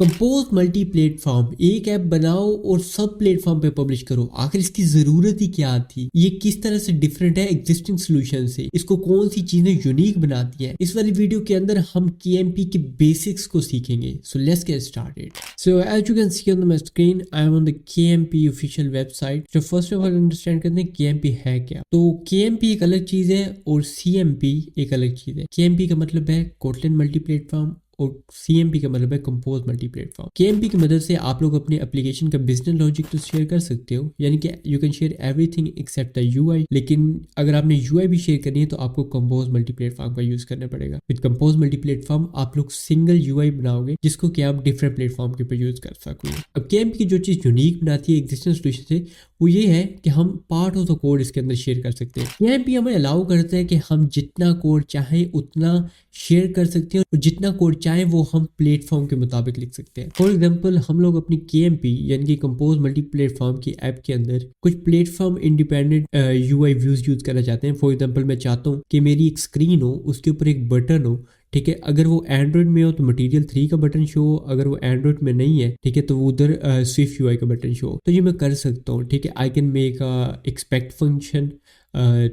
Compose multi platform, एक app बनाओ और सब प्लेटफॉर्म पे पब्लिश करो। आखिर इसकी जरूरत ही क्या थी? ये किस तरह से डिफरेंट है एग्जिस्टिंग सोल्यूशन से? इसको कौन सी चीजें यूनिक बनाती है? इस वाली वीडियो के अंदर हम केएमपी के बेसिक्स को सीखेंगे। So let's get started. So as you can see on my screen, I am on the KMP official website. तो फर्स्ट ऑफ ऑल अंडरस्टैंड करते हैं केएमपी है क्या। तो केएमपी एक अलग चीज है और सीएमपी एक अलग चीज है। केएमपी का मतलब है कोटलिन मल्टी प्लेटफॉर्म और सीएमपी का मतलब है कंपोज मल्टी प्लेटफॉर्म। केएमपी की मदद से आप लोग अपने एप्लीकेशन का बिजनेस लॉजिक तो शेयर कर सकते हो, यानी कि you can share everything except the UI. लेकिन अगर आपने यूआई भी शेयर करनी है तो आपको कंपोज मल्टी प्लेटफॉर्म का यूज करना पड़ेगा। विद कंपोज मल्टी प्लेटफॉर्म आप लोग सिंगल यूआई बनाओगे जिसको कि आप डिफरेंट प्लेटफॉर्म के ऊपर यूज कर सकोगे। अब केएमपी की जो चीज यूनिक बनाती है एग्जिस्टिंग सोल्यूशन से वो ये है कि हम पार्ट ऑफ द कोड इसके अंदर शेयर कर सकते हैं। केएमपी हमें अलाउ करता है कि हम जितना कोड चाहें उतना शेयर कर सकते हैं और जितना कोड चाहे वो हम प्लेटफॉर्म के मुताबिक लिख सकते हैं। फॉर एग्जांपल हम लोग अपनी केएमपी यानी कि कंपोज मल्टी प्लेटफॉर्म की ऐप के अंदर कुछ platform independent UI views use करना चाहते हैं। फॉर एग्जांपल मैं चाहता हूँ कि मेरी एक स्क्रीन हो, उसके ऊपर एक बटन हो, ठीक है। अगर वो एंड्रॉइड में हो तो मटेरियल 3 का बटन शो हो, अगर वो एंड्रॉइड में नहीं है, ठीक है, तो वो उधर स्विफ्ट यूआई का बटन शो हो। तो ये मैं कर सकता हूँ, ठीक है। I can make expect function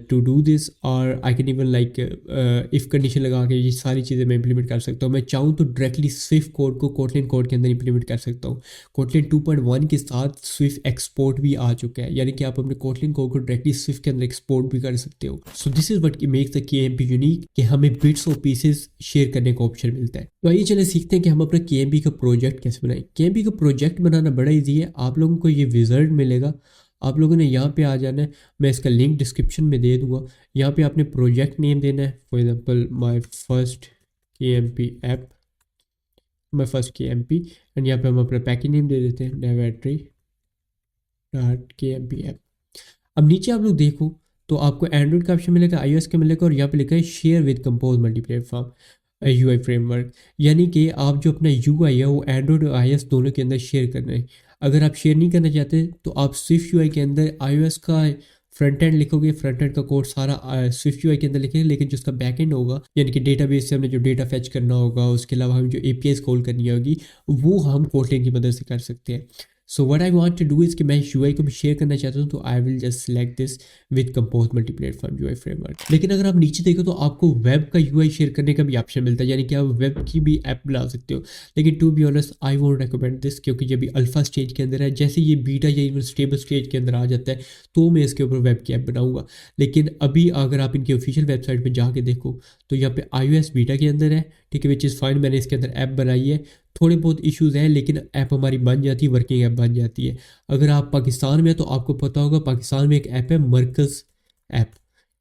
to do this, और I can even like if condition लगा के ये सारी चीज़ें मैं इंप्लीमेंट कर सकता हूँ। मैं चाहूँ तो डायरेक्टली स्विफ्ट कोड को कोटलिन कोड के अंदर इंप्लीमेंट कर सकता हूँ। कोटलिन 2.1 के साथ स्विफ्ट एक्सपोर्ट भी आ चुका है, यानी कि आप अपने कोटलिन कोड को डायरेक्टली स्विफ्ट के अंदर एक्सपोर्ट भी कर सकते हो। So this is what makes the KMP unique, कि हमें बिट्स और पीसेस शेयर करने का ऑप्शन मिलता है। तो आइए चले सीखते हैं कि हम अपना केएमपी का प्रोजेक्ट कैसे बनाएं। केएमपी का प्रोजेक्ट बनाना बड़ा ईजी है। आप लोगों को ये विजर्ड मिलेगा, आप लोगों ने यहाँ पे आ जाना है। मैं इसका लिंक डिस्क्रिप्शन में दे दूंगा। यहाँ पे आपने प्रोजेक्ट नेम देना है। For example my first KMP app, my first KMP, and यहाँ पे हम अपना पैकेज नेम दे देते हैं डायरेक्टरी डॉट केएमपी ऐप। अब नीचे आप लोग देखो तो आपको एंड्रॉइड का ऑप्शन मिलेगा, आईओएस का मिलेगा, और यहाँ पे लिखा है share with compose multi platform UI framework. यानी कि आप जो अपना यूआई है वो एंड्रॉइड और आईओएस दोनों के अंदर शेयर करना है। अगर आप शेयर नहीं करना चाहते तो आप स्विफ्ट यूआई के अंदर आईओएस का फ्रंट एंड लिखोगे, फ्रंट एंड का कोड सारा स्विफ्ट यूआई के अंदर लिखेंगे, लेकिन जो उसका बैक एंड होगा यानी कि डेटाबेस से हमने जो डेटा फेच करना होगा, उसके अलावा हम जो एपीआई कॉल करनी होगी वो हम कोटलिन की मदद से कर सकते हैं। So what I want to do is कि मैं यूआई को भी शेयर करना चाहता हूँ, तो I will just select this with compose multi platform UI framework. लेकिन अगर आप नीचे देखो तो आपको वेब का यूआई शेयर करने का भी ऑप्शन मिलता है, यानी कि आप वेब की भी ऐप बना सकते हो। लेकिन to be honest I won't recommend this, क्योंकि जब ये अल्फा स्टेज के अंदर है, जैसे ये बीटा या इवन स्टेबल स्टेज के अंदर आ जाता है तो मैं इसके ऊपर वेब की ऐप बनाऊंगा। लेकिन अभी अगर आप इनकी ऑफिशियल वेबसाइट पर जाके देखो तो यहाँ पे iOS बीटा के अंदर है, ठीक है, विच इज़ फाइन। मैंने इसके अंदर ऐप बनाई है, थोड़े बहुत इश्यूज हैं लेकिन ऐप हमारी बन जाती है, वर्किंग ऐप बन जाती है। अगर आप पाकिस्तान में हैं तो आपको पता होगा पाकिस्तान में एक ऐप है मरकज़ ऐप,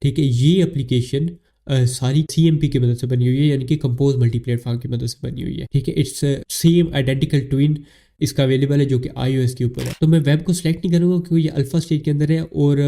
ठीक है। ये एप्लीकेशन सारी सीएमपी की मदद से बनी हुई है, यानी कि कंपोज मल्टी प्लेटफॉर्म की मदद से बनी हुई है, ठीक है। इट्स सेम आइडेंटिकल ट्विन इसका अवेलेबल है जो कि iOS के ऊपर है। तो मैं वेब को सिलेक्ट नहीं करूँगा क्योंकि ये अल्फा स्टेज के अंदर है, और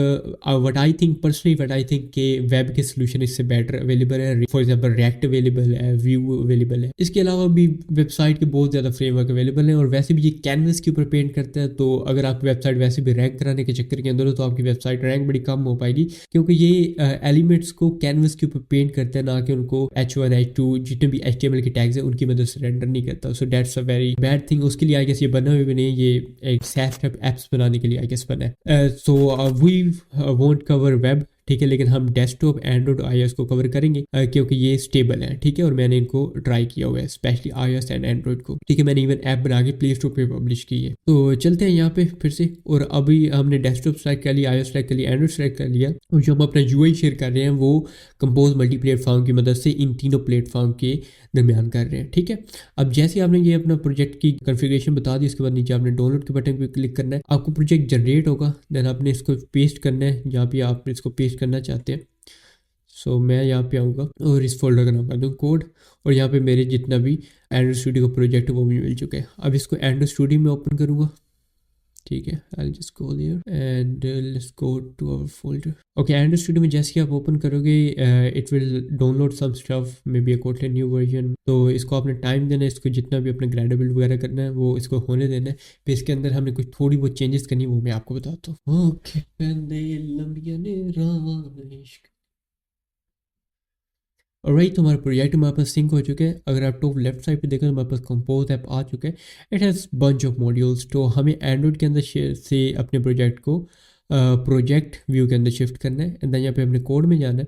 what I think personally, what I think के वेब के सोल्यूशन इससे बेटर अवेलेबल है। फॉर एग्जांपल रिएक्ट अवेलेबल है, व्यू अवेलेबल है। इसके अलावा भी वेबसाइट के बहुत ज़्यादा फ्रेमवर्क अवेलेबल हैं, और वैसे भी ये कैनवस के ऊपर पेंट करता है। तो अगर आपकी वेबसाइट वैसे भी रैंक कराने के चक्कर के अंदर हो तो आपकी वेबसाइट रैंक बड़ी कम हो पाएगी, क्योंकि ये एलिमेंट्स को कैनवस के ऊपर पेंट करता है, ना कि उनको H1 H2 जितने भी HTML के टैग्स हैं उनकी मदद से रेंडर नहीं करता। So that's a very bad thing. उसके लिए आई गेस ये बना हुए भी नहीं, ये एक SaaS एप्स बनाने के लिए आई गेस बना है। So we won't cover web, ठीक है, लेकिन हम डेस्कटॉप एंड्रॉइड iOS को कवर करेंगे क्योंकि ये स्टेबल है, ठीक है। और मैंने इनको ट्राई किया हुआ है स्पेशली iOS एंड एंड्रॉइड को, ठीक है। मैंने इवन ऐप बना के प्ले स्टोर पे पब्लिश की है। तो चलते हैं यहाँ पे फिर से, और अभी हमने डेस्कटॉप सेलेक्ट कर लिया, iOS सेलेक्ट कर लिया, एंड्रॉइड सेलेक्ट कर लिया, और जो हम अपना यूआई शेयर कर रहे हैं वो कंपोज मल्टी प्लेटफॉर्म की मदद से इन तीनों प्लेटफॉर्म के दरमियान कर रहे हैं, ठीक है। अब जैसे आपने ये अपना प्रोजेक्ट की कॉन्फ़िगरेशन बता दी, उसके बाद नीचे आपने डाउनलोड के बटन पे क्लिक करना है, आपको प्रोजेक्ट जनरेट होगा। देन आपने इसको पेस्ट करना है जहाँ पे आप इसको पेस्ट करना चाहते हैं। सो मैं यहाँ पे आऊँगा और इस फोल्डर का नाम कर दूँ कोड, और यहाँ पे मेरे जितना भी एंड्रॉइड स्टूडियो का प्रोजेक्ट है वो भी मिल चुका है। अब इसको एंड्रॉइड स्टूडियो में ओपन करूँगा, ठीक है। I just go there and let's go to our folder. Okay, Android studio में जैसे ही आप ओपन करोगे it will download some stuff, maybe a Kotlin new version. तो इसको आपने टाइम देना है, इसको जितना भी अपने ग्रेडेबल वगैरह करना है वो इसको होने देना है। फिर इसके अंदर हमने कुछ थोड़ी बहुत चेंजेस करनी है, वो मैं आपको बताता हूँ। ओके, और राइट, तो हमारा प्रोजेक्ट हमारे पास सिंक हो चुके हैं। अगर आप टॉप लेफ्ट साइड पे देखो तो हमारे पास कंपोज ऐप आ चुका है। It has bunch of modules. तो हमें एंड्रॉइड के अंदर से अपने प्रोजेक्ट को प्रोजेक्ट व्यू के अंदर शिफ्ट करना है, एंड देन यहाँ पे अपने कोड में जाना है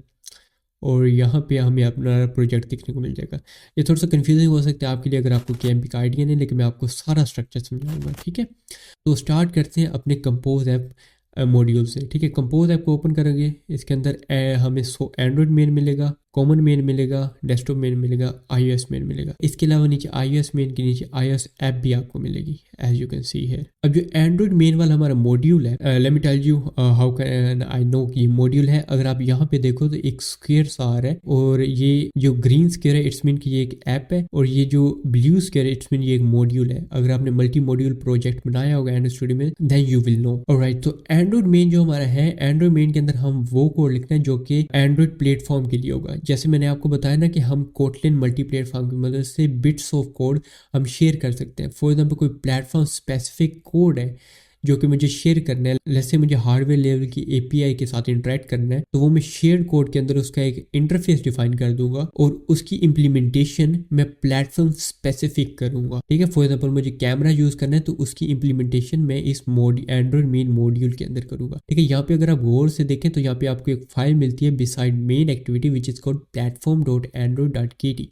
और यहाँ पे हमें अपना प्रोजेक्ट दिखने को मिल जाएगा। ये थोड़ा सा कंफ्यूजिंग हो सकता है आपके लिए अगर आपको केएमपी का आइडिया नहीं, लेकिन मैं आपको सारा स्ट्रक्चर समझाऊंगा, ठीक है। तो स्टार्ट करते हैं अपने कंपोज ऐप मॉड्यूल से, ठीक है। कंपोज ऐप को ओपन करेंगे, इसके अंदर हमें एंड्रॉइड मेन मिलेगा, कॉमन मेन मिलेगा, डेस्कटॉप मेन मिलेगा, iOS मेन मिलेगा। इसके अलावा नीचे iOS मेन के नीचे iOS ऐप भी आपको मिलेगी, एज यू कैन सी है। अब जो एंड्रॉइड मेन वाला हमारा मॉड्यूल है, let me tell you how can I know कि मॉड्यूल है। अगर आप यहाँ पे देखो तो एक स्क्वायर सा आ रहा है, और ये जो ग्रीन स्क्वायर है इट्स मीन कि ये एक ऐप है, और ये जो ब्लू स्क्वायर है इट्स मीन ये एक मॉड्यूल है। अगर आपने मल्टी मॉड्यूल प्रोजेक्ट बनाया होगा एंड्रॉइड स्टूडियो में, then you will know. Alright, तो एंड्रॉइड मेन जो हमारा है, एंड्रॉइड मेन के अंदर हम वो कोड लिखते हैं जो कि एंड्रॉइड प्लेटफॉर्म के लिए होगा। जैसे मैंने आपको बताया ना कि हम कोटलिन मल्टी प्लेटफॉर्म की मदद से बिट्स ऑफ कोड हम शेयर कर सकते हैं। फॉर एग्जाम्पल कोई प्लेटफॉर्म स्पेसिफिक कोड है जो कि मुझे शेयर करना है, जैसे मुझे हार्डवेयर लेवल की एपीआई के साथ इंटरेक्ट करना है, तो वो मैं शेयर कोड के अंदर उसका एक इंटरफेस डिफाइन कर दूंगा और उसकी इम्प्लीमेंटेशन मैं प्लेटफॉर्म स्पेसिफिक करूंगा, ठीक है। फॉर एग्जाम्पल मुझे कैमरा यूज करना है तो उसकी इम्प्लीमेंटेशन मैं इस एंड्रॉइड मेन मॉड्यूल के अंदर करूंगा, ठीक है। यहाँ पे अगर आप गौर से देखें तो यहाँ पे आपको एक फाइल मिलती है beside main activity which is called platform.android.kt.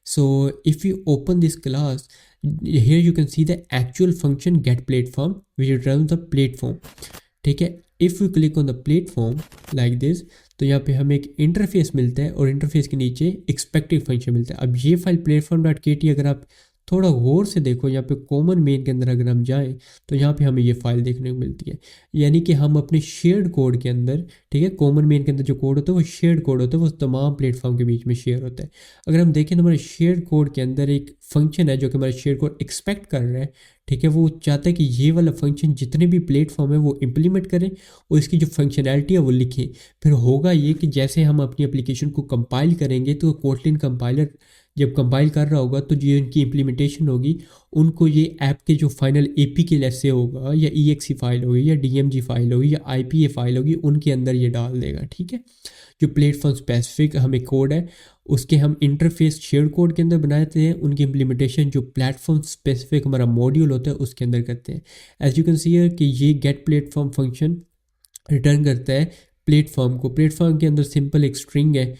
So if you open this class, here you can see the actual function get platform which returns the platform, ठीक है। If you click on the platform like this, तो यहाँ पे हमें एक interface मिलता है और इंटरफेस के नीचे एक्सपेक्टेड फंक्शन मिलता है। अब ये फाइल platform.kt अगर आप थोड़ा गौर से देखो, यहाँ पे कॉमन मेन के अंदर अगर हम जाएं तो यहाँ पे हमें ये फाइल देखने को मिलती है। यानी कि हम अपने शेयर्ड कोड के अंदर, ठीक है, कॉमन मेन के अंदर जो कोड होता है वो शेयर्ड कोड होता है, वो तमाम प्लेटफॉर्म के बीच में शेयर होता है। अगर हम देखें तो हमारे शेयर्ड कोड के अंदर एक फंक्शन है जो कि हमारा शेयर्ड कोड एक्सपेक्ट कर रहा है, ठीक है। वो चाहता है कि ये वाला फंक्शन जितने भी प्लेटफॉर्म है वो इम्प्लीमेंट करें और इसकी जो फंक्शनैलिटी है वो लिखें। फिर होगा ये कि जैसे हम अपनी एप्लीकेशन को कंपाइल करेंगे तो कोटलिन कंपाइलर जब कंपाइल कर रहा होगा तो जो इनकी इम्प्लीमेंटेशन होगी उनको ये ऐप के जो फाइनल APK लेसे होगा या EXE फाइल होगी या DMG फाइल होगी या IPA फाइल होगी उनके अंदर ये डाल देगा, ठीक है। जो प्लेटफॉर्म स्पेसिफिक हमें कोड है उसके हम इंटरफेस शेयर कोड के अंदर बनाते हैं, उनकी इम्प्लीमेंटेशन जो प्लेटफॉर्म स्पेसिफिक हमारा मॉड्यूल होता है उसके अंदर करते हैं। As you can see here कि ये गेट प्लेटफॉर्म फंक्शन रिटर्न करता है प्लेटफॉर्म को। प्लेटफॉर्म के अंदर सिंपल एक स्ट्रिंग है,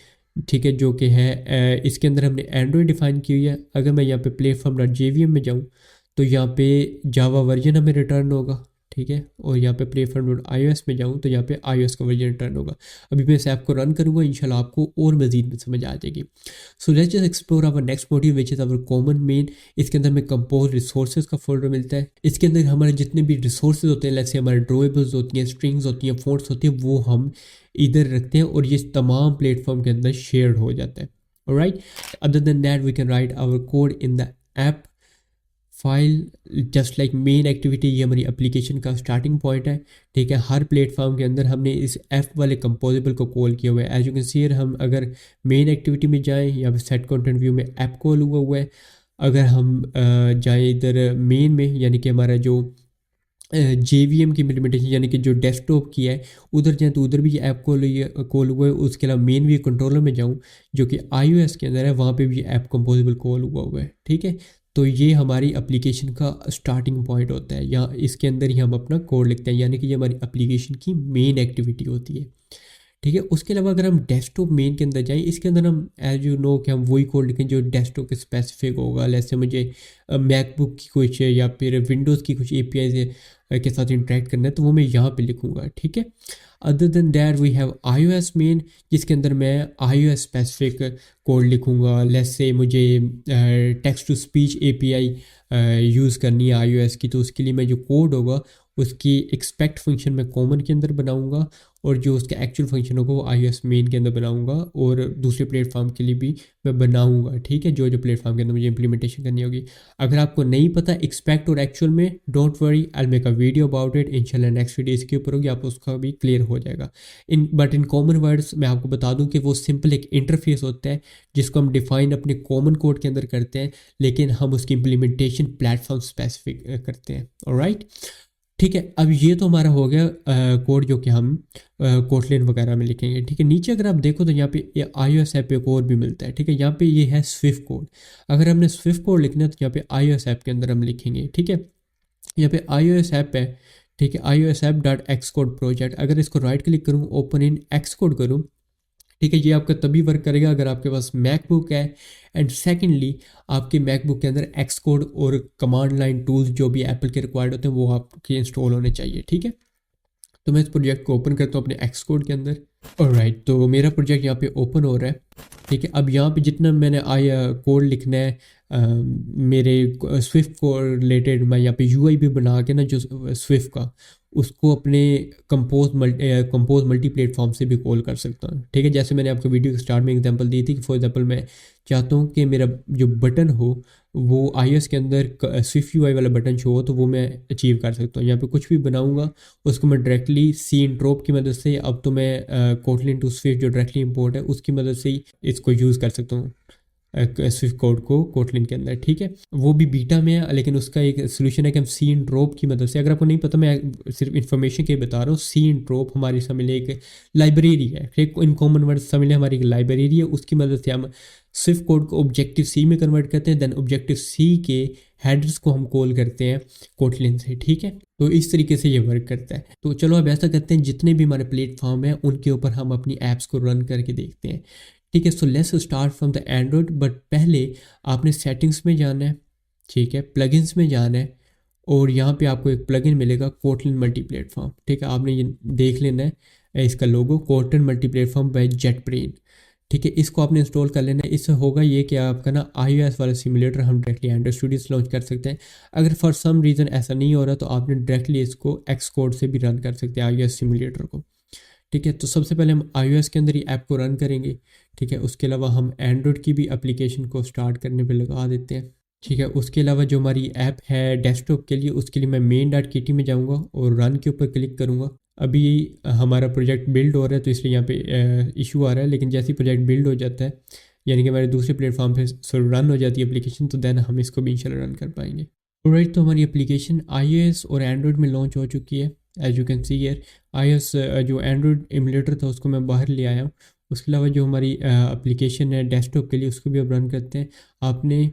ठीक है, जो कि है इसके अंदर हमने एंड्रॉयड डिफाइन की हुई है। अगर मैं यहाँ पे platform.jvm में जाऊँ तो यहाँ पे जावा वर्जन हमें रिटर्न होगा, ठीक है। और यहाँ पे platform.ios में जाऊँ तो यहाँ पे iOS का वर्जन रिटर्न होगा। अभी मैं इस ऐप को रन करूँगा, इंशाल्लाह आपको और मजीद में समझ आ जाएगी। So let's just explore our next module which is our common main. इसके अंदर हमें कंपोज रिसोर्सेज का फोल्डर मिलता है। इसके अंदर हमारे जितने भी रिसोर्सेज होते हैं, जैसे हमारे ड्रॉएबल्स होती हैं, स्ट्रिंग्स होती हैं, फोर्ट्स होती हैं, वो हम इधर रखते हैं और ये तमाम प्लेटफॉर्म के अंदर शेयर्ड हो जाता है। Alright, other than that we can write our code in the app file just like main activity. ये हमारी एप्लीकेशन का स्टार्टिंग पॉइंट है, ठीक है। हर प्लेटफॉर्म के अंदर हमने इस ऐप वाले कंपोजेबल को कॉल किया हुआ है। As you can see here, हम अगर मेन एक्टिविटी में जाएं यहाँ पे सेट कंटेंट व्यू में ऐप कॉल हुआ है। अगर हम जाएं इधर मेन में, यानी कि हमारा जो JVM की इम्प्लीमेंटेशन यानी कि जो डेस्कटॉप की है उधर जाएँ तो उधर भी ये ऐप कॉल हुआ है। उसके अलावा मेन व्यू कंट्रोलर में जाऊँ जो कि iOS के अंदर है, वहाँ पे भी ऐप कंपोजेबल कॉल हुआ है, ठीक है। तो ये हमारी एप्लीकेशन का स्टार्टिंग पॉइंट होता है, यहाँ इसके अंदर ही हम अपना कोड लिखते हैं, यानी कि ये हमारी एप्लीकेशन की मेन एक्टिविटी होती है, ठीक है। उसके अलावा अगर हम डेस्कटॉप मेन के अंदर जाएं, इसके अंदर हम एज यू नो कि हम वही कोड लिखें जो डेस्कटॉप के स्पेसिफिक होगा। जैसे मुझे मैकबुक की कुछ या फिर विंडोज़ की कुछ API से के साथ इंटरेक्ट करना है तो वो मैं यहाँ पे लिखूँगा, ठीक है। Other than that we have iOS main, जिसके अंदर मैं iOS स्पेसिफिक कोड लिखूँगा। लेट्स से मुझे text to speech API use करनी है iOS की, तो उसके लिए मैं जो कोड होगा उसकी एक्सपेक्ट फंक्शन मैं कॉमन के अंदर बनाऊंगा और जो उसका एक्चुअल फंक्शन होगा वो iOS मेन के अंदर बनाऊंगा और दूसरे प्लेटफॉर्म के लिए भी मैं बनाऊंगा, ठीक है, जो जो प्लेटफॉर्म के अंदर मुझे इंप्लीमेंटेशन करनी होगी। अगर आपको नहीं पता एक्सपेक्ट और एक्चुअल में, don't worry, I make a video about it. इंशाल्लाह नेक्स्ट वीडियो इसके ऊपर होगी, आप उसका भी क्लियर हो जाएगा। इन कॉमन वर्ड्स मैं आपको बता दूँ कि वो सिंपल एक इंटरफेस होता है जिसको हम डिफाइन अपने कॉमन कोड के अंदर करते हैं, लेकिन हम उसकी इम्प्लीमेंटेशन प्लेटफॉर्म स्पेसिफिक करते हैं। ऑलराइट, ठीक है, अब ये तो हमारा हो गया कोड जो कि हम कोटलिन वगैरह में लिखेंगे। ठीक है, नीचे अगर आप देखो तो यहाँ पे ये iOS ऐप एक और भी मिलता है। ठीक है, यहाँ पे ये है स्विफ्ट कोड। अगर हमने स्विफ्ट कोड लिखना है तो यहाँ पे iOS ऐप के अंदर हम लिखेंगे। ठीक है, यहाँ पे iOS ऐप है। ठीक है, iOS app dot x code project, अगर इसको राइट क्लिक करूँ, ओपन इन एक्स कोड करूँ, ठीक है, ये आपका तभी वर्क करेगा अगर आपके पास मैकबुक है। एंड सेकेंडली, आपके मैकबुक के अंदर एक्स कोड और कमांड लाइन टूल्स जो भी एप्पल के रिक्वायर्ड होते हैं वो आपके इंस्टॉल होने चाहिए। ठीक है, तो मैं इस प्रोजेक्ट को ओपन करता हूँ अपने एक्स कोड के अंदर। ऑलराइट, तो मेरा प्रोजेक्ट यहाँ पे ओपन हो रहा है। ठीक है, अब यहाँ पे जितना मैंने कोड लिखना है मेरे स्विफ्ट को रिलेटेड, मैं यहाँ पे यूआई भी बना के ना जो स्विफ्ट का, उसको अपने कंपोज मल्टी प्लेटफॉर्म से भी कॉल कर सकता हूँ। ठीक है, जैसे मैंने आपको वीडियो के स्टार्ट में एग्जांपल दी थी कि फॉर एग्जांपल मैं चाहता हूँ कि मेरा जो बटन हो वो iOS के अंदर स्विफ्ट यूआई वाला बटन शो हो, तो वो मैं अचीव कर सकता हूँ। यहाँ पे कुछ भी बनाऊँगा उसको मैं डायरेक्टली सी इंट्रोप की मदद से, अब तो मैं कोटलिन टू स्विफ्ट जो डायरेक्टली इंपोर्ट है उसकी मदद से ही इसको यूज़ कर सकता हूँ स्विफ्ट कोड को कोटलिन के अंदर। ठीक है, वो भी बीटा में है, लेकिन उसका एक सोल्यूशन है कि हम सी इंट्रोप की मदद से, अगर आपको नहीं पता मैं सिर्फ इन्फॉर्मेशन के बता रहा हूँ, सी इंट्रोप हमारी समझ लें एक लाइब्रेरी है। एक इन कॉमन वर्ड समझ लें हमारी एक लाइब्रेरी है, उसकी मदद से हम स्विफ्ट कोड को ऑब्जेक्टिव सी में कन्वर्ट करते हैं, देन ऑब्जेक्टिव सी के हेडर्स को हम कॉल करते हैं कोटलिन से। ठीक है, तो इस तरीके से ये वर्क करता है। तो चलो अब ऐसा करते हैं, जितने भी हमारे प्लेटफॉर्म हैं उनके ऊपर हम अपनी ऐप्स को रन करके देखते हैं। ठीक है, so let's start from the Android, but पहले आपने सेटिंग्स में जाना है। ठीक है, प्लगइन्स में जाना है और यहाँ पे आपको एक प्लगइन मिलेगा कोटलिन मल्टी प्लेटफॉर्म। ठीक है, आपने ये देख लेना है इसका लोगो, कोटलिन मल्टी प्लेटफॉर्म बाय जेटब्रेन। ठीक है, इसको आपने इंस्टॉल कर लेना है। इससे होगा ये कि आपका ना iOS वाला सिमुलेटर हम डायरेक्टली एंड्रॉइड स्टूडियो से लॉन्च कर सकते हैं। अगर फॉर सम रीज़न ऐसा नहीं हो रहा तो आपने डायरेक्टली इसको एक्स कोड से भी रन कर सकते हैं iOS सिमुलेटर को। ठीक है, तो सबसे पहले हम iOS के अंदर ही ऐप को रन करेंगे। ठीक है, उसके अलावा हम एंड्रॉयड की भी एप्लीकेशन को स्टार्ट करने पे लगा देते हैं। ठीक है, उसके अलावा जो हमारी ऐप है डेस्कटॉप के लिए, उसके लिए मैं main.kt में जाऊंगा और रन के ऊपर क्लिक करूंगा। अभी हमारा प्रोजेक्ट बिल्ड हो रहा है तो इसलिए यहाँ पे इशू आ रहा है, लेकिन जैसे ही प्रोजेक्ट बिल्ड हो जाता है, यानी कि हमारे दूसरे प्लेटफॉर्म पे रन हो जाती है एप्लीकेशन, तो देन हम इसको भी इंशाल्लाह रन कर पाएंगे। राइट, तो हमारी एप्लीकेशन iOS और एंड्रॉयड में लॉन्च हो चुकी है। As you can see here, iOS जो एंड्रॉयड एमुलेटर था उसको मैं बाहर ले आया हूँ। उसके अलावा जो हमारी एप्लीकेशन है डेस्कटॉप के लिए, उसको भी अब रन करते हैं। आपने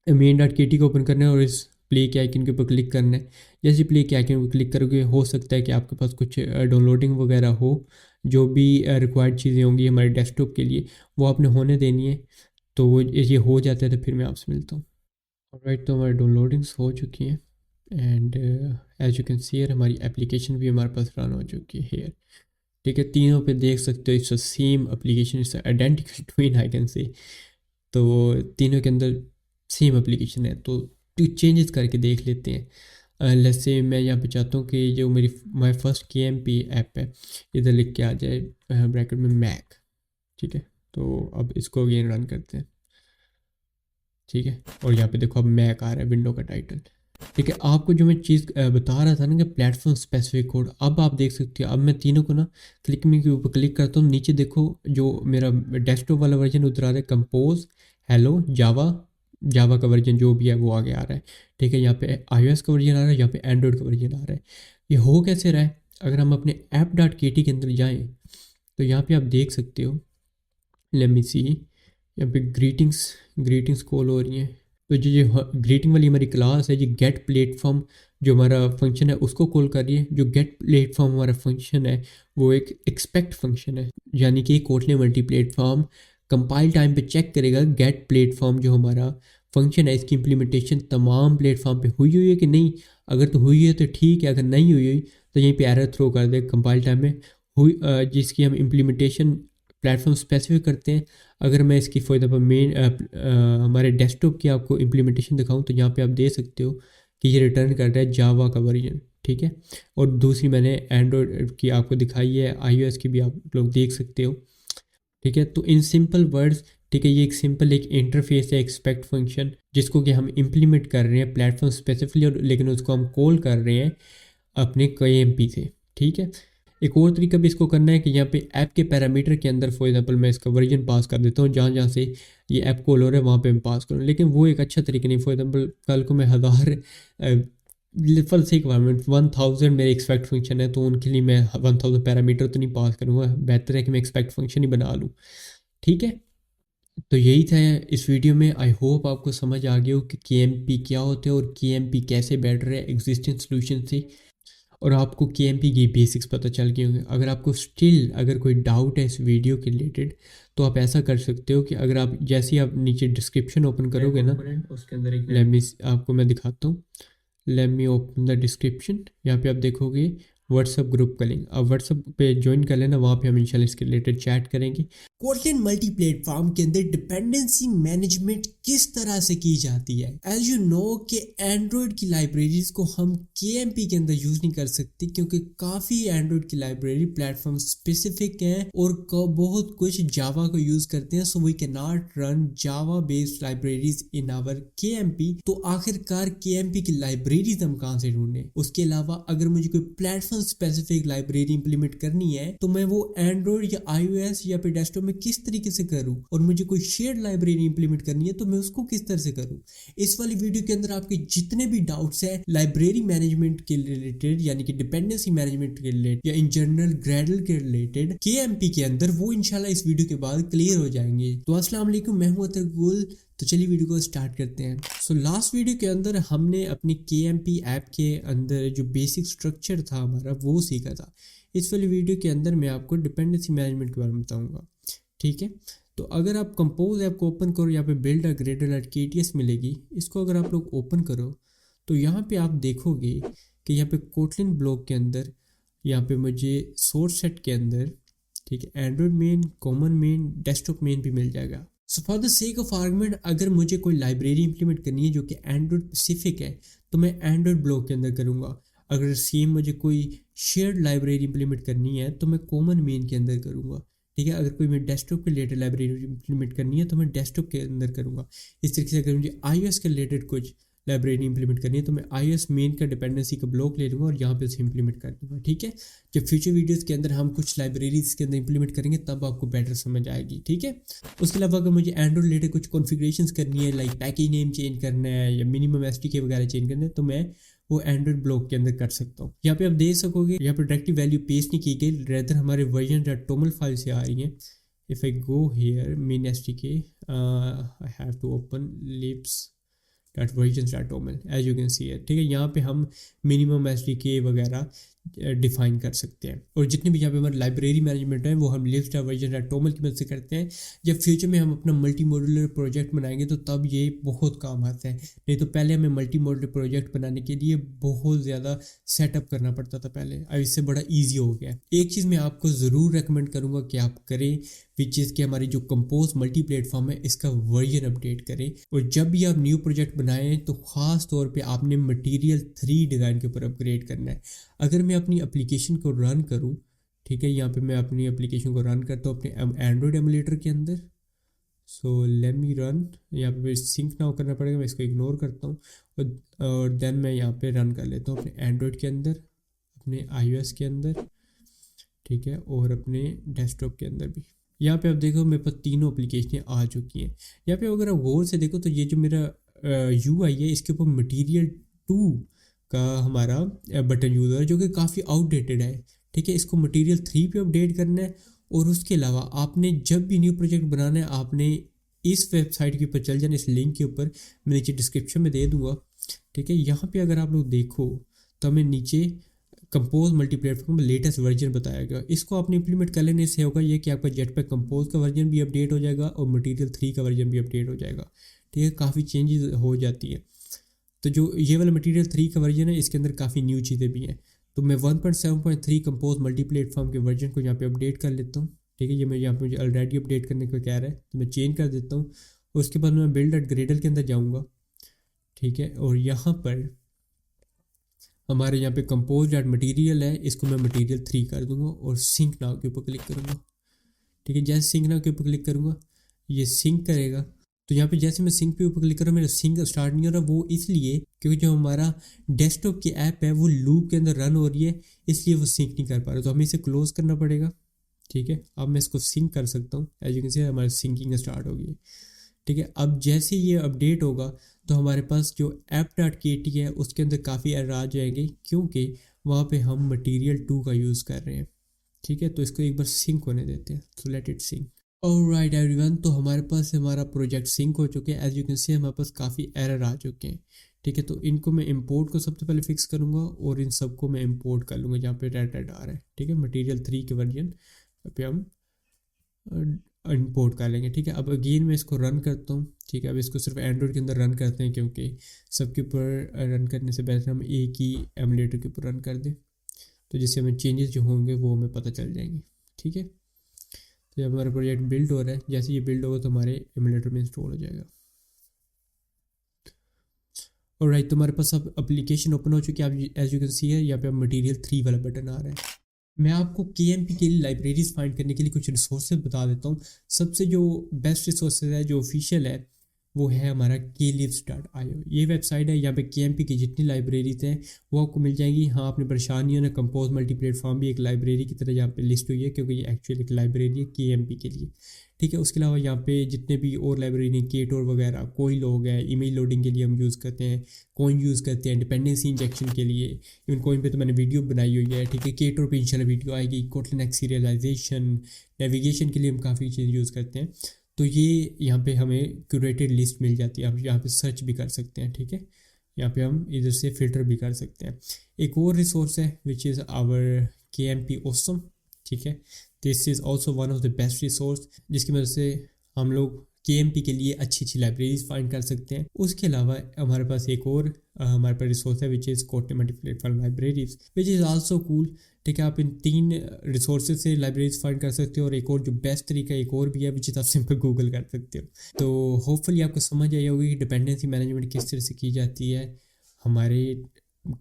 main.kt को ओपन करना है और इस प्ले के आइकन के ऊपर क्लिक करना है। जैसे प्ले के आइकन पर क्लिक करोगे, हो सकता है कि आपके पास कुछ डाउनलोडिंग वगैरह हो, जो भी रिक्वायर्ड चीज़ें होंगी हमारे डेस्कटॉप के लिए वो आपने होने देनी है। तो ये हो जाता है तो फिर मैं आपसे मिलता हूँ। राइट, तो हमारी डाउनलोडिंग्स हो चुकी हैं and as you can see here हमारी एप्लीकेशन भी हमारे पास रन हो चुकी है हेयर। ठीक है, तीनों पे देख सकते हो, it's a same application, it's identical twin I can say. तो तीनों के अंदर सेम एप्लीकेशन है, तो चेंजेस करके देख लेते हैं। लेट्स से मैं यहाँ पे चाहता हूँ कि जो मेरी माई फर्स्ट KMP ऐप है इधर लिख के आ जाए ब्रैकेट में मैक। ठीक है, तो अब इसको अगेन रन करते हैं। ठीक है, और यहाँ पे देखो अब मैक आ रहा है विंडो का टाइटल। ठीक है, आपको जो मैं चीज़ बता रहा था ना कि प्लेटफॉर्म स्पेसिफिक कोड, अब आप देख सकते हो। अब मैं तीनों को ना क्लिक में के ऊपर क्लिक करता हूँ, नीचे देखो जो मेरा डेस्कटॉप वाला वर्जन उधर आ रहा है कंपोज, हेलो, जावा का वर्जन जो भी है वो आगे आ रहा है। ठीक है, यहाँ पे iOS का वर्जन आ रहा है, यहाँ पे एंड्रॉयड का वर्जन आ रहा है। ये हो कैसे रहा है, अगर हम अपने app.kt के अंदर जाएँ तो यहाँ पे आप देख सकते हो, लेट मी सी, यहाँ पे ग्रीटिंग्स कॉल हो रही हैं। तो जो ग्रीटिंग वाली हमारी क्लास है, ये गेट प्लेटफॉर्म जो हमारा फंक्शन है उसको कॉल कर रही है। जो गेट प्लेटफॉर्म हमारा फंक्शन है वो एक एक्सपेक्ट फंक्शन है, यानी कि Kotlin multi platform compile time पे चेक करेगा गेट प्लेटफॉर्म जो हमारा फंक्शन है इसकी इम्प्लीमेंटेशन तमाम प्लेटफॉर्म पे हुई है कि नहीं। अगर तो हुई है तो ठीक है, अगर नहीं हुई तो यहीं पे एरर थ्रो कर दे कंपाइल टाइम में हुई, जिसकी हम इम्प्लीमेंटेशन प्लेटफॉर्म स्पेसिफिक करते हैं। अगर मैं इसकी फॉर एग्जाम्पल हमारे डेस्कटॉप की आपको इम्प्लीमेंटेशन दिखाऊं तो यहाँ पे आप देख सकते हो कि ये रिटर्न कर रहा है जावा का वर्जन। ठीक है, और दूसरी मैंने एंड्रॉयड की आपको दिखाई है, iOS की भी आप लोग देख सकते हो। ठीक है, तो इन सिंपल वर्ड्स, ठीक है, ये एक सिंपल एक इंटरफेस है एक्सपेक्ट फंक्शन, जिसको कि हम इम्प्लीमेंट कर रहे हैं प्लेटफॉर्म स्पेसिफिकली, लेकिन उसको हम कॉल कर रहे हैं अपने KMP से। ठीक है, एक और तरीका भी इसको करना है कि यहाँ पे ऐप के पैरामीटर के अंदर फॉर एग्जांपल मैं इसका वर्जन पास कर देता हूँ, जहाँ जहाँ से ये ऐप कॉल हो रहा है वहाँ पे मैं पास करूँ, लेकिन वो एक अच्छा तरीका नहीं। फॉर एग्जांपल कल को मैं 1000 फॉर सेक रिक्वायरमेंट 1000 मेरे एक्सपेक्ट फंक्शन है, तो उनके लिए मैं 1000 पैरामीटर तो नहीं पास करूँगा, बेहतर है कि मैं एक्सपेक्ट फंक्शन ही बना लूँ। ठीक है, तो यही था इस वीडियो में। आई होप आपको समझ आ गया हो कि के क्या होते हैं और के कैसे बेटर है एग्जिस्टिंग सोल्यूशन से, और आपको के की बेसिक्स पता चल गए होंगे। अगर आपको स्टिल अगर कोई डाउट है इस वीडियो के रिलेटेड, तो आप ऐसा कर सकते हो कि अगर आप जैसे ही आप नीचे डिस्क्रिप्शन ओपन करोगे ना, उसके अंदर एक लेट मी आपको मैं दिखाता हूँ। Let me open the description. यहाँ पे आप देखोगे व्हाट्सअप ग्रुप का लिंक, आप व्हाट्सअप पे ज्वाइन कर लेना, वहाँ पे हम इंशाल्लाह इसके रिलेटेड चैट करेंगे। कोटलिन मल्टी प्लेटफॉर्म के अंदर डिपेंडेंसी मैनेजमेंट किस तरह से की जाती है। एज यू नो कि एंड्रॉयड की लाइब्रेरीज को हम के के अंदर यूज नहीं कर सकते, क्योंकि काफ़ी एंड्रॉयड की लाइब्रेरी प्लेटफॉर्म स्पेसिफिक है और बहुत कुछ जावा को यूज करते हैं, so we can not run Java based libraries in our K. तो आखिरकार के की लाइब्रेरीज हम कहाँ से ढूंढें। उसके अलावा अगर मुझे कोई प्लेटफॉर्म स्पेसिफिक लाइब्रेरी इंप्लीमेंट करनी है, तो मैं वो एंड्रॉयड या iOS या फिर डेस्कटॉप में किस तरीके से करूं, और मुझे कोई शेयर्ड लाइब्रेरी इंप्लीमेंट करनी है तो मैं उसको किस तरह से करूं। इस वाली वीडियो के अंदर आपके जितने भी डाउट्स हैं लाइब्रेरी मैनेजमेंट के रिलेटेड, यानी कि डिपेंडेंसी मैनेजमेंट के रिलेटेड या इन जनरल ग्रेडल के रिलेटेड के अंदर, वो इंशाल्लाह इस वीडियो के बाद क्लियर हो जाएंगे। तो अस्सलाम वालेकुम, मैं हूं अतर गुल। तो चलिए वीडियो को स्टार्ट करते हैं। सो लास्ट वीडियो के अंदर हमने अपनी के ऐप के अंदर जो बेसिक स्ट्रक्चर था हमारा वो सीखा था। इस वाली वीडियो के अंदर मैं आपको डिपेंडेंसी मैनेजमेंट के बारे में बताऊंगा। ठीक है, तो अगर आप कंपोज ऐप को ओपन करो, यहाँ पे build a gradle at KTS मिलेगी। इसको अगर आप लोग ओपन करो तो यहाँ पे आप देखोगे कि यहाँ पे कोटलिन ब्लॉक के अंदर, यहाँ पे मुझे सोर्स सेट के अंदर, ठीक है, Android main, common man, desktop main भी मिल जाएगा। So for the sake of argument, अगर मुझे कोई लाइब्रेरी इंप्लीमेंट करनी है जो कि एंड्रॉयड स्पेसिफिक है, तो मैं एंड्रॉयड ब्लॉक के अंदर करूँगा। अगर सेम मुझे कोई शेयर्ड लाइब्रेरी इंप्लीमेंट करनी है तो मैं कॉमन मेन के अंदर करूँगा। ठीक है, अगर कोई मैं डेस्कटॉप के रिलेटेड लाइब्रेरी इंप्लीमेंट करनी है तो मैं डेस्कटॉप के अंदर करूँगा। इस तरीके से अगर मुझे iOS के रिलेटेड कुछ लाइब्रेरी इंप्लीमेंट करनी है तो मैं iOS मेन का डिपेंडेंसी का ब्लॉक ले लूँगा और यहाँ पे उसे इंप्लीमेंट कर दूँगा। ठीक है, जब फ्यूचर वीडियोस के अंदर हम कुछ लाइब्रेरीज के अंदर इंप्लीमेंट करेंगे तब आपको बेटर समझ आएगी। ठीक है, उसके अलावा अगर मुझे एंड्रॉइड रिलेटेड कुछ कॉन्फ़िगरेशंस करनी है, लाइक पैकेज नेम चेंज करना है या मिनिमम SDK वगैरह चेंज करना है, तो मैं वो एंड्रॉइड ब्लॉक के अंदर कर सकता हूँ। यहाँ पे आप देख सकोगे, यहाँ पे डायरेक्टली वैल्यू पेस्ट नहीं की गई, रेदर हमारे वर्जन.toml फाइल से आ रही है। If I go here main SDK, I have to open libs.versions.toml as you can see है। ठीक है, यहाँ पे हम मिनिमम SDK वगैरह डिफाइन कर सकते हैं, और जितने भी यहाँ पे हमारे लाइब्रेरी मैनेजमेंट है वो हम libs.versions.toml की मदद से करते हैं। जब फ्यूचर में हम अपना मल्टी मॉड्यूलर प्रोजेक्ट बनाएंगे तो तब ये बहुत काम आता है, नहीं तो पहले हमें मल्टी मॉड्यूलर प्रोजेक्ट बनाने के लिए बहुत ज़्यादा सेटअप करना पड़ता था पहले। अब इससे बड़ा ईजी हो गया है। एक चीज़ मैं आपको ज़रूर रिकमेंड करूँगा कि आप करें, विच इज़ कि हमारी जो कंपोज मल्टी प्लेटफॉर्म है इसका वर्जन अपडेट करें, और जब भी आप न्यू प्रोजेक्ट बनाएं तो ख़ास तौर पे आपने मटेरियल 3 डिज़ाइन के ऊपर अपग्रेड करना है। अगर मैं अपनी एप्लीकेशन को रन करूं, ठीक है, यहाँ पे मैं अपनी एप्लीकेशन को रन करता हूँ अपने एंड्रॉयड एमुलेटर के अंदर। सो लेट मी रन, यहाँ पे सिंक नाउ करना पड़ेगा, मैं इसको इग्नोर करता हूँ, और देन मैं यहाँ पे रन कर लेता हूँ अपने एंड्रॉयड के अंदर, अपने iOS के अंदर, ठीक है, और अपने डेस्कटॉप के अंदर भी। यहाँ पे आप देखो मेरे पास तीनों एप्लीकेशनें आ चुकी हैं। यहाँ पे अगर आप गौर से देखो तो ये जो मेरा UI है इसके ऊपर मटेरियल 2 का हमारा बटन यूज़र है जो कि काफ़ी आउटडेटेड है। ठीक है, इसको मटेरियल 3 पे अपडेट करना है, और उसके अलावा आपने जब भी न्यू प्रोजेक्ट बनाना है आपने इस वेबसाइट के ऊपर चल जाना, इस लिंक के ऊपर मैं नीचे डिस्क्रिप्शन में दे दूँगा। ठीक है, यहाँ पे अगर आप लोग देखो तो हमें नीचे compose multi platform latest version बताया गया, इसको आपने इंप्लीमेंट कर लेने से होगा ये कि आपका जेटपैक कंपोज का वर्जन भी अपडेट हो जाएगा और मटेरियल 3 का वर्जन भी अपडेट हो जाएगा। ठीक है, काफ़ी चेंजेस हो जाती है। तो जो ये वाला मटेरियल 3 का वर्जन है इसके अंदर काफ़ी न्यू चीज़ें भी हैं, तो मैं 1.7.3 कंपोज मल्टी प्लेटफॉर्म के वर्जन को यहाँ पे अपडेट कर लेता हूँ। ठीक है, ये मैं यहाँ पे मुझे ऑलरेडी अपडेट करने को कह रहा है तो मैं चेंज कर देता हूँ। उसके बाद मैं बिल्ड एट ग्रेडल के अंदर जाऊँगा। ठीक है, और यहाँ पर हमारे यहाँ पे कंपोज डॉट मटीरियल है, इसको मैं मटीरियल 3 कर दूंगा और सिंक नाउ के ऊपर क्लिक करूँगा। ठीक है, जैसे सिंक नाउ के ऊपर क्लिक करूँगा ये सिंक करेगा। तो यहाँ पे जैसे मैं सिंक पे ऊपर क्लिक करूँ मेरा सिंक स्टार्ट नहीं हो रहा, वो इसलिए क्योंकि जो हमारा डेस्कटॉप की ऐप है वो लूप के अंदर रन हो रही है, इसलिए वो सिंक नहीं कर पा रहा, तो हमें इसे क्लोज करना पड़ेगा। ठीक है, अब मैं इसको सिंक कर सकता हूँ, एज यू कैन सी हमारी सिंकिंग स्टार्ट होगी। ठीक है, अब जैसे ये अपडेट होगा तो हमारे पास जो app.kt है उसके अंदर काफ़ी एरर आ जाएंगे, क्योंकि वहाँ पे हम मटेरियल 2 का यूज़ कर रहे हैं। ठीक है, तो इसको एक बार सिंक होने देते हैं। So let it sync. Alright everyone, तो हमारे पास हमारा प्रोजेक्ट सिंक हो चुके हैं। एज यू कैन सी हमारे पास काफ़ी एरर आ चुके हैं। ठीक है, तो इनको मैं इंपोर्ट को सबसे पहले फिक्स करूँगा और इन सबको मैं इंपोर्ट कर लूँगा जहाँ पे रेड रेड आ रहा है। ठीक है, मटेरियल 3 के वर्जन पे हम इंपोर्ट कर लेंगे। ठीक है, अब अगेन मैं इसको रन करता हूँ। ठीक है, अब इसको सिर्फ एंड्रॉइड के अंदर रन करते हैं, क्योंकि सबके ऊपर रन करने से बेहतर हम एक ही एमुलेटर के ऊपर रन कर दें, तो जिससे हमें चेंजेस जो होंगे वो हमें पता चल जाएंगे। ठीक है, तो जब हमारा प्रोजेक्ट बिल्ड हो रहा है, जैसे ये बिल्ड होगा तो हमारे एमुलेटर में इंस्टॉल हो जाएगा। और राइट, तो हमारे पास अब एप्लीकेशन ओपन हो चुकी है। आप एज यू कैन सी है यहाँ पे अब मटेरियल 3 वाला बटन आ रहा है। मैं आपको KMP के लिए लाइब्रेरीज फाइंड करने के लिए कुछ रिसोर्सेज बता देता हूँ। सबसे जो बेस्ट रिसोर्सेज है, जो ऑफिशियल है, वो है हमारा klibs.io। ये वेबसाइट है, यहाँ पे KMP की जितनी लाइब्रेरीज हैं वो आपको मिल जाएंगी। हाँ, आपने परेशानी है ना, कंपोज मल्टी प्लेटफॉर्म भी एक लाइब्रेरी की तरह यहाँ पे लिस्ट हुई है, क्योंकि ये एक्चुअली एक लाइब्रेरी है KMP के लिए। ठीक है, उसके अलावा यहाँ पे जितने भी और लाइब्रेरी हैं, केटोर वगैरह, कोई लोग हैं, ईमेल लोडिंग के लिए हम यूज़ करते हैं, कोइन यूज़ करते हैं डिपेंडेंसी इंजेक्शन के लिए। इवन कोइन पे तो मैंने वीडियो बनाई हुई है। ठीक है, केटोर पे इंशाल्लाह वीडियो आएगी। कोटलिन एक्स सीरियलाइजेशन, नेविगेशन के लिए हम काफ़ी चीज़ यूज़ करते हैं। तो ये यहाँ पे हमें क्यूरेटेड लिस्ट मिल जाती है। आप यहाँ पे सर्च भी कर सकते हैं। ठीक है, यहाँ पे हम इधर से फ़िल्टर भी कर सकते हैं। एक और रिसोर्स है which is our KMP Awesome। ठीक है, this is also one of the best resource, जिसकी वजह से हम लोग KMP के लिए अच्छी अच्छी लाइब्रेरीज फाइंड कर सकते हैं। उसके अलावा हमारे पास एक और हमारे पास रिसोर्स है which is Kotlin multi platform libraries, which is also cool. ठीक है, आप इन 3 रिसोर्सेज से लाइब्रेरीज फाइंड कर सकते हो। और एक और जो बेस्ट तरीका एक और भी है, विच इज़ आप सिंपल गूगल कर सकते हो। तो होपफुली आपको समझ आई होगी कि डिपेंडेंसी मैनेजमेंट किस तरह से की जाती है। हमारे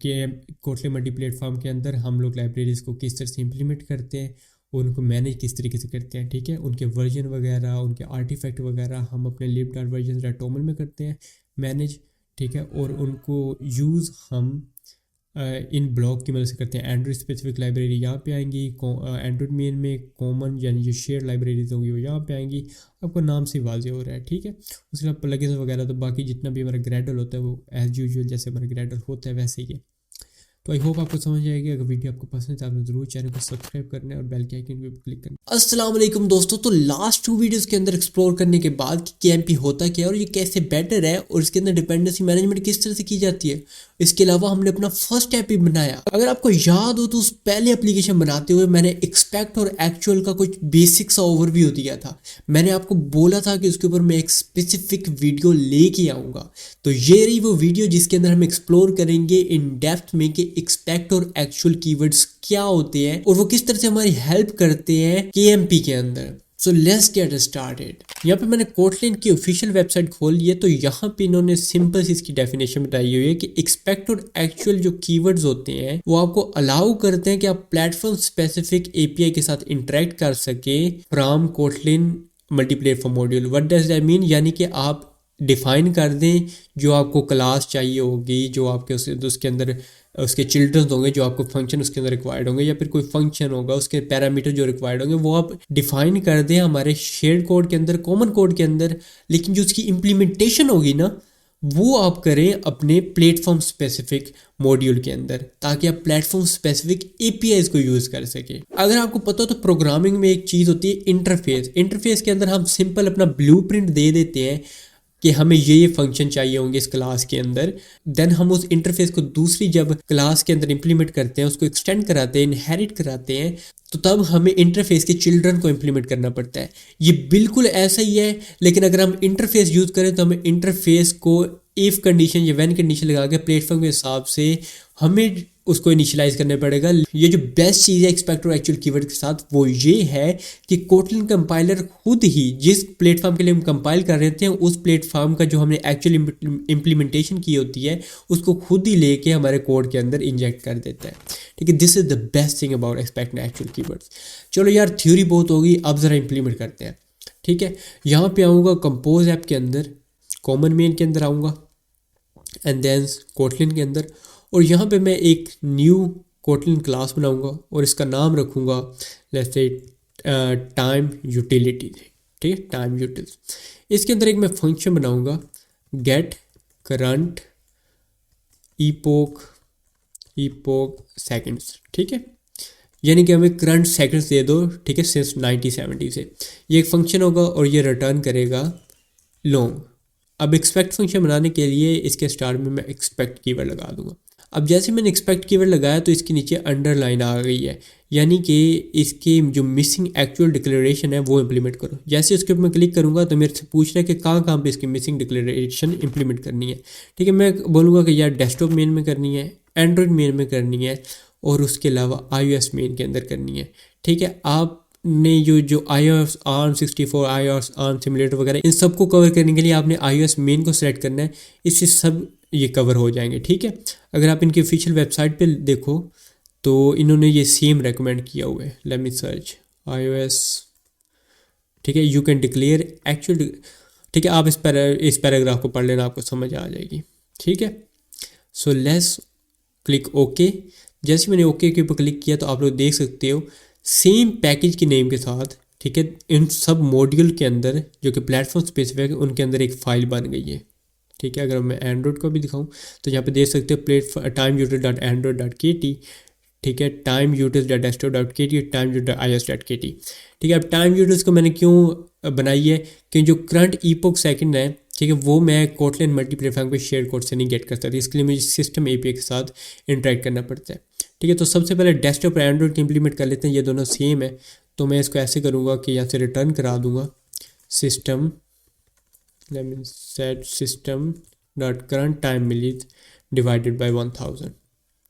के कोटलिन मल्टी प्लेटफॉर्म के अंदर हम लोग लाइब्रेरीज़ को किस तरह से इम्प्लीमेंट करते हैं और उनको मैनेज किस तरीके से करते हैं। ठीक है, उनके वर्जन वगैरह, उनके आर्टिफैक्ट वगैरह हम अपने lib.versions.toml में करते हैं मैनेज। ठीक है, और उनको यूज़ हम इन ब्लॉक की मदद से करते हैं। एंड्रॉइड स्पेसिफिक लाइब्रेरी यहाँ पे आएंगी। एंड्रॉइड मेन में कॉमन यानी जो शेयर लाइब्रेरीज होंगी वो यहाँ पे आएंगी। आपको नाम से वाजे हो रहा है। ठीक है, उसके अलावा प्लगइन्स वगैरह तो बाकी जितना भी हमारा ग्रेडल होता है वो एज यूजुअल जैसे हमारा ग्रेडल होता है वैसे ही है। तो आई होप आपको समझ आएगी। अगर वीडियो आपको पसंद है तो आपने जरूर चैनल को सब्सक्राइब करना है और बेल के आइकन पे क्लिक करना है। अस्सलाम वालेकुम दोस्तों, तो लास्ट 2 वीडियोस के अंदर एक्सप्लोर करने के बाद कि KMP होता क्या है और ये कैसे बेटर है और इसके अंदर डिपेंडेंसी मैनेजमेंट किस तरह से की जाती है। इसके अलावा हमने अपना फर्स्ट ऐप भी बनाया। अगर आपको याद हो तो उस पहले एप्लीकेशन बनाते हुए मैंने एक्सपेक्ट और एक्चुअल का कुछ बेसिक सा ओवरव्यू दिया था। मैंने आपको बोला था कि उसके ऊपर मैं एक स्पेसिफिक वीडियो लेके आऊँगा। तो ये रही वो वीडियो जिसके अंदर हम एक्सप्लोर करेंगे इन डेप्थ में कि एक्सपेक्ट और एक्चुअल कीवर्ड्स क्या होते हैं और वो किस तरह से हमारी हेल्प करते हैं KMP के अंदर। सो लेट्स गेट स्टार्टेड। यहाँ पे मैंने कोटलिन की ऑफिशियल वेबसाइट खोल ली है। तो यहाँ पे इन्होंने सिंपल सी इसकी डेफिनेशन बताई हुई है कि एक्सपेक्ट और एक्चुअल जो कीवर्ड्स होते हैं वो आपको अलाउ करते हैं कि आप प्लेटफॉर्म स्पेसिफिक API के साथ इंटरेक्ट कर सके from Kotlin multi platform module. What does that mean, यानी कि आप डिफाइन कर दें जो आपको क्लास चाहिए होगी, जो आपके उसके अंदर उसके चिल्ड्रंस होंगे, जो आपको फंक्शन उसके अंदर रिक्वायर्ड होंगे, या फिर कोई फंक्शन होगा उसके पैरामीटर जो रिक्वायर्ड होंगे वो आप डिफाइन कर दें हमारे शेयर्ड कोड के अंदर, कॉमन कोड के अंदर। लेकिन जो उसकी इम्प्लीमेंटेशन होगी ना वो आप करें अपने प्लेटफॉर्म स्पेसिफिक मॉड्यूल के अंदर, ताकि आप प्लेटफॉर्म स्पेसिफिक APIs को यूज़ कर सके। अगर आपको पता हो तो प्रोग्रामिंग में एक चीज़ होती है इंटरफेस। इंटरफेस के अंदर हम सिंपल अपना ब्लूप्रिंट दे देते हैं कि हमें ये फंक्शन चाहिए होंगे इस क्लास के अंदर। देन हम उस इंटरफेस को दूसरी जब क्लास के अंदर इंप्लीमेंट करते हैं, उसको एक्सटेंड कराते हैं, इनहेरिट कराते हैं, तो तब हमें इंटरफेस के चिल्ड्रन को इंप्लीमेंट करना पड़ता है। ये बिल्कुल ऐसा ही है, लेकिन अगर हम इंटरफेस यूज़ करें तो हमें इंटरफेस को इफ़ कंडीशन या व्हेन कंडीशन लगा के प्लेटफॉर्म के हिसाब से हमें उसको इनिशियलाइज करना पड़ेगा। ये जो बेस्ट चीज़ है एक्सपेक्ट और एक्चुअल कीवर्ड के साथ वो ये है कि कोटलिन कंपाइलर खुद ही जिस प्लेटफॉर्म के लिए हम कंपाइल कर रहे थे उस प्लेटफॉर्म का जो हमने एक्चुअल इम्प्लीमेंटेशन की होती है उसको खुद ही लेके हमारे कोड के अंदर इंजेक्ट कर देता है। ठीक है, this is the best thing about expect and actual keywords. चलो यार, थ्योरी बहुत होगी, अब ज़रा इंप्लीमेंट करते हैं। ठीक है, यहाँ पे आऊँगा कंपोज ऐप के अंदर, कॉमन मेन के अंदर आऊँगा एंड देन कोटलिन के अंदर, और यहाँ पे मैं एक न्यू कोटलिन क्लास बनाऊंगा और इसका नाम रखूँगा लेट्स से टाइम यूटिलिटी। ठीक है, टाइम यूटिल्स। इसके अंदर एक मैं फंक्शन बनाऊंगा गेट करंट ईपोक सेकंड्स, ठीक है, यानी कि हमें करंट सेकंड्स दे दो, ठीक है, सिंस 1970 से। ये एक फंक्शन होगा और ये रिटर्न करेगा लॉन्ग। अब एक्सपेक्ट फंक्शन बनाने के लिए इसके स्टार्ट में मैं एक्सपेक्ट कीवर्ड लगा दूंगा। अब जैसे मैंने एक्सपेक्ट कीवर्ड लगाया तो इसके नीचे अंडरलाइन आ गई है, यानी कि इसकी जो मिसिंग एक्चुअल डिक्लेरेशन है वो इंप्लीमेंट करो। जैसे उसके ऊपर मैं क्लिक करूंगा तो मेरे से पूछ रहा है कि कहाँ कहाँ पे इसकी मिसिंग डिक्लेरेशन इंप्लीमेंट करनी है, ठीक है। मैं बोलूँगा कि यार डेस्कटॉप मेन में करनी है, एंड्रॉयड मेन में करनी है और उसके अलावा iOS मेन के अंदर करनी है, ठीक है। आपने जो iOS ARM64, iOS ARM simulator वगैरह इन सबको कवर करने के लिए आपने iOS मेन को सेलेक्ट करना है, इससे सब ये कवर हो जाएंगे, ठीक है। अगर आप इनकी ऑफिशियल वेबसाइट पे देखो तो इन्होंने ये सेम रेकमेंड किया हुआ है। लेट मी सर्च iOS, ठीक है, यू कैन डिक्लेयर एक्चुअल, ठीक है। आप इस पैराग्राफ को पढ़ लेना, आपको समझ आ जाएगी, ठीक है। So let's click okay. जैसे मैंने ओके के ऊपर क्लिक किया तो आप लोग देख सकते हो सेम पैकेज की नेम के साथ, ठीक है, इन सब मॉड्यूल के अंदर जो कि प्लेटफॉर्म स्पेसिफिक है उनके अंदर एक फ़ाइल बन गई है, ठीक है। अगर मैं एंड्रॉयड को भी दिखाऊं तो यहाँ पे देख सकते हो timeutil.android.kt, ठीक है, timeutil.desktop.kt, timeutil.ios.kt, ठीक है। अब timeutil को मैंने क्यों बनाई है कि जो करंट ईपोक सेकंड है, ठीक है, वो मैं कोटलिन मल्टी प्लेटफॉर्म पे शेयर कोड से नहीं गेट कर सकती, इसके लिए मुझे सिस्टम एपीआई के साथ इंटरेक्ट करना पड़ता है, ठीक है। तो सबसे पहले डेस्कटॉप और एंड्रॉयड की इंप्लीमेंट कर लेते हैं, ये दोनों सेम है। तो मैं इसको ऐसे करूँगा कि यहाँ से रिटर्न करा दूँगा system, let me set system dot current time मिलीज divided by 1000,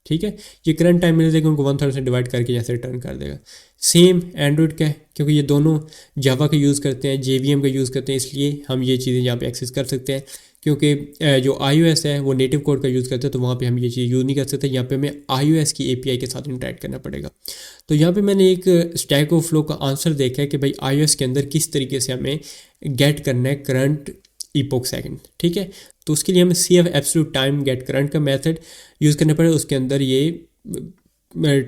ठीक है। ये करंट टाइम मिलीज उनको 1000 से डिवाइड करके जैसे रिटर्न कर देगा। सेम एंड्रॉयड का है, क्योंकि ये दोनों जावा का यूज़ करते हैं, JVM का यूज़ करते हैं, इसलिए हम ये चीज़ें यहाँ पे एक्सेस कर सकते हैं। क्योंकि जो iOS है वो नेटिव कोड का यूज़ करते हैं तो वहाँ पे हम ये चीज़ यूज़ नहीं कर सकते, यहाँ पे हमें iOS की API के साथ इंटरेक्ट करना पड़ेगा। तो यहाँ पे मैंने एक स्टैक ओवरफ्लो का आंसर देखा है कि भाई iOS के अंदर किस तरीके से हमें गेट करना है करंट ईपोक सेकंड, ठीक है। तो उसके लिए हमें CF absolute time get current का मेथड यूज़ करना पड़ेगा, उसके अंदर ये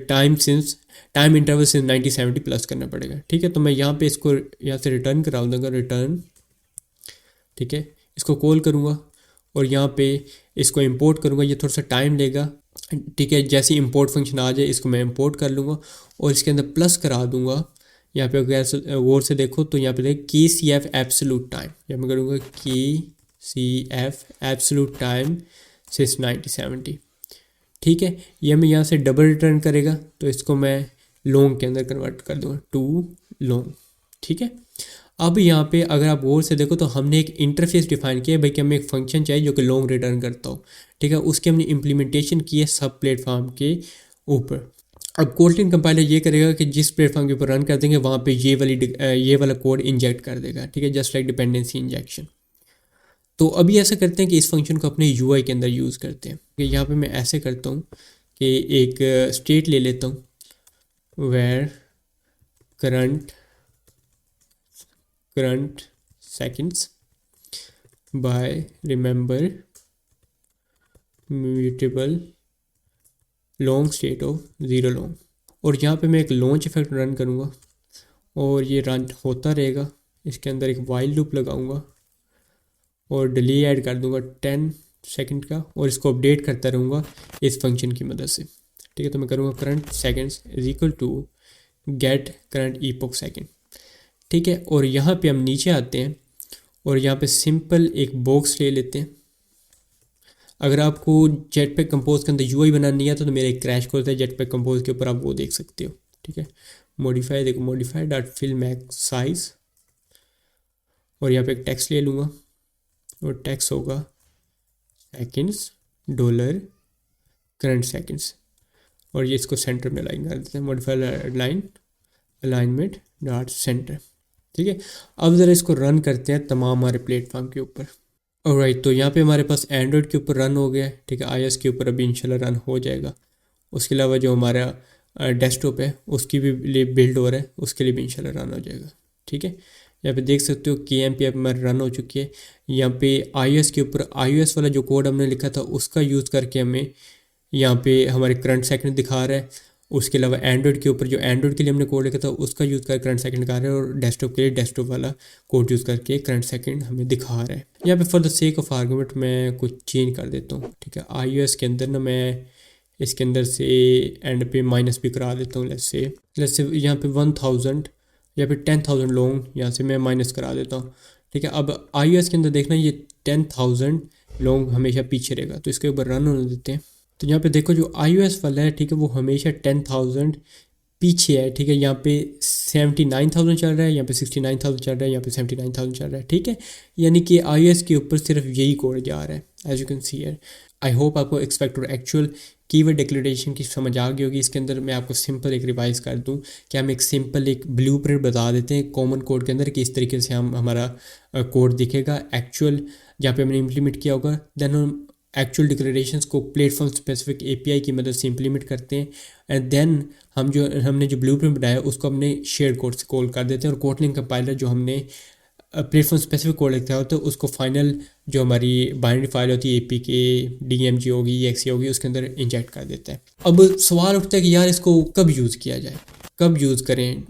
टाइम इंटरवल सिंस 1970 प्लस करना पड़ेगा, ठीक है। तो मैं यहाँ पे इसको यहाँ से रिटर्न करा दूँगा, रिटर्न, ठीक है, इसको कॉल करूँगा और यहाँ पे इसको इंपोर्ट करूँगा। ये थोड़ा सा टाइम लेगा, ठीक है। जैसे इंपोर्ट फंक्शन आ जाए इसको मैं इंपोर्ट कर लूँगा और इसके अंदर प्लस करा दूँगा। यहाँ पे अगर गौर से देखो तो यहाँ पे देख KCF एब्सोल्यूट टाइम, यहाँ मैं करूँगा KCF एब्सोल्यूट टाइम सिंस 1970, ठीक है। ये मैं यहाँ से डबल रिटर्न करेगा तो इसको मैं लॉन्ग के अंदर कन्वर्ट कर दूँगा टू लॉन्ग, ठीक है। अब यहाँ पे अगर आप गौर से देखो तो हमने एक इंटरफेस डिफाइन किया है भाई कि हमें एक फंक्शन चाहिए जो कि लॉन्ग रिटर्न करता हो, ठीक है। उसके हमने इम्प्लीमेंटेशन की है सब प्लेटफॉर्म के ऊपर। अब कोटलिन कंपाइलर ये करेगा कि जिस प्लेटफॉर्म के ऊपर रन कर देंगे वहाँ पे ये वाला कोड इंजेक्ट कर देगा, ठीक है, जस्ट लाइक डिपेंडेंसी इंजेक्शन। तो अभी ऐसा करते हैं कि इस फंक्शन को अपने UI के अंदर यूज़ करते हैं। कि यहाँ पे मैं ऐसे करता हूँ कि एक स्टेट ले लेता हूँ where current seconds by remember mutable long state of zero long, और यहाँ पे मैं एक लॉन्च इफेक्ट रन करूँगा और ये रन होता रहेगा। इसके अंदर एक वाइल लूप लगाऊंगा और डिले ऐड कर दूंगा 10 सेकंड का और इसको अपडेट करता रहूँगा इस फंक्शन की मदद से, ठीक है। तो मैं करूँगा current seconds is equal to get current epoch second, ठीक है। और यहाँ पे हम नीचे आते हैं और यहाँ पे सिंपल एक बॉक्स ले लेते हैं। अगर आपको जेटपैक कंपोज के अंदर UI बनाना नहीं आता तो मेरा एक क्रैश कोर्स है जेटपैक कंपोज के ऊपर, आप वो देख सकते हो, ठीक है। मॉडिफाई देखो, modify dot fill max size, और यहाँ पे एक टेक्स्ट ले लूँगा और टेक्स्ट होगा सेकंड्स डॉलर करंट सेकंड्स, और ये इसको सेंटर में अलाइन कर देते हैं, मॉडिफाई अलाइनमेंट डॉट सेंटर, ठीक है। अब ज़रा इसको रन करते हैं तमाम हमारे प्लेटफॉर्म के ऊपर। ऑलराइट, तो यहाँ पे हमारे पास एंड्रॉयड के ऊपर रन हो गया, ठीक है। iOS के ऊपर अभी इंशाल्लाह रन हो जाएगा। उसके अलावा जो हमारा डेस्कटॉप है उसकी भी लिए बिल्ड हो रहा है, उसके लिए भी इंशाल्लाह रन हो जाएगा, ठीक है। यहाँ पे देख सकते हो KMP अब हमारी रन हो चुकी है। यहाँ पे iOS के ऊपर iOS वाला जो कोड हमने लिखा था उसका यूज़ करके हमें यहाँ पे हमारे करंट सेकंड दिखा रहा है, उसके अलावा एंड्रॉइड के ऊपर जो एंड्रॉइड के लिए हमने कोड लिखा था उसका यूज़ कर करंट सेकंड दिखा रहा है, और डेस्कटॉप के लिए डेस्कटॉप वाला कोड यूज़ करके करंट सेकंड हमें दिखा रहा है। यहाँ पे for the sake of argument मैं कुछ चेंज कर देता हूँ, ठीक है। iOS के अंदर ना मैं इसके अंदर से एंड पे माइनस भी करा देता हूँ। लेट्स से यहाँ पे 1000 या फिर 10,000 लॉन्ग यहाँ से मैं माइनस करा देता हूँ, ठीक है। अब iOS के अंदर देखना ये 10,000 लॉन्ग हमेशा पीछे रहेगा, तो इसके ऊपर रन होने देते हैं। तो यहाँ पे देखो जो iOS वाला है, ठीक है, वो हमेशा 10,000 पीछे है, ठीक है। यहाँ पे 79,000 चल रहा है, यहाँ पे 69,000 चल रहा है, यहाँ पे 79,000 चल रहा है, ठीक है। यानी कि iOS के ऊपर सिर्फ यही कोड जा रहा है, as you can see here. I hope आपको एक्सपेक्ट और एक्चुअल कीवर्ड डिक्लेरेशन की समझ आ गई होगी। इसके अंदर मैं आपको सिंपल एक रिवाइज कर दूं कि हम एक सिंपल एक ब्लूप्रिंट बता देते हैं कॉमन कोड के अंदर कि इस तरीके से हमारा कोड दिखेगा एक्चुअल जहाँ पे हमने इम्प्लीमेंट किया होगा। देन हम एक्चुअल डिक्लेरेशंस को प्लेटफॉर्म स्पेसिफिक एपीआई की मदद से इम्प्लीमेंट करते हैं, एंड देन हमने जो ब्लूप्रिंट बनाया उसको हमने शेयर कोड से कॉल कर देते हैं, और कोटलिन कंपाइलर जो हमने प्लेटफॉर्म स्पेसिफिक कोड लिखा होता है उसको फाइनल जो हमारी बाइनरी फाइल होती है एपी के DMG होगी EXE होगी उसके अंदर इंजेक्ट कर देता है। अब सवाल उठता है कि यार इसको कब यूज़ किया जाए, कब यूज़ करें,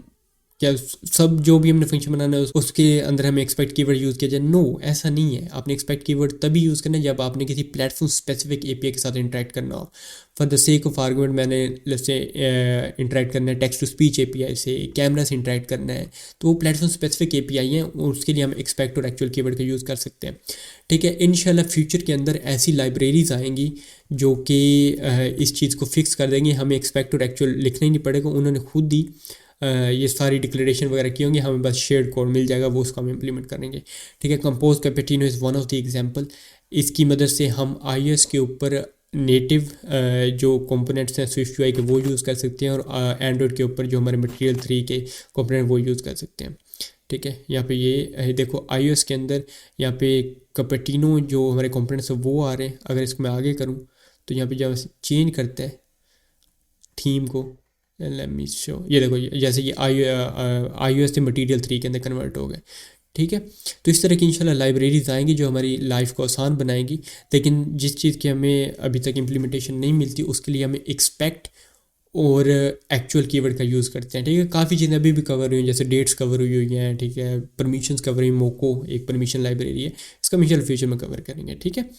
क्या सब जो भी हमने फंक्शन बनाना है उसके अंदर हमें एक्सपेक्ट कीवर्ड यूज़ किया जाए? नो, ऐसा नहीं है। आपने एक्सपेक्ट कीवर्ड तभी यूज़ करना है जब आपने किसी प्लेटफॉर्म स्पेसिफिक एपीआई के साथ इंटरेक्ट करना हो। For the sake of argument मैंने जैसे इंटरेक्ट करना है टेक्स्ट टू स्पीच एपीआई से, कैमरा से इंटरेक्ट करना है, तो वो प्लेटफॉर्म स्पेसिफिक एपीआई हैं, उसके लिए हम एक्सपेक्ट और एक्चुअल कीवर्ड का यूज़ कर सकते हैं, ठीक है। इंशाल्लाह फ्यूचर के अंदर ऐसी लाइब्रेरीज आएंगी जो कि इस चीज़ को फिक्स कर देंगे, हमें एक्सपेक्ट और एक्चुअल लिखना ही नहीं पड़ेगा। उन्होंने खुद ही ये सारी डिक्लेरेशन वगैरह की होंगी, हमें बस शेयर्ड कोड मिल जाएगा, वो उसका हम इम्प्लीमेंट करेंगे, ठीक है। Compose Cupertino is one of the example. इसकी मदद से हम iOS के ऊपर नेटिव जो कंपोनेंट्स हैं स्विफ्ट UI के वो यूज़ कर सकते हैं, और एंड्रॉयड के ऊपर जो हमारे मटेरियल 3 के कंपोनेंट वो यूज़ कर सकते हैं, ठीक है। यहाँ पे ये देखो iOS के अंदर यहाँ पे कैपेटिनो जो हमारे कंपोनेंट्स हैं वो आ रहे हैं। अगर इसको मैं आगे करूँ तो यहाँ पे जब चेंज करते हैं थीम को, लेट मी शो, ये देखो जैसे ये iOS से मटेरियल 3 के अंदर कन्वर्ट हो गए, ठीक है। तो इस तरह की इंशाल्लाह लाइब्रेरीज आएंगी जो हमारी लाइफ को आसान बनाएंगी, लेकिन जिस चीज़ की हमें अभी तक इम्प्लीमेंटेशन नहीं मिलती उसके लिए हमें एक्सपेक्ट और एक्चुअल कीवर्ड का यूज़ करते हैं, ठीक है। काफ़ी चीज़ें अभी भी कवर हुई हैं, जैसे डेट्स कवर हुई हुई हैं, ठीक है। परमिशंस कवर हुई, मोको एक परमिशन लाइब्रेरी है, इसका हम इंशाल्लाह फ्यूचर में कवर करेंगे, ठीक है।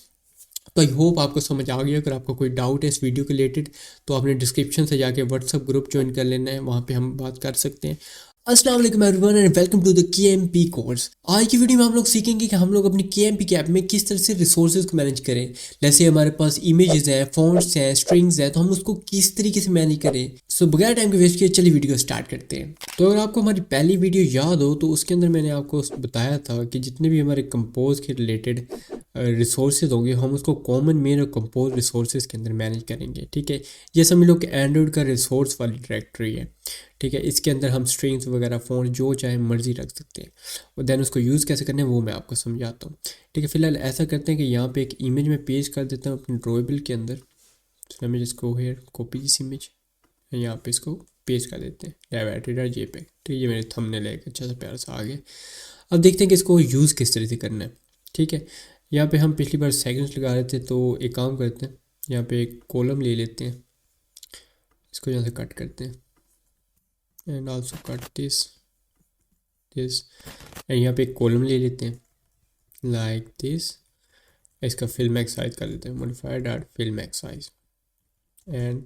तो आई होप आपको समझ आ गया। अगर आपका कोई डाउट है इस वीडियो के रिलेटेड तो आपने डिस्क्रिप्शन से जाके व्हाट्सअप ग्रुप ज्वाइन कर लेना है, वहाँ पे हम बात कर सकते हैं। अस्सलाम वालेकुम everyone and welcome to the KMP course. आज की वीडियो में हम लोग सीखेंगे कि हम लोग अपनी KMP के ऐप में किस तरह से रिसोर्सेज को मैनेज करें। जैसे हमारे पास इमेजेस हैं, फॉन्ट्स हैं, स्ट्रिंग्स हैं, तो हम उसको किस तरीके से मैनेज करें। सो बगैर टाइम के वेस्ट किए चलिए वीडियो स्टार्ट करते हैं। तो अगर आपको हमारी पहली वीडियो याद हो तो उसके अंदर मैंने आपको बताया था कि जितने भी हमारे कंपोज के रिलेटेड रिसोर्सेज होंगे हम उसको कॉमन मेन और कंपोज रिसोर्सेज के अंदर मैनेज करेंगे, ठीक है। ये समझ लो कि एंड्रॉइड का रिसोर्स वाली डायरेक्टरी है, ठीक है। इसके अंदर हम स्ट्रिंग्स वगैरह फ़ॉन्ट जो चाहे मर्जी रख सकते हैं, और देन उसको यूज़ कैसे करना है वो मैं आपको समझाता हूँ, ठीक है। फिलहाल ऐसा करते हैं कि यहाँ पे एक इमेज में पेज कर देता हूँ अपने ड्रॉएबल के अंदर। तो मैं जिसको हेयर कॉपी दिस इमेज यहाँ पे इसको पेज कर देते हैं JPEG, तो ये मेरे थंबनेल है, अच्छा सा प्यारा सा आ गया। अब देखते हैं कि इसको यूज़ किस तरह से करना है, ठीक है। यहाँ पे हम पिछली बार सेकंड्स लगा रहे थे, तो एक काम करते हैं, यहाँ पे एक कॉलम ले लेते हैं, इसको यहाँ से कट करते हैं, and also cut this and यहाँ पे एक कॉलम ले लेते हैं लाइक दिस। इसका फिल मैक्स साइज कर लेते हैं, modifier dot fill max size, and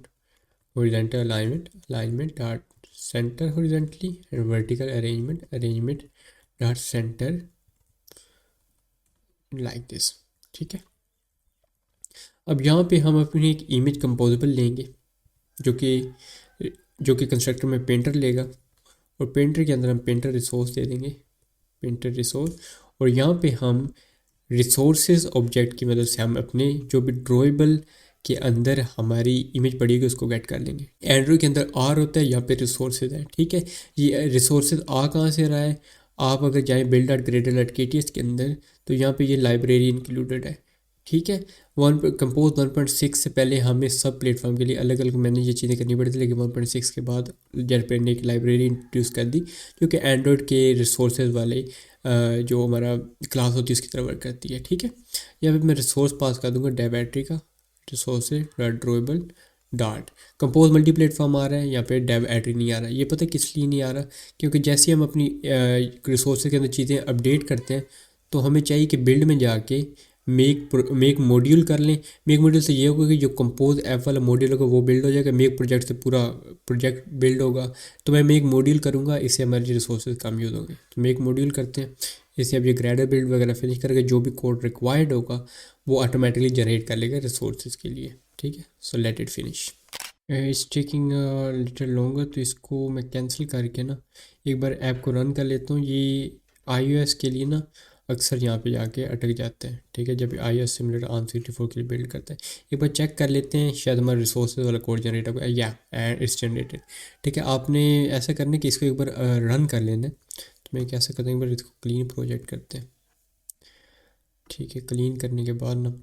horizontal alignment dot centre horizontally, and vertical arrangement dot centre like this, ठीक है। अब यहाँ पे हम अपनी एक इमेज कंपोजेबल लेंगे जो कि कंस्ट्रक्टर में पेंटर लेगा, और पेंटर के अंदर हम पेंटर रिसोर्स दे देंगे, पेंटर रिसोर्स। और यहाँ पे हम रिसोर्सेज ऑब्जेक्ट की मदद से हम अपने जो भी ड्रॉएबल के अंदर हमारी इमेज पड़ी होगी उसको गेट कर लेंगे। एंड्रॉइड के अंदर आर होता है, यहाँ पे रिसोर्सेज है, ठीक है। ये रिसोर्सेज आ कहाँ से रहा है, आप अगर जाएँ build.gradle.kts के अंदर तो यहाँ पे ये लाइब्रेरी इंक्लूडेड है, ठीक है। कंपोज 1.6 से पहले हमें सब प्लेटफॉर्म के लिए अलग अलग मैंने ये चीज़ें करनी पड़ी थी, लेकिन 1.6 के बाद जेटपेड ने एक लाइब्रेरी इंट्रोड्यूस कर दी जो कि एंड्रॉयड के रिसोर्सेज वाले जो हमारा क्लास होती है उसकी तरह वर्क करती है, ठीक है। यहाँ पे मैं रिसोर्स पास कर दूंगा डायबैटरी का resources dot drawable dot compose multiplatform आ रहा है, यहाँ पे डेव एट्री नहीं आ रहा है। ये पता है किस लिए नहीं आ रहा, क्योंकि जैसे हम अपनी रिसोर्स के अंदर चीज़ें अपडेट करते हैं तो हमें चाहिए कि बिल्ड में जाके मेक मॉड्यूल कर लें। मेक मॉड्यूल से ये होगा कि जो कंपोज ऐप वाला मॉड्यूल होगा वो बिल्ड हो जाएगा, मेक प्रोजेक्ट से पूरा प्रोजेक्ट बिल्ड होगा। तो मैं मेक मॉड्यूल करूँगा, इससे हमारे रिसोर्सेज कम यूज़ होंगे। तो मेक मॉड्यूल करते हैं, इससे अब ये ग्रेडर बिल्ड वगैरह फिनिश करके जो भी कोड रिक्वायर्ड होगा वो ऑटोमेटिकली जनरेट कर लेगा रिसोर्सेज के लिए। ठीक है, सो let it finish. It's taking little longer, तो इसको मैं कैंसिल करके ना एक बार ऐप को रन कर लेता हूँ। ये iOS के लिए ना अक्सर यहाँ पे जाके अटक जाते हैं। ठीक है, जब iOS सिमुलेटर ARM64 के लिए बिल्ड करते हैं। एक बार चेक कर लेते हैं, शायद हमारा रिसोर्सेज वाला कोड जनरेट होगा, या एंड इट्स जनरेटेड। ठीक है, आपने ऐसा करना कि इसको एक बार रन कर लेना। तो मैं कैसे करता हूँ, एक बार इसको क्लीन प्रोजेक्ट करते हैं। ठीक है, क्लीन करने के बाद ना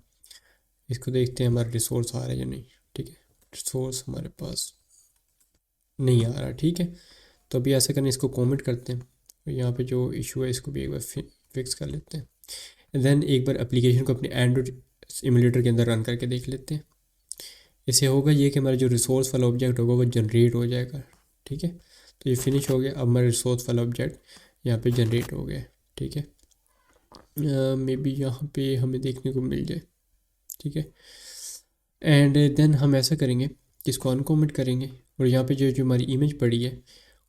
इसको देखते हैं हमारा रिसोर्स आ रहा है या नहीं। ठीक है, रिसोर्स हमारे पास नहीं आ रहा। ठीक है, तो अभी ऐसा करने इसको कमेंट करते हैं, यहाँ पे जो इशू है इसको भी एक बार फिक्स कर लेते हैं। देन एक बार एप्लीकेशन को अपने एंड्रॉइड इमुलेटर के अंदर रन करके देख लेते हैं। इससे होगा ये कि हमारा जो रिसोर्स वाला ऑब्जेक्ट होगा वो जनरेट हो जाएगा। ठीक है, तो ये फिनिश हो गया। अब हमारा रिसोर्स वाला ऑब्जेक्ट यहाँ पे जनरेट हो गया। ठीक है, मे बी यहाँ पे हमें देखने को मिल जाए। ठीक है, एंड देन हम ऐसा करेंगे कि इसको अनकमेंट करेंगे, और यहाँ पे जो हमारी इमेज पड़ी है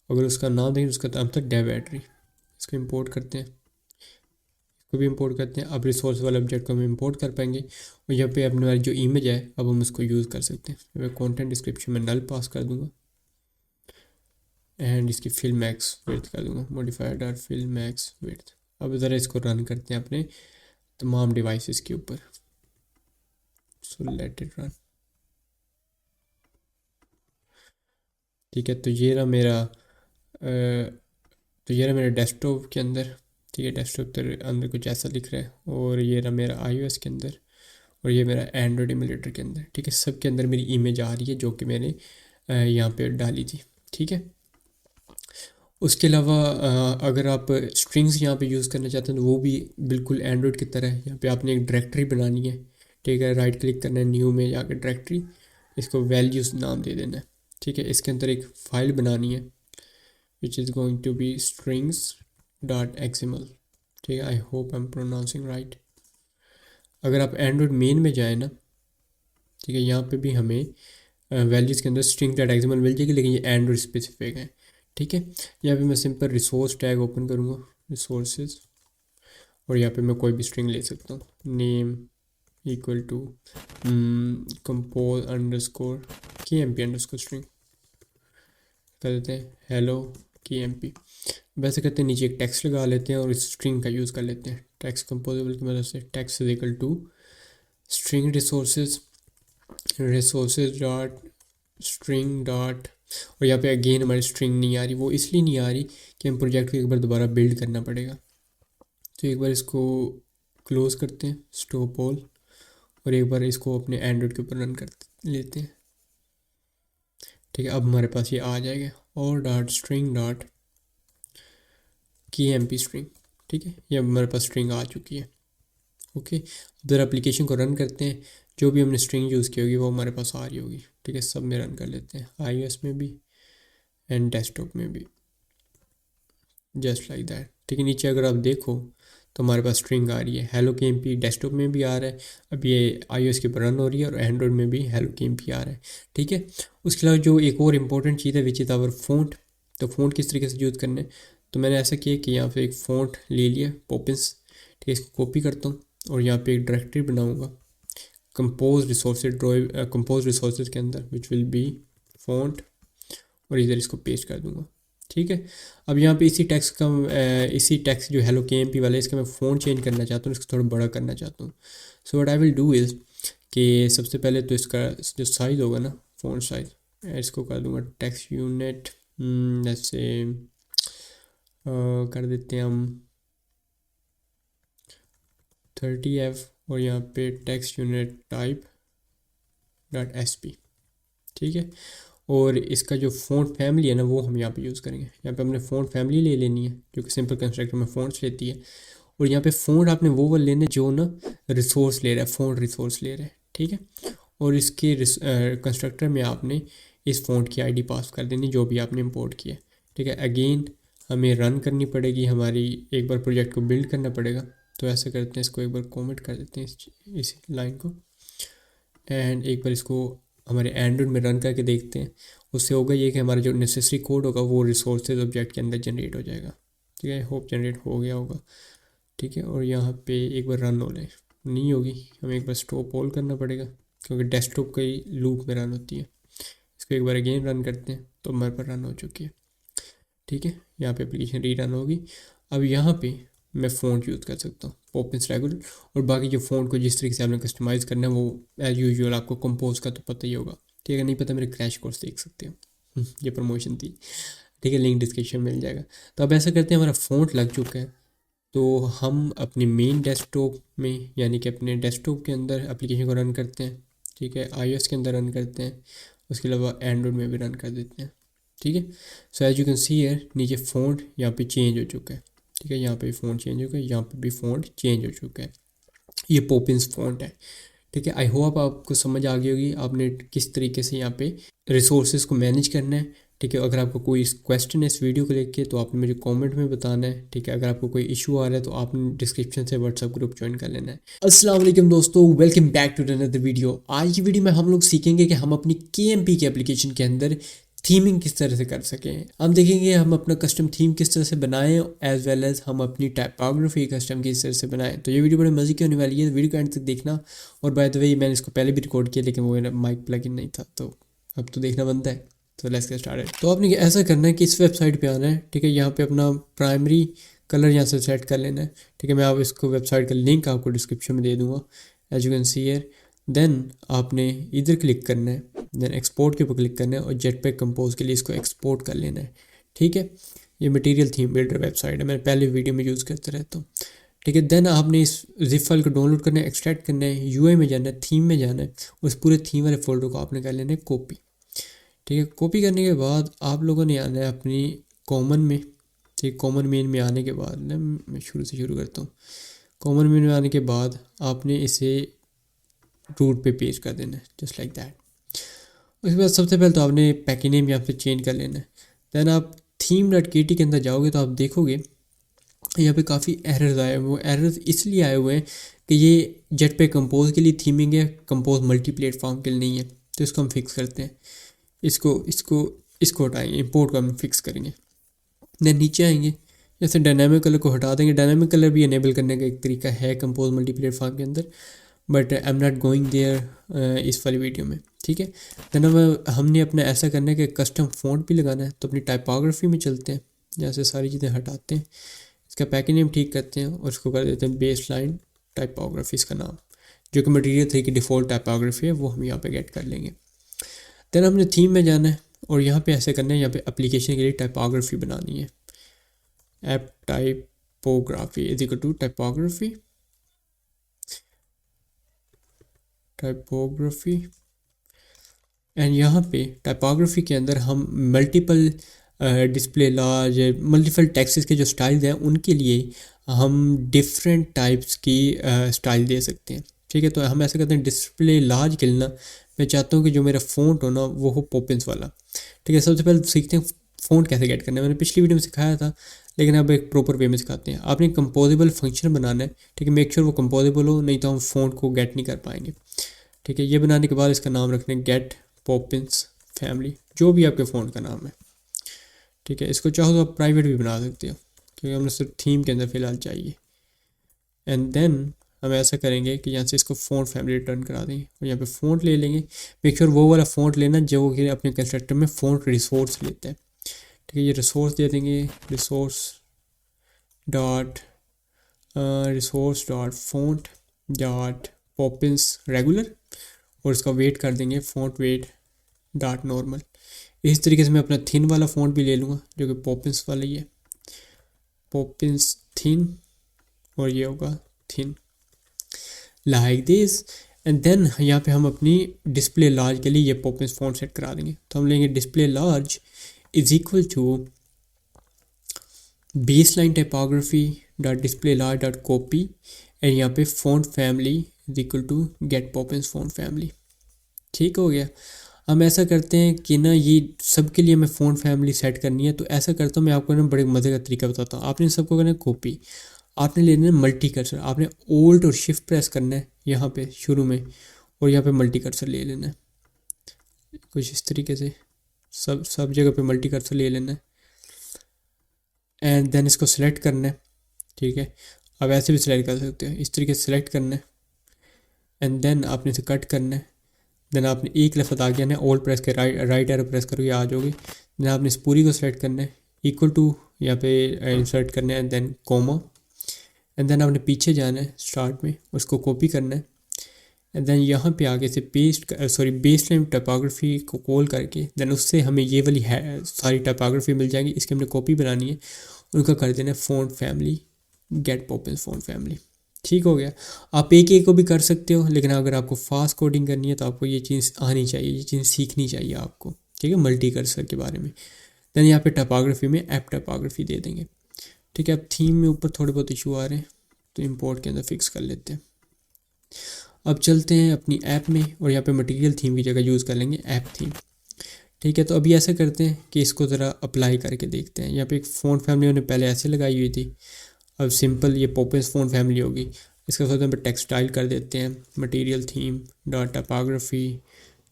अगर उसका नाम देखें उसका नाम था डेव एट्री। इसको इंपोर्ट करते हैं, इसको भी इंपोर्ट करते हैं। अब रिसोर्स वाले ऑब्जेक्ट को हम इंपोर्ट कर पाएंगे, और यहाँ पे अपने वाली जो इमेज है अब हम उसको यूज़ कर सकते हैं। मैं कंटेंट डिस्क्रिप्शन में नल पास कर दूंगा, एंड इसकी फिल मैक्स विड्थ कर दूंगा, modifier dot fill max width. अब ज़रा इसको रन करते हैं अपने तमाम डिवाइसेस के ऊपर। सो लेट इट रन। ठीक है, तो ये रहा मेरा डेस्कटॉप के अंदर। ठीक है, डेस्कटॉप के अंदर कुछ ऐसा दिख रहा है, और ये रहा मेरा iOS के अंदर, और ये मेरा एंड्रॉयड इमुलेटर के अंदर। ठीक है, सब के अंदर मेरी इमेज आ रही है जो कि मैंने यहाँ पे डाली थी। ठीक है, उसके अलावा अगर आप स्ट्रिंग्स यहाँ पे यूज़ करना चाहते हैं तो वो भी बिल्कुल एंड्रॉयड की तरह है। यहाँ पे आपने एक डायरेक्टरी बनानी है। ठीक है, राइट क्लिक करना है, न्यू में जाकर डायरेक्टरी, इसको वैल्यूज़ नाम दे देना है। ठीक है, इसके अंदर एक फ़ाइल बनानी है which is going to be strings.xml। ठीक है, I hope I am pronouncing right. अगर आप एंड्रॉयड मेन में जाए ना, ठीक है, यहाँ पे भी हमें वैल्यूज़ के अंदर string.xml मिल जाएगी, लेकिन ये एंड्रॉयड स्पेसिफिक है। ठीक है, यहाँ पे मैं सिंपल रिसोर्स टैग ओपन करूँगा, रिसोर्सेज, और यहाँ पे मैं कोई भी स्ट्रिंग ले सकता हूँ। Name equal to compose underscore KMP underscore string कर देते हैं, हेलो KMP। वैसे करते हैं, नीचे एक टेक्स्ट लगा लेते हैं और इस स्ट्रिंग का यूज़ कर लेते हैं। टेक्स्ट कंपोजेबल की मदद से text is equal to string resources dot string dot, और यहाँ पे अगेन हमारी स्ट्रिंग नहीं आ रही। वो इसलिए नहीं आ रही कि हम प्रोजेक्ट को एक बार दोबारा बिल्ड करना पड़ेगा। तो एक बार इसको क्लोज़ करते हैं, स्टॉप ऑल, और एक बार इसको अपने एंड्रॉयड के ऊपर रन कर लेते हैं। ठीक है, अब हमारे पास ये आ जाएगा, और dot string dot KMP string. ठीक है, ये अब हमारे पास स्ट्रिंग आ चुकी है। ओके, अब जरा एप्लीकेशन को रन करते हैं, जो भी हमने स्ट्रिंग यूज़ की होगी वो हमारे पास आ रही होगी। ठीक है, सब में रन कर लेते हैं, iOS में भी एंड डेस्कटॉप में भी, जस्ट लाइक दैट। ठीक है, नीचे अगर आप देखो तो हमारे पास स्ट्रिंग आ रही है, हेलो KMP डेस्कटॉप में भी आ रहा है, अब ये iOS के ऊपर रन हो रही है, और एंड्रॉयड में भी हेलो KMP आ रहा है। ठीक है, उसके अलावा जो एक और इम्पोर्टेंट चीज़ है विच इज़ आवर फ़ॉन्ट। तो फ़ॉन्ट किस तरीके से यूज़ करना है, तो मैंने ऐसा किया कि यहाँ पे एक फ़ॉन्ट ले लिया, पॉपिंस। ठीक है, इसको कॉपी करता हूँ और यहाँ पे एक डायरेक्टरी बनाऊँगा कंपोज रिसोर्सेज के अंदर, विच विल बी फ़ॉन्ट, और इधर इसको पेस्ट कर दूँगा। ठीक है, अब यहाँ पे इसी टेक्स्ट जो हेलो KMP वाला है इसका मैं फ़ॉन्ट चेंज करना चाहता हूँ, इसको थोड़ा बड़ा करना चाहता हूँ। सो what I will do is कि सबसे पहले तो इसका जो साइज़ होगा ना, फ़ॉन्ट साइज़, इसको कर दूँगा टेक्स्ट यूनिट, जैसे कर देते हैं हम 30F, और यहाँ पे टेक्स्ट यूनिट टाइप .sp। ठीक है, और इसका जो फ़ॉन्ट फैमिली है ना वो हम यहाँ पे यूज़ करेंगे। यहाँ पे हमने फ़ॉन्ट फैमिली ले लेनी है जो कि सिंपल कंस्ट्रक्टर में फ़ॉन्ट्स लेती है, और यहाँ पे फ़ॉन्ट आपने वो वाले लेने जो ना रिसोर्स ले रहा है, फ़ॉन्ट रिसोर्स ले रहा है। ठीक है, और इसके कंस्ट्रक्टर में आपने इस फ़ॉन्ट की आईडी पास कर देनी जो भी आपने इंपोर्ट किया। ठीक है, अगेन हमें रन करनी पड़ेगी, हमारी एक बार प्रोजेक्ट को बिल्ड करना पड़ेगा। तो ऐसा करते हैं, इसको एक बार कमेंट कर देते हैं इस लाइन को, एंड एक बार इसको हमारे एंड्रॉइड में रन करके देखते हैं। उससे होगा ये कि हमारा जो नेसेसरी कोड होगा वो रिसोर्सेज ऑब्जेक्ट के अंदर जनरेट हो जाएगा। ठीक है, होप जनरेट हो गया होगा। ठीक है, और यहाँ पे एक बार रन हो ले, नहीं होगी, हमें एक बार स्टॉप ऑल करना पड़ेगा क्योंकि डेस्कटॉप कई लूप में रन होती है। इसको एक बार अगेन रन करते हैं तो हमारे पर रन हो चुकी है। ठीक है, यहाँ पे एप्लीकेशन री रन होगी। अब यहाँ पे मैं फ़ॉन्ट यूज़ कर सकता हूँ पॉपिंस रेगुलर, और बाकी जो फ़ॉन्ट को जिस तरीके से आपने कस्टमाइज़ करना है वो एज यूजुअल आपको कंपोज का तो पता ही होगा। ठीक है, नहीं पता मेरे क्रैश कोर्स देख सकते हो ये प्रमोशन थी। ठीक है, लिंक डिस्क्रिप्शन मिल जाएगा। तो अब ऐसा करते हैं, हमारा फ़ॉन्ट लग चुका है तो हम अपने मेन डेस्कटॉप में यानी कि अपने डेस्कटॉप के अंदर एप्लीकेशन को रन करते हैं। ठीक है, iOS के अंदर रन करते हैं, उसके अलावा एंड्रॉइड में भी रन कर देते हैं। ठीक है, so as you can see है नीचे फ़ॉन्ट यहाँ पे चेंज हो चुका है। ठीक है, यहाँ पे फ़ॉन्ट चेंज हो गया, यहाँ पे भी फ़ॉन्ट चेंज हो चुका है। ये पॉपिंस फ़ॉन्ट है। ठीक है, आई होप आपको समझ आ गई होगी आपने किस तरीके से यहाँ पे रिसोर्सेज को मैनेज करना है। ठीक है, अगर आपको कोई क्वेश्चन है इस वीडियो को लेके तो आपने मुझे कमेंट में बताना है। ठीक है, अगर आपको कोई इशू आ रहा है तो आपने डिस्क्रिप्शन से व्हाट्सएप ग्रुप ज्वाइन कर लेना है। अस्सलाम वालेकुम दोस्तों, welcome back to another video. आज की वीडियो में हम लोग सीखेंगे कि हम अपनी KMP के एप्लीकेशन के अंदर थीमिंग किस तरह से कर सकें। हम देखेंगे हम अपना कस्टम थीम किस तरह से बनाएं, एज वेल एज हम अपनी टाइपोग्राफी कस्टम किस तरह से बनाएं। तो ये वीडियो बड़े मज़े की होने वाली है, वीडियो को एंड तक देखना। और बाय द वे मैंने इसको पहले भी रिकॉर्ड किया लेकिन वो माइक प्लग इन नहीं था, तो अब तो देखना बनता है। तो लेट्स गेट स्टार्टेड। तो आपने ऐसा करना है कि इस वेबसाइट पे आना है। ठीक है, यहाँ पे अपना प्राइमरी कलर यहाँ से सेट कर लेना है। ठीक है, मैं आप इसको वेबसाइट का लिंक आपको डिस्क्रिप्शन में दे दूँगा, as you can see here. Then आपने इधर क्लिक करना है, देन एक्सपोर्ट के ऊपर क्लिक करना है और जेटपैक कंपोज के लिए इसको एक्सपोर्ट कर लेना है। ठीक है, ये मटेरियल थीम बिल्डर वेबसाइट है, मैंने पहले वीडियो में यूज़ करते रहता हूँ। ठीक है, देन आपने इस जिप फाइल को डाउनलोड करना है, एक्सट्रैक्ट करना है, UI में जाना है, थीम में जाना है, उस पूरे थीम वाले फोल्डर को आपने कर लेना है कॉपी। ठीक है, कॉपी करने के बाद आप लोगों ने आना है अपनी कॉमन में। ठीक, कॉमन मेन में आने के बाद ना मैं शुरू से शुरू करता हूँ। कॉमन मेन में आने के बाद आपने इसे रूट पे पेस्ट कर देना है, जस्ट लाइक दैट। उसके बाद सबसे पहले तो आपने पैकेज नेम यहाँ पे चेंज कर लेना है। देन आप theme.kt के अंदर जाओगे तो आप देखोगे यहाँ पे काफ़ी एरर्स आए हुए। वो एरर्स इसलिए आए हुए हैं कि ये जेटपैक कंपोज के लिए थीमिंग है, कंपोज मल्टी प्लेटफॉर्म के लिए नहीं है। तो इसको हम फिक्स करते हैं, इसको इसको इसको हटाएंगे, इंपोर्ट को हम फिक्स करेंगे। देन नीचे आएंगे, जैसे डायनामिक कलर को हटा देंगे। डायनामिक कलर भी इनेबल करने का एक तरीका है कंपोज मल्टी प्लेटफॉर्म के अंदर, but I am not going there इस वाली वीडियो में। ठीक है, देन हमने अपना ऐसा करना है कि कस्टम फ़ॉन्ट भी लगाना है। तो अपनी टाइपोग्राफी में चलते हैं, जहाँ से सारी चीज़ें हटाते हैं, इसका पैकेज नेम ठीक करते हैं और इसको कर देते हैं बेस लाइन टाइपोग्राफी, इसका नाम जो कि मटेरियल 3 की डिफ़ॉल्ट टाइपोग्राफी है वो हम यहाँ पे गेट कर लेंगे। देन हमने थीम में जाना है और यहाँ पे ऐसे करना है, यहाँ पे एप्लीकेशन के लिए टाइपोग्राफी बनानी है। App typography is equal to typography and यहाँ पे टाइपोग्राफी के अंदर हम multiple display large multiple text के जो स्टाइल्स हैं उनके लिए हम डिफरेंट टाइप्स की स्टाइल दे सकते हैं। ठीक है, तो हम ऐसा करते हैं डिस्प्ले लार्ज के लिए ना मैं चाहता हूँ कि जो मेरा फ़ॉन्ट हो ना वो हो पॉपिंस वाला। ठीक है, सबसे पहले सीखते हैं फ़ॉन्ट कैसे गेट करना है। मैंने पिछली वीडियो में सिखाया था लेकिन अब एक प्रॉपर वे में सिखाते हैं। आपने कंपोजेबल फंक्शन बनाना है। ठीक है, मेक श्योर वो कंपोजेबल हो, नहीं तो हम फ़ॉन्ट को गेट नहीं कर पाएंगे। ठीक है, ये बनाने के बाद इसका नाम रखना है गेट पॉपिंस फैमिली, जो भी आपके फ़ॉन्ट का नाम है। ठीक है, इसको चाहो तो आप प्राइवेट भी बना सकते हो क्योंकि हमने सिर्फ थीम के अंदर फ़िलहाल चाहिए। एंड देन हम ऐसा करेंगे कि यहाँ से इसको फ़ॉन्ट फैमिली रिटर्न करा देंगे और यहाँ पे फ़ॉन्ट ले लेंगे। मेक श्योर वो वाला फ़ॉन्ट लेना जो कि अपने कंस्ट्रक्टर में फ़ॉन्ट रिसोर्स लेता है। ठीक है, ये रिसोर्स दे देंगे, resource dot font dot Poppins regular और इसका वेट कर देंगे फ़ॉन्ट वेट डॉट नॉर्मल। इस तरीके से मैं अपना थिन वाला फ़ॉन्ट भी ले लूँगा जो कि पॉपिंस वाला ही है, पॉपिंस थिन, और ये होगा thin like this. And then यहाँ पे हम अपनी डिस्प्ले लार्ज के लिए ये पॉपिंस फ़ॉन्ट सेट करा देंगे। तो हम लेंगे display large is equal to baseline typography dot display large dot copy and यहाँ पे font family is equal to get Poppins font family. ठीक हो गया। हम ऐसा करते हैं कि ना ये सबके लिए हमें फ़ॉन्ट फैमिली सेट करनी है, तो ऐसा करता हूँ मैं आपको ना बड़े मज़े का तरीका बताता हूँ। आपने सबको करना है कॉपी, आपने लेना है मल्टी कर्सर, आपने ओल्ट और शिफ्ट प्रेस करना है यहाँ पे शुरू में, और यहाँ पे मल्टी कर्सर ले लेना है कुछ इस तरीके से, सब सब जगह पे मल्टी कर्सर ले लेना है एंड देन इसको सिलेक्ट करना है। ठीक है, अब ऐसे भी सिलेक्ट कर सकते हो, इस तरीके से सिलेक्ट करना है एंड देन आपने इसे कट करना है। देन आपने एक लफ्ज़ आ गया ना, ओल्ड प्रेस कर राइट एरो प्रेस करोगे आ जाओगे। देन आपने इस पूरी को सिलेक्ट करना है, इक्वल टू यहाँ पे इंसर्ट करना है and then comma, and then आपने पीछे जाना है स्टार्ट में, उसको कॉपी करना है एंड देन यहाँ पे आगे से पेस्ट बेस लाइन टाइपोग्राफी को कॉल करके देन उससे हमें ये वाली है सारी टाइपोग्राफी मिल जाएंगी। इसकी हमने कॉपी बनानी है, उनका कर देना है font family, get Poppins font family. ठीक हो गया। आप एक एक को भी कर सकते हो, लेकिन अगर आपको फास्ट कोडिंग करनी है तो आपको ये चीज़ आनी चाहिए, ये चीज़ सीखनी चाहिए आपको। ठीक है, मल्टी कर्सर के बारे में। देन यहाँ पे टाइपोग्राफी में ऐप टाइपोग्राफी दे देंगे। ठीक है, अब थीम में ऊपर थोड़े बहुत इशू आ रहे हैं तो इंपोर्ट के अंदर फिक्स कर लेते हैं। अब चलते हैं अपनी ऐप में और यहाँ पे मटेरियल थीम की जगह यूज़ कर लेंगे ऐप थीम। ठीक है, तो अभी ऐसा करते हैं कि इसको ज़रा अप्लाई करके देखते हैं। यहाँ पे एक फ़ॉन्ट फैमिली उन्होंने पहले ऐसे लगाई हुई थी, अब सिंपल ये पॉपिंस फ़ॉन्ट फैमिली होगी। इसका साथ हम टेक्सटाइल कर देते हैं, material theme dot typography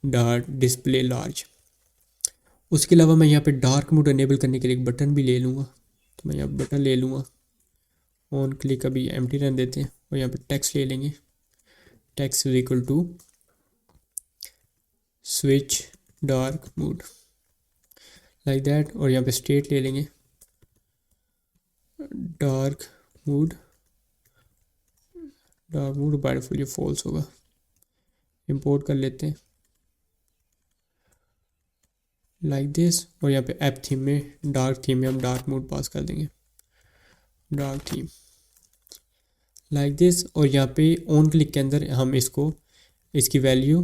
dot display large. उसके अलावा मैं यहाँ पे डार्क मोड अनेबल करने के लिए एक बटन भी ले लूँगा, तो मैं यहाँ बटन ले लूँगा, ऑन क्लिक अभी एम्प्टी रहने देते हैं और यहाँ पे टेक्स्ट ले लेंगे, text is equal to switch dark mode like that, और यहाँ पे स्टेट ले लेंगे dark mode, dark mode by default ये फॉल्स होगा। इंपोर्ट कर लेते हैं लाइक दिस, और यहाँ पे ऐप थीम में डार्क थीम में हम डार्क मोड पास कर देंगे, डार्क थीम लाइक दिस। और यहाँ पे ऑन क्लिक के अंदर हम इसको इसकी वैल्यू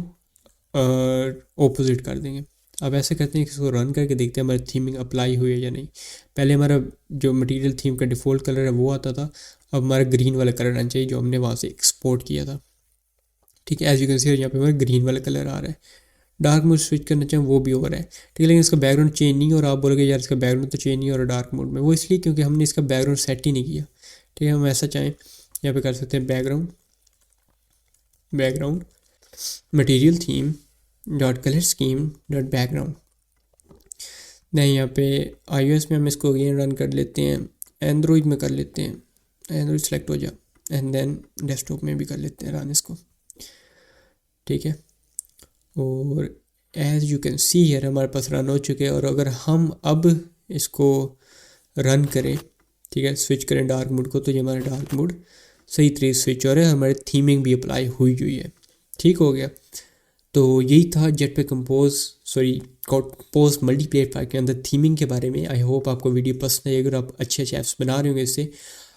ऑपोजिट कर देंगे। अब ऐसे करते हैं कि इसको रन करके देखते हैं हमारी थीमिंग अप्लाई हुई है या नहीं। पहले हमारा जो मटेरियल थीम का डिफ़ॉल्ट कलर है वो आता था, अब हमारा ग्रीन वाला कलर आना चाहिए जो हमने वहाँ से एक्सपोर्ट किया था। ठीक है, एज यू कैन सी यहाँ पे हमारा ग्रीन वाला कलर आ रहा है। डार्क मोड स्विच करना चाहें वो भी हो रहा है। ठीक है, लेकिन इसका बैकग्राउंड चेंज नहीं हो रहा। आप बोलोगे यार इसका बैकग्राउंड तो चेंज नहीं हो रहा डार्क मोड में, वो इसलिए क्योंकि हमने इसका बैकग्राउंड सेट ही नहीं किया। ठीक है, हम ऐसा चाहें यहाँ पे कर सकते हैं background, background material theme dot colour scheme dot background. नहीं, यहाँ पे iOS में हम इसको अगेन रन कर लेते हैं, एंड्रॉइड में कर लेते हैं, एंड्रॉइड सेलेक्ट हो जा, एंड देन डेस्कटॉप में भी कर लेते हैं रन इसको। ठीक है, और as you can see here हमारे पास रन हो चुके हैं। और अगर हम अब इसको रन करें, ठीक है, स्विच करें डार्क मोड को, तो ये हमारा डार्क मोड सही तरीके से स्विच हो रहा है, हमारी थीमिंग भी अप्लाई हुई है। ठीक हो गया। तो यही था जेटपैक कंपोज मल्टीप्लेयर के अंदर थीमिंग के बारे में। आई होप आपको वीडियो पसंद आई, अगर आप अच्छे अच्छे ऐप्स बना रहे होंगे इससे।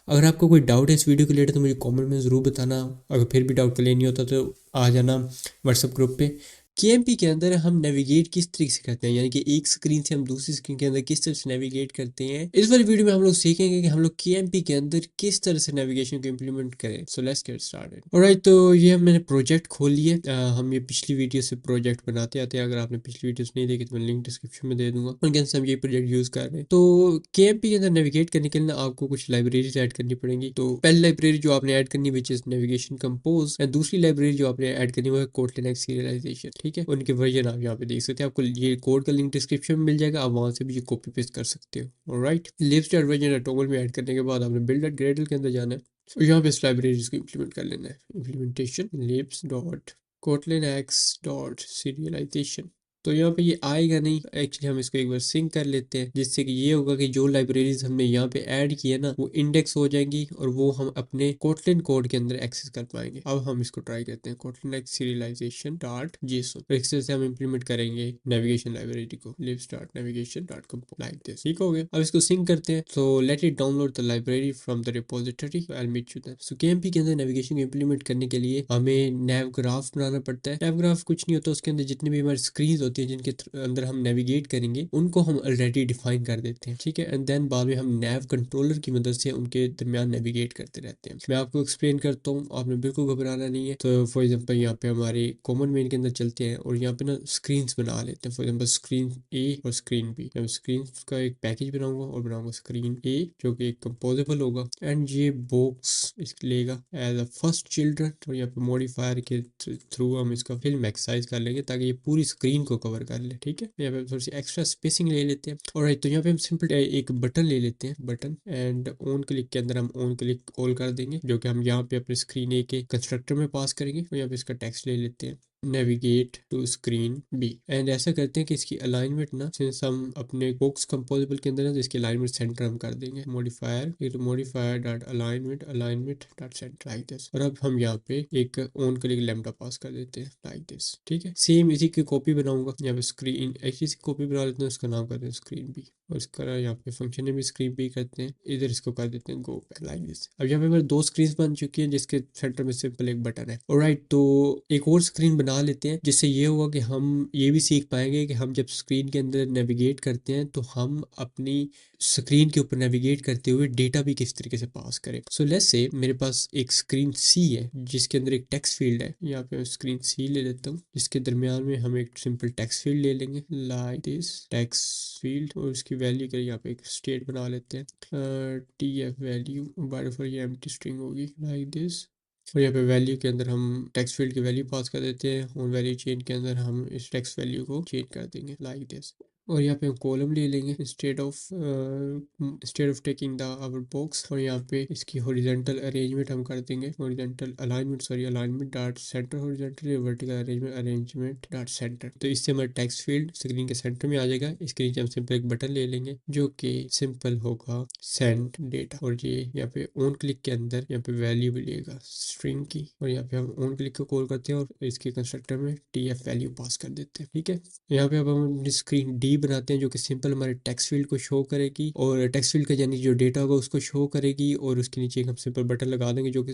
अगर आपको कोई डाउट है इस वीडियो को रिलेटेड तो मुझे कमेंट में ज़रूर बताना। अगर फिर भी डाउट क्लियर नहीं होता तो आ जाना व्हाट्सएप ग्रुप पे। केएमपी के अंदर हम नेविगेट किस तरीके से करते हैं, यानी कि एक स्क्रीन से हम दूसरी स्क्रीन के अंदर किस तरह से नेविगेट करते हैं, इस वाली वीडियो में हम लोग सीखेंगे कि हम लोग केएमपी के अंदर किस तरह से नेविगेशन को इम्प्लीमेंट करें। सो लेट्स गेट स्टार्टेड। ऑलराइट, तो ये मैंने प्रोजेक्ट खोल लिए। हम ये पिछली वीडियो से प्रोजेक्ट बनाते आते हैं। अगर आपने पिछली वीडियोस नहीं देखी तो मैं लिंक डिस्क्रिप्शन में दे दूंगा, उनके अंदर हम ये प्रोजेक्ट यूज कर रहे हैं। तो केएमपी के अंदर नेविगेट करने के लिए आपको कुछ लाइब्रेरीज ऐड करनी पड़ेंगी। तो पहली लाइब्रेरी जो आपने ऐड करनी which is navigation compose, and दूसरी लाइब्रेरी जो आपने ऐड करनी वो है कोटलिन एक्स सीरियलाइजेशन। ठीक है, उनके वर्जन आप यहाँ पे देख सकते हैं, आपको ये कोड का लिंक डिस्क्रिप्शन में मिल जाएगा, आप वहां से भी ये कॉपी पेस्ट कर सकते हो। Alright, libs dot version toggle में ऐड करने के बाद आपने बिल्ड डॉट ग्रेडल के अंदर जाना है और यहाँ पे इस लाइब्रेरीज को इम्प्लीमेंट कर लेना है। Implementation libs dot Kotlin x dot serialisation. तो यहाँ पे ये आएगा नहीं, एक्चुअली हम इसको एक बार सिंक कर लेते हैं, जिससे कि ये होगा कि जो लाइब्रेरीज हमने यहाँ पे ऐड की है ना वो इंडेक्स हो जाएंगी और वो हम अपने कोटलिन कोड के अंदर एक्सेस कर पाएंगे। अब हम इसको ट्राई करते हैं, Kotlin x serialization dot JSON. तो इस तरह से हम इम्प्लीमेंट करेंगे नेविगेशन लाइब्रेरी को, libs dot navigation dot compose like this. ठीक हो गया। अब इसको सिंक करते हैं। So let it download the library from the repository, I will meet you there. So KMP के अंदर नेविगेशन को इम्प्लीमेंट करने के लिए हमें नैव ग्राफ बनाना पड़ता है। नैव ग्राफ कुछ नहीं होता, उसके अंदर जितनी भी हमारी स्क्रीन होती है जिनके अंदर हम नेविगेट करेंगे उनको हम ऑलरेडी डिफाइन कर देते हैं, ठीक है। एंड देन बाद में हम नैव कंट्रोलर की मदद से उनके दरमियान नेविगेट करते रहते हैं। मैं आपको एक्सप्लेन करता हूँ, आपने बिल्कुल घबराना नहीं है। तो फॉर एग्जांपल यहाँ पे हमारे कॉमन मेन के अंदर चलते हैं और यहाँ पे ना स्क्रीन बना लेते हैं। फॉर एग्जांपल स्क्रीन ए और स्क्रीन बी। मैं स्क्रीन का एक पैकेज बनाऊंगा और बनाऊंगा स्क्रीन ए जो कि एक कंपोजेबल होगा एंड ये बॉक्स लेगा एज अ फर्स्ट चिल्ड्रन। और यहाँ पे मॉडिफायर के थ्रू हम इसका फिल मैक्साइज कर लेंगे ताकि ये पूरी स्क्रीन को कवर कर ले, ठीक है। यहाँ पे थोड़ी सी एक्स्ट्रा स्पेसिंग ले लेते हैं। और तो यहाँ पे हम सिंपल एक बटन ले लेते हैं, बटन एंड ऑन क्लिक के अंदर हम ऑन क्लिक ऑल कर देंगे जो कि हम यहाँ पे अपने स्क्रीन ए के कंस्ट्रक्टर में पास करेंगे। और यहाँ पे इसका टेक्स्ट ले लेते हैं navigate to screen B and ऐसा करते हैं कि इसकी अलाइनमेंट ना, सिंस हम अपने बॉक्स कंपोजेबल के अंदर है तो इसकी अलाइनमेंट सेंटर हम कर देंगे modifier dot alignment dot centre like this. और अब हम यहाँ पे एक ऑन क्लिक लैम्डा पास कर देते हैं लाइक दिस, ठीक है। सेम इसी की कॉपी बनाऊंगा, यहाँ पे स्क्रीन ऐसी कॉपी बना लेते हैं, उसका नाम करते हैं स्क्रीन बी और इसका यहाँ पे फंक्शन में भी स्क्रीन बी करते हैं, इधर इसको कर देते हैं गो लाइक दिस। अब यहाँ पे मेरे दो स्क्रीन बन चुकी है जिसके सेंटर में सिंपल एक बटन है। ऑलराइट, तो एक और स्क्रीन बना लेते हैं जिससे ये होगा कि हम ये भी सीख पाएंगे कि हम जब स्क्रीन के अंदर नेविगेट करते हैं तो हम अपनी स्क्रीन के ऊपर नेविगेट करते हुए डेटा भी किस तरीके से पास करें। सो लेट्स से मेरे पास एक स्क्रीन सी है जिसके अंदर एक टेक्स्ट फील्ड है। यहाँ पे मैं स्क्रीन सी ले लेता हूँ जिसके दरमियान में हम एक सिंपल टेक्स्ट फील्ड ले लेंगे लाइक दिस टेक्स्ट फील्ड और उसकी वैल्यू के लिए यहाँ पे एक स्टेट बना लेते हैं T F value, bye default ये एम्प्टी स्ट्रिंग होगी लाइक दिस। और यहाँ पे वैल्यू के अंदर हम टेक्स्ट फील्ड की वैल्यू पास कर देते हैं और वैल्यू चेन के अंदर हम इस टेक्स्ट वैल्यू को चेंज कर देंगे लाइक दिस। और यहाँ पे हम कॉलम ले लेंगे instead of taking the our box. और यहाँ पे इसकी हॉरिजॉन्टल अरेंजमेंट हम कर देंगे alignment dot centre horizontal, vertical arrangement dot centre. तो इससे हमारा टेक्स्ट फील्ड स्क्रीन के सेंटर में आ जाएगा। इसके नीचे हम सिंपल एक बटन ले लेंगे जो कि सिंपल होगा सेंड डेटा। और ये यहाँ पे ऑन क्लिक के अंदर यहाँ पे वैल्यू भी लेगा स्ट्रिंग की और यहाँ पे हम ऑन क्लिक को कॉल करते हैं और इसके कंस्ट्रक्टर में टी एफ वैल्यू पास कर देते हैं, ठीक है। यहाँ पे अब हम अपनी स्क्रीन डी बनाते हैं जो कि सिंपल हमारे टेक्स्ट फील्ड को शो करेगी और टेक्स्ट फील्ड का यानी जो डेटा होगा उसको शो करेगी। और उसके नीचे एक हम सिंपल बटन लगा देंगे जो कि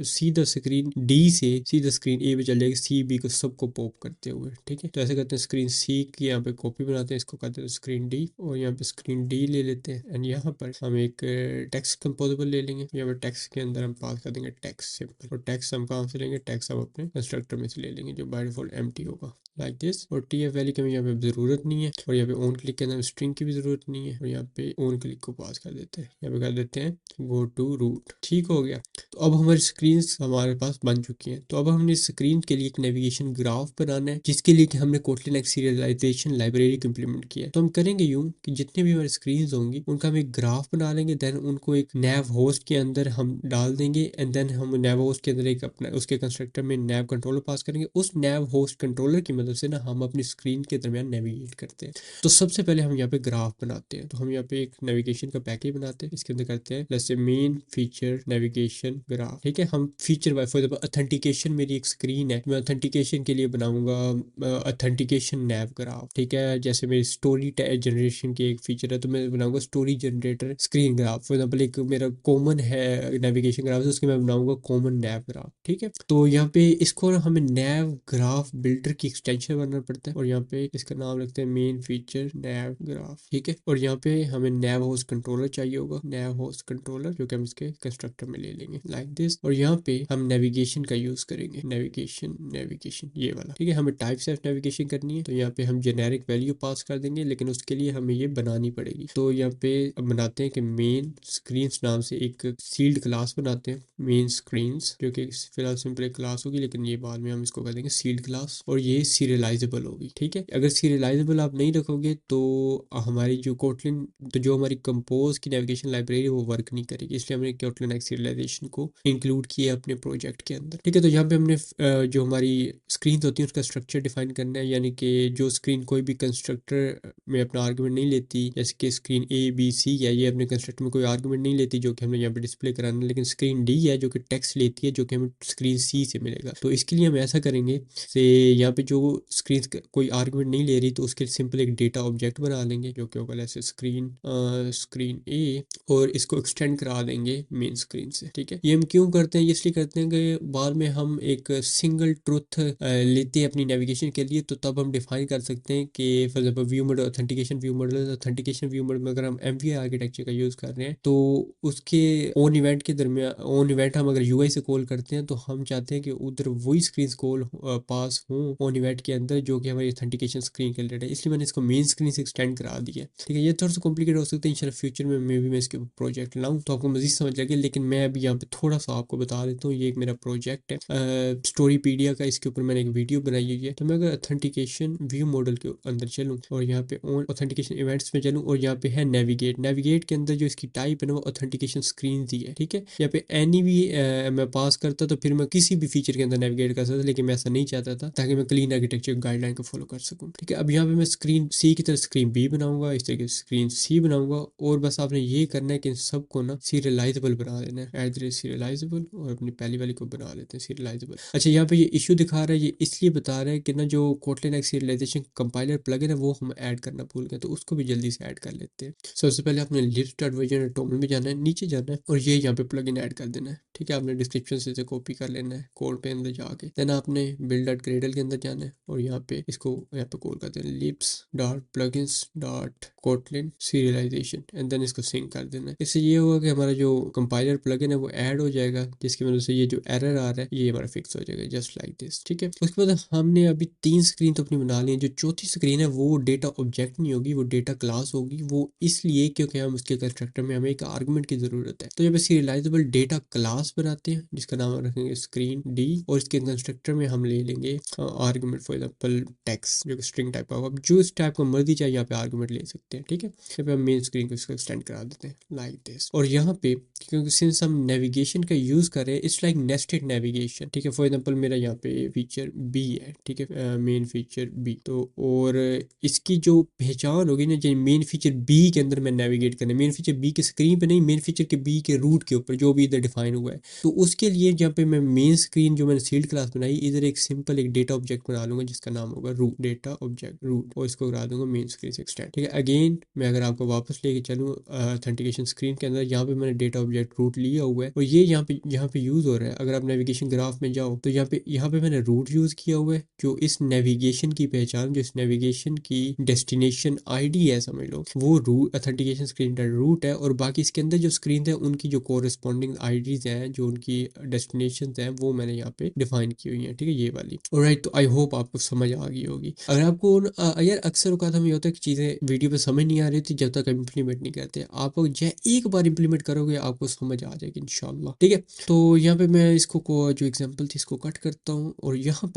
सीधा स्क्रीन डी से सीधा स्क्रीन ए पे चल जाएगी, सी बी को सबको पॉप करते हुए, ठीक है। तो ऐसे करते हैं स्क्रीन सी की यहाँ पे कॉपी बनाते हैं, इसको करते हैं स्क्रीन डी और यहाँ पे स्क्रीन डी ले लेते हैं एंड यहाँ पर हम एक टेक्स्ट कंपोजेबल ले लेंगे। यहाँ पर टेक्स्ट के अंदर हम पास कर देंगे टेक्स्ट सिंपल। और टेक्स्ट हम कहाँ से लेंगे, टेक्स्ट हम अपने कंस्ट्रक्टर में से ले लेंगे जो बाय डिफॉल्ट एम्प्टी होगा लाइक दिस। और टी एफ वैल्यू की हमें यहाँ पे जरूरत नहीं है और यहाँ पे ऑन क्लिक के अंदर स्ट्रिंग की भी जरूरत नहीं है। और यहाँ पे ऑन क्लिक को पास कर देते हैं, यहाँ पे कर देते हैं गो टू रूट, ठीक हो गया। तो अब हमारी स्क्रीन हमारे पास बन चुकी है। तो अब हमने स्क्रीन के लिए एक नेविगेशन ग्राफ बनाना है जिसके लिए कि हमने कोटलिन एक्स सीरियलाइजेशन लाइब्रेरी को इम्प्लीमेंट किया है। तो हम करेंगे यूं कि जितने भी हमारी स्क्रीन होंगी उनका हम एक ग्राफ बना लेंगे, देन उनको एक नैव होस्ट के अंदर हम डाल देंगे एंड देन हम नैव होस्ट के अंदर एक अपना उसके कंस्ट्रक्टर में नैव कंट्रोलर पास करेंगे। उस नैव होस्ट कंट्रोलर की मदद से ना हम अपनी स्क्रीन के दरमियान नेविगेट करते हैं। तो सबसे पहले हम यहाँ पे ग्राफ बनाते हैं। तो हम यहाँ पे एक नेविगेशन का पैकेज बनाते हैं, इसके अंदर करते हैं जैसे मेन फीचर नेविगेशन ग्राफ, ठीक है। हम feature wise for example authentication मेरी एक स्क्रीन है, मैं ऑथेंटिकेशन के लिए बनाऊंगा ऑथेंटिकेशन नैव ग्राफ, ठीक है। जैसे मेरी स्टोरी जनरेशन की एक फीचर है तो मैं बनाऊंगा story generator screen graph. For example एक मेरा कॉमन है नेविगेशन ग्राफ उसके मैं बनाऊंगा कॉमन नैव ग्राफ, ठीक है। तो यहाँ पे इसको हमें नैव ग्राफ बिल्डर की एक्सटेंशन बनाना पड़ता है और यहाँ पे इसका नाम रखते हैं मेन फीचर नैव ग्राफ, ठीक है। और यहाँ पे हमें नैव होस्ट कंट्रोलर चाहिए होगा, नैव होस्ट कंट्रोलर जो कि हम इसके कंस्ट्रक्टर में ले लेंगे लाइक दिस। और यहाँ पे हम नेविगेशन का यूज करेंगे, नेविगेशन ये वाला, ठीक है। हमें टाइप से नेविगेशन करनी है तो यहाँ पे हम जेनेरिक वैल्यू पास कर देंगे लेकिन उसके लिए हमें ये बनानी पड़ेगी। तो यहाँ पे अब बनाते हैं कि मेन स्क्रीन नाम से एक सील्ड क्लास बनाते हैं मेन स्क्रीन, जो कि फिलहाल सिंपल एक क्लास होगी लेकिन ये बाद में हम इसको कर देंगे सील्ड क्लास और ये सीरियलाइजेबल होगी, ठीक है। अगर सीरियलाइजेबल आप नहीं रखोगे तो हमारी जो कोटलिन तो जो हमारी कंपोज की नेविगेशन लाइब्रेरी वो वर्क नहीं करेगी, इसलिए हमने कोटलिन एक्स सीरियलाइजेशन को इंक्लूड किया अपने प्रोजेक्ट के अंदर, ठीक है। तो यहाँ पे हमने जो हमारी स्क्रीन होती है उसका स्ट्रक्चर डिफाइन करना है, यानी कि जो स्क्रीन कोई भी कंस्ट्रक्टर में अपना आर्गूमेंट नहीं लेती, जैसे कि स्क्रीन ए बी सी है ये अपने कंस्ट्रक्टर में कोई आर्गूमेंट नहीं लेती जो कि हमने यहाँ पे डिस्प्ले कराना है, लेकिन स्क्रीन डी है जो कि टेक्स्ट लेती है जो कि हमें स्क्रीन सी से मिलेगा। तो इसके लिए हम ऐसा करेंगे से यहाँ पे जो स्क्रीन कोई आर्गूमेंट नहीं ले रही तो उसके सिंपल एक डेटा ऑब्जेक्ट बना लेंगे जो कि होगा ऐसे स्क्रीन ए, और इसको एक्सटेंड करा देंगे मेन स्क्रीन से। ठीक है, ये हम क्यों करते हैं? इसलिए करते हैं कि बाद में हम एक सिंगल ट्रुथ लेते हैं अपनी नेविगेशन के लिए, तो तब हम डिफाइन कर सकते हैं कि for example view mode authentication view mode में अगर हम एमवीआई आर्किटेक्चर का यूज़ कर रहे हैं तो उसके ऑन इवेंट के दरमियान, ऑन इवेंट हम अगर यूआई से कॉल करते हैं तो हम चाहते हैं कि उधर वही स्क्रीन कॉल पास हो ऑन इवेंट के अंदर जो कि हमारी ऑथेंटिकेशन स्क्रीन के रिलेटेड है। इसलिए मैंने इसको मेन स्क्रीन से एक्सटेंड करा दिया। ठीक है, ये थोड़ा सा कॉम्प्लिकेट हो सकता है, इंशाल्लाह फ्यूचर में मे भी मैं इसके प्रोजेक्ट लाऊं तो आपको मजीद समझ लगे, लेकिन मैं अभी यहाँ पे थोड़ा सा आपको बता देता हूँ। ये एक मेरा प्रोजेक्ट है स्टोरीपीडिया का, इसके ऊपर मैंने एक वीडियो बनाई हुई है। तो मैं अगर ऑथेंटिकेशन व्यू मॉडल के अंदर चलूँ और यहाँ पे ऑन ऑथेंटिकेशन इवेंट्स में चलूँ और यहाँ पे है नेविगेट के अंदर जो इसकी टाइप है ना वो ऑथेंटिकेशन स्क्रीन दी है। ठीक है, यहाँ पे एनी भी मैं पास करता तो फिर मैं किसी भी फीचर के अंदर नेविगेट कर सकता, लेकिन मैं ऐसा नहीं चाहता था ताकि मैं क्लीन आर्किटेक्चर गाइडलाइन को फॉलो कर सकूँ। ठीक है, अब यहाँ पे मैं स्क्रीन सी की तरह स्क्रीन बी बनाऊंगा, इस तरीके से स्क्रीन सी बनाऊंगा, और बस आपने ये करना है कि इन सबको ना सीरियलाइजेबल बना देना है, @serializable, और अपनी पहली वाली को बना लेते हैं सीरियलाइजेबल। अच्छा, यहाँ पे ये इशू दिखा रहा है, ये इसलिए बता रहा है कि ना जो Kotlin x serialisation compiler plugin है वो हम ऐड करना भूल गए, तो उसको भी जल्दी से ऐड कर लेते हैं। सबसे पहले आपने libstart टोमल में जाना है, नीचे जाना है और ये यहाँ पे प्लगइन ऐड कर देना है। ठीक है, आपने डिस्क्रिप्शन से इसे कॉपी कर लेना है कोड पे अंदर जाके, देन आपने build.gradle के अंदर जाना है और यहाँ पे इसको यहाँ पे कॉल कर देना lips.plugins.kotlin serialization, एंड देन इसको सिंक कर देना है। इससे ये होगा कि हमारा जो कंपाइलर प्लगइन है वो ऐड हो जाएगा, जिसकी वजह से ये जो एरर आ रहा है ये हमारा फिक्स हो जाएगा, जस्ट लाइक दिस। ठीक है, उसके बाद हमने अभी 3 स्क्रीन तो अपनी बना ली है। जो चौथी स्क्रीन है वो डेटा ऑब्जेक्ट नहीं होगी, वो डेटा क्लास होगी। वो इसलिए क्योंकि हम उसके कंस्ट्रक्टर में हमें एक आर्गुमेंट की जरूरत है। तो जब सीरियलाइजेबल डेटा क्लास बनाते हैं जिसका नाम रखेंगे स्क्रीन डी, और इसके कंस्ट्रक्टर में हम ले लेंगे आर्गुमेंट फॉर एग्जांपल टेक्स्ट जो स्ट्रिंग टाइप का होगा, जो इस टाइप का मर्जी चाहिए यहाँ पे आर्गुमेंट ले सकते हैं। ठीक है, यहाँ पे हम मेन स्क्रीन को इसको एक्सटेंड करा देते हैं लाइक दिस। और यहाँ पे क्योंकि सिंस हम नेविगेशन का यूज कर रहे हैं, इट्स लाइक नेस्टेड नेविगेशन। ठीक है, फॉर एग्जांपल मेरा यहाँ पे फीचर बी है। ठीक है, मेन फीचर बी, तो और इसकी जो पहचान होगी ना, जो मेन फीचर बी के अंदर मैं नेविगेट करना है, मेन फीचर बी के स्क्रीन पे नहीं, मेन फीचर के बी के रूट के ऊपर जो भी इधर डिफाइन हुआ है। तो उसके लिए जहाँ पे मैं मेन स्क्रीन जो मैंने सील्ड क्लास बनाई, इधर एक सिंपल एक डेटा ऑब्जेक्ट बना लूंगा जिसका नाम होगा रूट, डेटा ऑब्जेक्ट रूट, और इसको करा दूंगा मेन स्क्रीन से एक्सटेंड। ठीक है, अगेन मैं अगर आपको वापस लेके चलूँ ऑथेंटिकेशन स्क्रीन के अंदर, यहाँ पे मैंने डेटा ऑब्जेक्ट रूट लिया हुआ है और ये यहाँ पे यूज हो रहा है। अगर आप नेविगेशन ग्राफ में जाओ तो यहाँ पे मैंने रूट यूज किया हुआ है, जो इस नेविगेशन की पहचान, जो इस नेविगेशन की डेस्टिनेशन आईडी है समझ लो, वो रूट ऑथेंटिकेशन स्क्रीन का रूट है, और बाकी इसके अंदर जो स्क्रीन है उनकी जो कोरिस्पॉन्डिंग आईडीज हैं, जो उनकी डेस्टिनेशन हैं, वो मैंने यहाँ पे डिफाइन की हुई है। ठीक है, ये वाली। ऑलराइट, तो आई होप आपको समझ आ गई होगी। अगर आपको यार अक्सर औकात हमें होता है कि चीज़ें वीडियो पे समझ नहीं आ रही थी, जब तक इम्प्लीमेंट नहीं करते। आप जब एक बार इम्प्लीमेंट करोगे आपको समझ आ जाएगी इंशाल्लाह। ठीक है, तो यहाँ पे मैं इसको जो एग्जांपल थी इसको कट करता हूँ, और यहाँ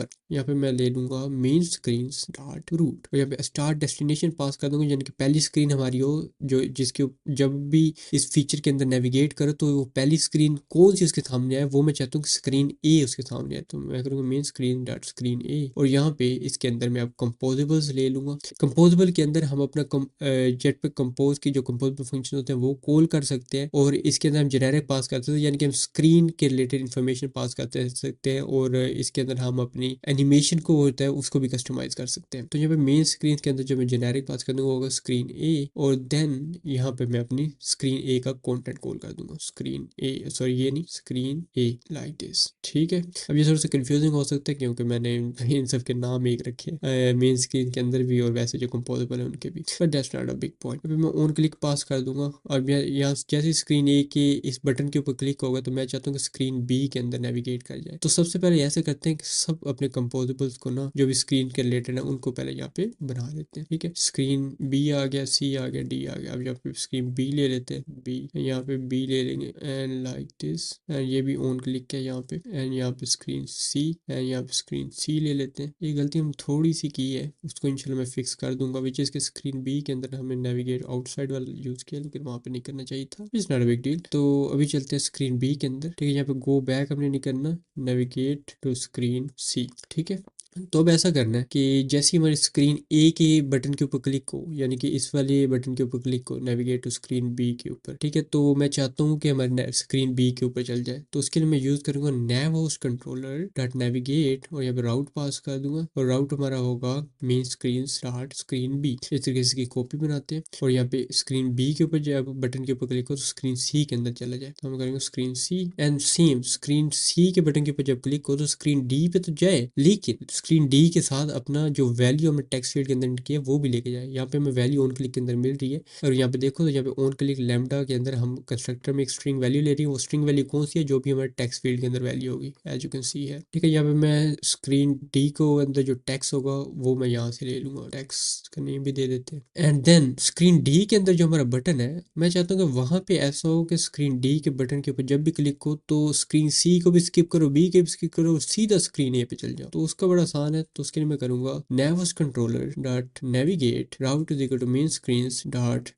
पे मैं ले लूंगा मेन स्क्रीन स्टार्ट रूट, और यहाँ पे स्टार्ट डेस्टिनेशन पास कर दूंगा, यानी कि पहली स्क्रीन हमारी हो जो जिसके जब भी इस फीचर के अंदर नेविगेट करो तो वो पहली स्क्रीन कौन सी उसके सामने आए, वो मैं चाहता हूँ कि स्क्रीन ए उसके सामने आए। तो मैं करूँगा main screen dot screen A, और यहाँ पे इसके अंदर मैं अब कंपोजेबल्स ले लूंगा। कंपोजेबल के अंदर हम अपना जेट पे कंपोज की जो कंपोजेबल फंक्शन होते हैं वो कॉल कर सकते हैं, और इसके अंदर हम जेनेरिक पास कर सकते हैं, यानी कि हम स्क्रीन के रिलेटेड इन्फॉर्मेशन पास कर सकते हैं, और इसके अंदर हम अपनी एनिमेशन को होता है उसको भी कस्टमाइज कर सकते हैं। तो यहाँ पे मेन स्क्रीन के अंदर जो मैं जेनेरिक पास कर दूंगा होगा स्क्रीन ए, और देन यहाँ पे मैं अपनी स्क्रीन ए का कंटेंट कॉल कर दूंगा स्क्रीन ए, सॉरी ये नहीं, स्क्रीन ए लाइक दिस। ठीक है, अब ये थोड़ा सा कंफ्यूजिंग हो सकता है क्योंकि मैंने इन सब के नाम एक रखे हैं मेन स्क्रीन के अंदर भी और वैसे जो कंपोजेबल है उनके भी, but that's not a big point. अभी मैं ऑन क्लिक पास कर दूंगा, और यहाँ जैसे स्क्रीन ए के इस बटन के ऊपर क्लिक होगा तो मैं चाहता हूँ कि स्क्रीन बी के अंदर नेविगेट कर जाए। तो सबसे पहले ऐसे करते हैं कि सब अपने कंपोजेबल्स को ना जो भी स्क्रीन के रिलेटेड है उनको पहले यहाँ पे बना लेते हैं। ठीक है, स्क्रीन बी आ गया, सी आ गया, डी आ गया। अब यहाँ पे स्क्रीन बी ले लेते हैं, बी यहाँ पे बी ले लेंगे एंड लाइक दिस, एंड ये भी ऑन क्लिक है यहाँ पे, एंड यहाँ पे स्क्रीन सी, एंड यहाँ पे स्क्रीन सी ले लेते हैं। ये गलती हम थोड़ी सी की है, उसको इंशाल्लाह मैं फिक्स कर दूंगा, विच इज के स्क्रीन बी के अंदर हमें नेविगेट आउटसाइड वाला यूज किया, लेकिन वहाँ पे नहीं करना चाहिए था, it's not a big deal. तो अभी चलते हैं स्क्रीन बी के अंदर। ठीक है, यहाँ पे गो बैक हमने नहीं करना, नेविगेट टू स्क्रीन सी। ठीक है, तो अब ऐसा करना है कि जैसे ही हमारी स्क्रीन ए के बटन के ऊपर क्लिक हो, यानी कि इस वाले बटन के ऊपर क्लिक हो, नेविगेट टू स्क्रीन बी के ऊपर, ठीक है, तो मैं चाहता हूँ कि हमारी स्क्रीन बी के ऊपर चल जाए। तो उसके लिए मैं यूज़ करूँगा नैव होस्ट कंट्रोलर डॉट नेविगेट, और यहाँ पे राउट पास कर दूंगा, और राउट हमारा होगा main screen start screen B. इस तरीके से इसकी कॉपी बनाते हैं, और यहाँ पे स्क्रीन बी के ऊपर जब बटन के ऊपर क्लिक हो तो स्क्रीन सी के अंदर चला जाए। तो हम करेंगे screen C, and same screen C के बटन के ऊपर जब क्लिक हो तो स्क्रीन डी पे तो जाए, लेकिन स्क्रीन डी के साथ अपना जो वैल्यू हमने टेक्स्ट फील्ड के अंदर एंटर किया वो भी लेके जाए। यहाँ पे हमें वैल्यू ऑन क्लिक के अंदर मिल रही है, और यहाँ पे देखो तो यहाँ पे ऑन क्लिक लैम्डा के अंदर हम कंस्ट्रक्टर में एक स्ट्रिंग वैल्यू ले रही है। वो स्ट्रिंग वैल्यू कौन सी है? जो भी हमारे टेक्स्ट फील्ड के अंदर वैल्यू होगी, एज यू कैन सी है। ठीक है, यहाँ पे मैं स्क्रीन डी को अंदर जो टेक्स्ट होगा वो मैं यहाँ से ले लूंगा, टेक्स्ट का नेम भी दे देते हैं। एंड देन स्क्रीन डी के अंदर जो हमारा बटन है, मैं चाहता हूँ कि वहां पे ऐसा हो कि स्क्रीन डी के बटन के ऊपर जब भी क्लिक हो तो स्क्रीन सी को भी स्किप करो, बी के भी स्किप करो, सीधा स्क्रीन ए पे चल जाओ। तो उसका बड़ा आसान है, तो उसके लिए मैं करूंगा navs controller dot navigate route is equal to main screen dot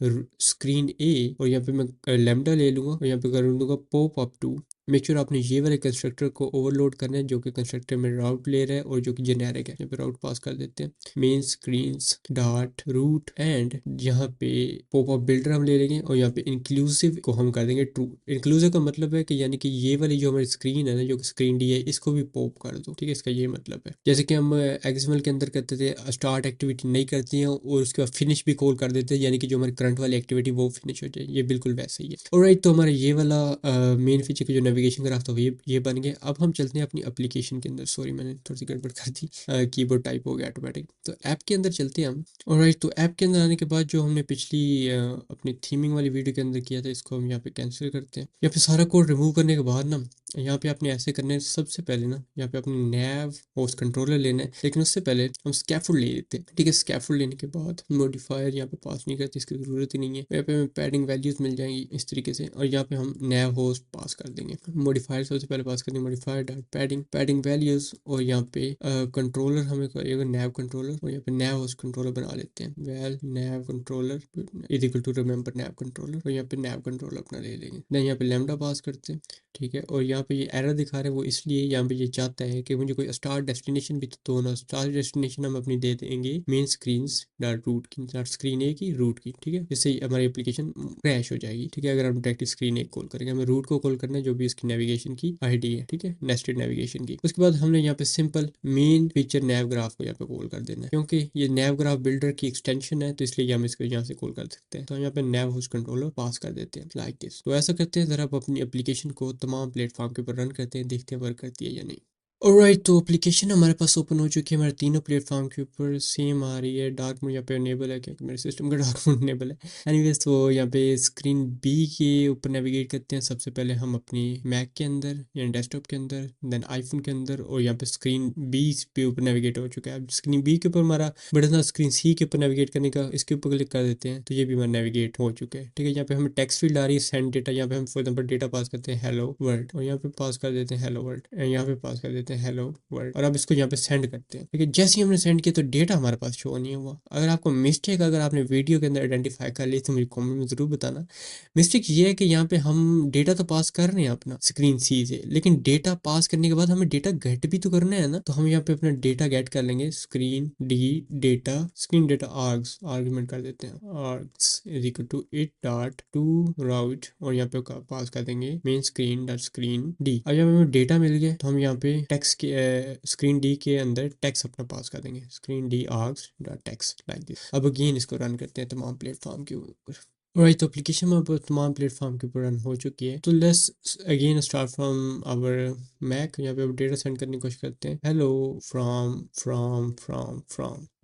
screen A, और यहाँ पे मैं लेमडा ले लूंगा, और यहाँ पे कर दूंगा pop up to. Make sure आपने ये वाले कंस्ट्रक्टर को ओवरलोड करना है जो कि कंस्ट्रक्टर में राउट ले रहा है और जो कि जेनेरिक है। यहाँ पे राउट पास कर देते हैं main screen dot route, and यहाँ पे पॉप अप बिल्डर हम ले लेंगे, और यहाँ पे इंक्लूसिव को हम कर देंगे ट्रू। इंक्लूसिव का मतलब है कि यानी कि ये वाली जो हमारी स्क्रीन है ना, जो स्क्रीन डी है, इसको भी पॉप कर दो। ठीक है, इसका ये मतलब है जैसे कि हम एक्सएमएल के अंदर करते थे, स्टार्ट एक्टिविटी नहीं करती हैं और उसके बाद फिनिश भी कॉल कर देते हैं, यानी कि जो हमारी करंट वाली एक्टिविटी वो फिनिश हो जाए। ये बिल्कुल वैसे ही है। ऑलराइट, तो हमारा ये वाला मेन फीचर का जो नेविगेशन का रास्ता ये बन गया। अब हम चलते हैं अपनी एप्लीकेशन के अंदर। सॉरी, मैंने थोड़ी सी गड़बड़ कर दी, कीबोर्ड टाइप हो गया ऑटोमेटिक। तो ऐप के अंदर चलते हैं हम। ऑलराइट, तो ऐप के अंदर आने के बाद जो हमने पिछली अपनी थीमिंग वाली वीडियो के अंदर किया था, इसको हम यहाँ पे कैंसिल करते हैं। यहाँ पे सारा कोड रिमूव करने के बाद ना, यहाँ पे आपने ऐसे करने हैं, सबसे पहले ना यहाँ पे अपने नैव होस्ट कंट्रोलर लेना है, लेकिन उससे पहले हम स्कैफोल्ड ले लेते हैं। ठीक है, स्कैफोल्ड लेने के बाद मॉडिफायर यहाँ पे पास नहीं करते, इसकी जरूरत ही नहीं है। यहाँ पे हमें पैडिंग वैल्यूज मिल जाएंगी इस तरीके से, और यहाँ पे हम नैव होस्ट पास कर देंगे। मॉडिफायर सबसे पहले पास कर देंगे, मॉडिफायर डॉट पैडिंग वैल्यूज, और यहाँ पे कंट्रोलर हमें करेगा नैव कंट्रोलर, और यहाँ पे नैव होस्ट कंट्रोलर बना लेते हैं। Val nav controller is equal to remember nav controller, और यहाँ पे नैव कंट्रोलर अपना ले लेंगे। देन यहाँ पे लैम्डा पास करते हैं। ठीक है, और यहाँ पे ये एरर दिखा रहे हैं वो इसलिए, यहाँ पे ये चाहता है कि मुझे कोई स्टार्ट डेस्टिनेशन भी तो दो ना। स्टार्ट डेस्टिनेशन हम अपनी दे देंगे मेन स्क्रीन डॉट रूट की, डॉट स्क्रीन ए की रूट की। ठीक है, जिससे हमारी एप्लीकेशन क्रैश हो जाएगी। ठीक है, अगर हम डायरेक्ट स्क्रीन ए कॉल करेंगे, हमें रूट को कॉल करना है जो भी इसकी नेविगेशन की आईडी है। ठीक है, नेस्टेड नेविगेशन की। उसके बाद हमने यहाँ पे सिंपल मेन फीचर नैव ग्राफ को यहाँ पे कॉल कर देना है, क्योंकि ये नैव ग्राफ बिल्डर की एक्सटेंशन है, तो इसलिए हम इसको यहाँ से कॉल कर सकते हैं। तो यहाँ पे नैव होस्ट कंट्रोलर पास कर देते हैं लाइक दिस। तो ऐसा करते हैं, जरा आप अपनी एप्लीकेशन को तमाम प्लेटफॉर्म के ऊपर रन करते हैं, देखते हैं वर्क करती है या नहीं। ऑलराइट, तो एप्लीकेशन हमारे पास ओपन हो चुकी है, हमारे तीनों प्लेटफॉर्म के ऊपर सेम आ रही है। डार्क मोड यहाँ पे अनेबल है क्योंकि मेरे सिस्टम का डार्क मोड अनेबल है। एनीवेज, तो यहाँ पे स्क्रीन बी के ऊपर नेविगेट करते हैं। सबसे पहले हम अपनी मैक के अंदर या डेस्कटॉप के अंदर, देन आईफोन के अंदर, और यहाँ पे स्क्रीन बी पे ऊपर नेविगेट हो चुका है। अब स्क्रीन बी के ऊपर हमारा बटन था स्क्रीन सी के ऊपर नेविगेट करने का, इसके ऊपर क्लिक कर देते हैं तो ये भी हमारा नेविगेट हो चुका है। ठीक है, यहाँ पे हमें टेक्स्ट फील्ड आ रही है सेंड डेटा। यहाँ पे हम फॉर एग्जाम्पल डेटा पास करते हैं हेलो वर्ल्ड, और यहाँ पे पास कर देते हैं हेलो वर्ल्ड, यहाँ पे पास कर देते हैं हेलो वर्ल्ड, और अब इसको यहाँ पे सेंड करते हैं। ठीक है, जैसे ही हमने सेंड किया तो डेटा हमारे पास शो नहीं हुआ। अगर आपको मिस्टेक, अगर आपने वीडियो के अंदर आइडेंटिफाई कर ली तो मुझे कमेंट में जरूर बताना। मिस्टेक ये है कि यहाँ पे हम डेटा तो पास कर रहे हैं अपना स्क्रीन सी से, लेकिन डेटा पास करने के बाद हमें डेटा गेट भी तो करना है ना। तो हम यहाँ पे अपना डेटा गेट कर लेंगे, screen D data, screen data args argument कर देते हैं, args is equal to it dot to route, और यहाँ पे पास कर देंगे main screen dot screen D. अब जब हमें डेटा मिल गया तो हम यहाँ पे टेक्स्ट के स्क्रीन डी के अंदर टेक्स्ट अपना पास कर देंगे, screen D args dot text like this. अब अगेन इसको रन करते हैं तमाम प्लेटफॉर्म के ऊपर। राइट, तो एप्लीकेशन में अब तमाम प्लेटफॉर्म के ऊपर रन हो चुकी है। तो let's again start from our Mac. यहाँ पे अब डेटा सेंड करने की कोशिश करते हैं। हेलो फ्रॉम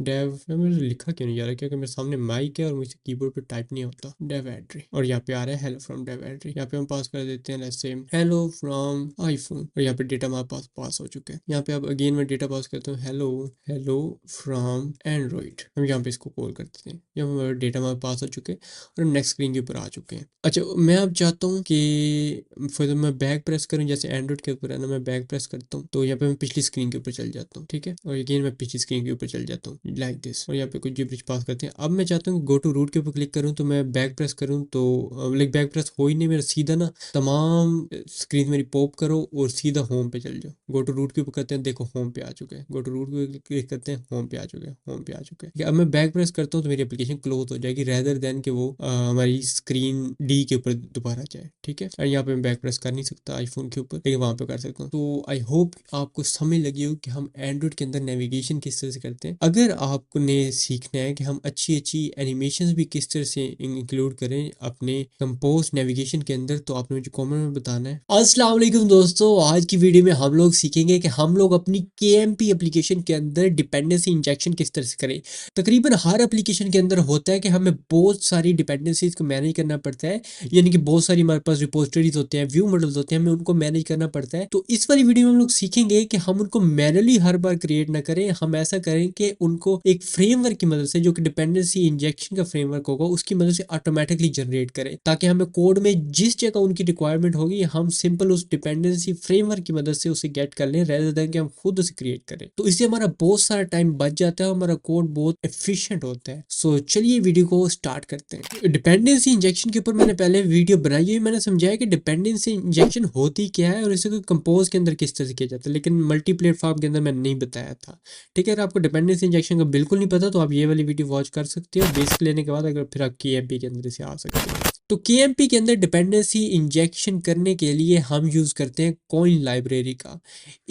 डेव, मुझे लिखा क्यों नहीं जा रहा, क्योंकि मेरे सामने माइक है और मुझे कीबोर्ड पे टाइप नहीं होता। डेव एड्री, और यहाँ पे आ रहा है हेलो फ्रॉम डेव एड्री। यहाँ पे हम पास कर देते हैं let's say hello from iPhone, और यहाँ पे डेटा हमारे पास पास हो चुका है। यहाँ पे अब अगेन मैं डेटा पास करता हूँ, हेलो फ्रॉम एंड्रॉइड। हम यहाँ पे इसको कॉल करते हैं। यहाँ पे डेटा हमारे पास हो चुके हैं और नेक्स्ट स्क्रीन के ऊपर आ चुके हैं। अच्छा, मैं अब चाहता हूँ कि फिर मैं बैक प्रेस करूँ, जैसे एंड्रॉइड के ऊपर है ना, मैं बैक प्रेस करता हूँ तो यहाँ पे मैं पिछली स्क्रीन के ऊपर चल जाता हूँ। ठीक है, और अगेन मैं पिछली स्क्रीन के ऊपर चल जाता हूँ। लाइक दिस, और यहाँ पे कुछ जिब्रिश पास करते हैं। अब मैं चाहता हूँ गो टू रूट के ऊपर क्लिक करूँ, तो मैं बैक प्रेस करूँ तो लाइक बैक प्रेस हो ही नहीं मेरा, सीधा ना तमाम स्क्रीन मेरी पॉप करो और सीधा होम पे चल जाओ। गो टू रूट के ऊपर करते हैं, देखो होम पे आ चुके हैं। गो टू रूट पे क्लिक करते हैं, होम पे आ चुके हैं, होम पे आ चुके हैं। ठीक है, अब मैं बैक प्रेस करता हूँ तो मेरी एप्लीकेशन क्लोज हो जाएगी, रेदर देन कि वो हमारी स्क्रीन डी के ऊपर दोबारा जाए। ठीक है, और यहाँ पे मैं बैक प्रेस कर नहीं सकता आईफोन के ऊपर, लेकिन वहाँ पे कर सकता हूँ। तो आई होप आपको समझ लगी हो कि हम एंड्रॉइड के अंदर नेविगेशन किस तरह से करते हैं। अगर आपने सीखना है कि हम अच्छी अच्छी एनिमेशंस भी किस तरह से इंक्लूड करें अपने कंपोज नेविगेशन के अंदर, तो आपने मुझे कमेंट में बताना है। अस्सलाम वालेकुम दोस्तों, आज की वीडियो में हम लोग सीखेंगे कि हम लोग अपनी KMP एप्लीकेशन के अंदर डिपेंडेंसी इंजेक्शन किस तरह से करें। तकरीबन हर एप्लीकेशन के अंदर होता है कि हमें बहुत सारी डिपेंडेंसीज को मैनेज करना पड़ता है, यानी कि बहुत सारी हमारे पास रिपोजिटरीज होते हैं, व्यू मॉडल्स होते हैं, हमें उनको मैनेज करना पड़ता है। तो इस वाली वीडियो में हम लोग सीखेंगे कि हम उनको मैनुअली हर बार क्रिएट ना करें, हम ऐसा करें कि उनको एक फ्रेमवर्क की मदद से, जो कि डिपेंडेंसी इंजेक्शन का फ्रेमवर्क होगा, उसकी मदद से ऑटोमेटिकली जनरेट करें, ताकि हमें कोड में जिस जगह उनकी रिक्वायरमेंट होगी हम सिंपल उस डिपेंडेंसी फ्रेमवर्क की मदद से उसे गेट कर लें, रेदर देन कि हम खुद उसे क्रिएट करें। तो इससे हमारा बहुत सारा टाइम बच जाता है और हमारा कोड बहुत एफिशिएंट होता है। सो चलिए वीडियो को स्टार्ट करते हैं। डिपेंडेंसी इंजेक्शन के ऊपर मैंने पहले वीडियो बनाई है, मैंने समझाया कि डिपेंडेंसी इंजेक्शन होती क्या है और इसे कंपोज के अंदर किस तरह से किया जाता है, लेकिन मल्टी प्लेटफॉर्म के अंदर मैंने नहीं बताया था। ठीक है, अगर आपको डिपेंडेंसी इंजेक्शन का बिल्कुल नहीं पता तो आप ये वाली वीडियो वॉच कर सकते हो, बेसिक लेने के बाद अगर फिर आप KMP के अंदर से आ सकते हो। तो KMP के अंदर डिपेंडेंसी इंजेक्शन करने के लिए हम यूज़ करते हैं कोइन लाइब्रेरी का।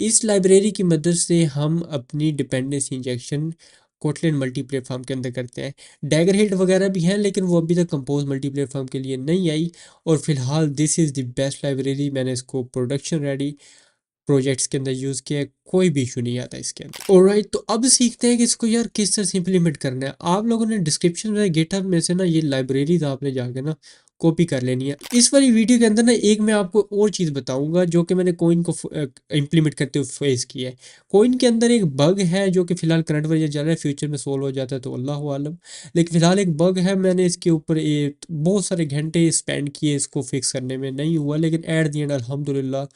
इस लाइब्रेरी की मदद से हम अपनी dependency injection Kotlin multi platform के अंदर करते हैं। डैगर हिट वगैरह भी हैं, लेकिन वो अभी तक कंपोज मल्टी प्लेटफॉर्म के लिए नहीं आई, और फिलहाल this is the best library. मैंने इसको प्रोडक्शन रेडी प्रोजेक्ट्स के अंदर यूज़ किया है, कोई भी इशू नहीं आता इसके अंदर। ऑलराइट, तो अब सीखते हैं कि इसको यार किस तरह से इंप्लीमेंट करना है। आप लोगों ने डिस्क्रिप्शन में गिटहब में से ना ये लाइब्रेरीज आपने जाके ना कॉपी कर लेनी है। इस वाली वीडियो के अंदर ना एक मैं आपको और चीज़ बताऊंगा जो कि मैंने कोइन को इम्प्लीमेंट करते हुए फेस किया है। कोइन के अंदर एक बग है जो कि फिलहाल करंट वर्जन चल रहा है, फ्यूचर में सोल्व हो जाता है तो अल्लाह आलम, लेकिन फिलहाल एक बग है। मैंने इसके ऊपर बहुत सारे घंटे स्पेंड किए इसको फिक्स करने में, नहीं हुआ, लेकिन एट दी एंड अल्हम्दुलिल्लाह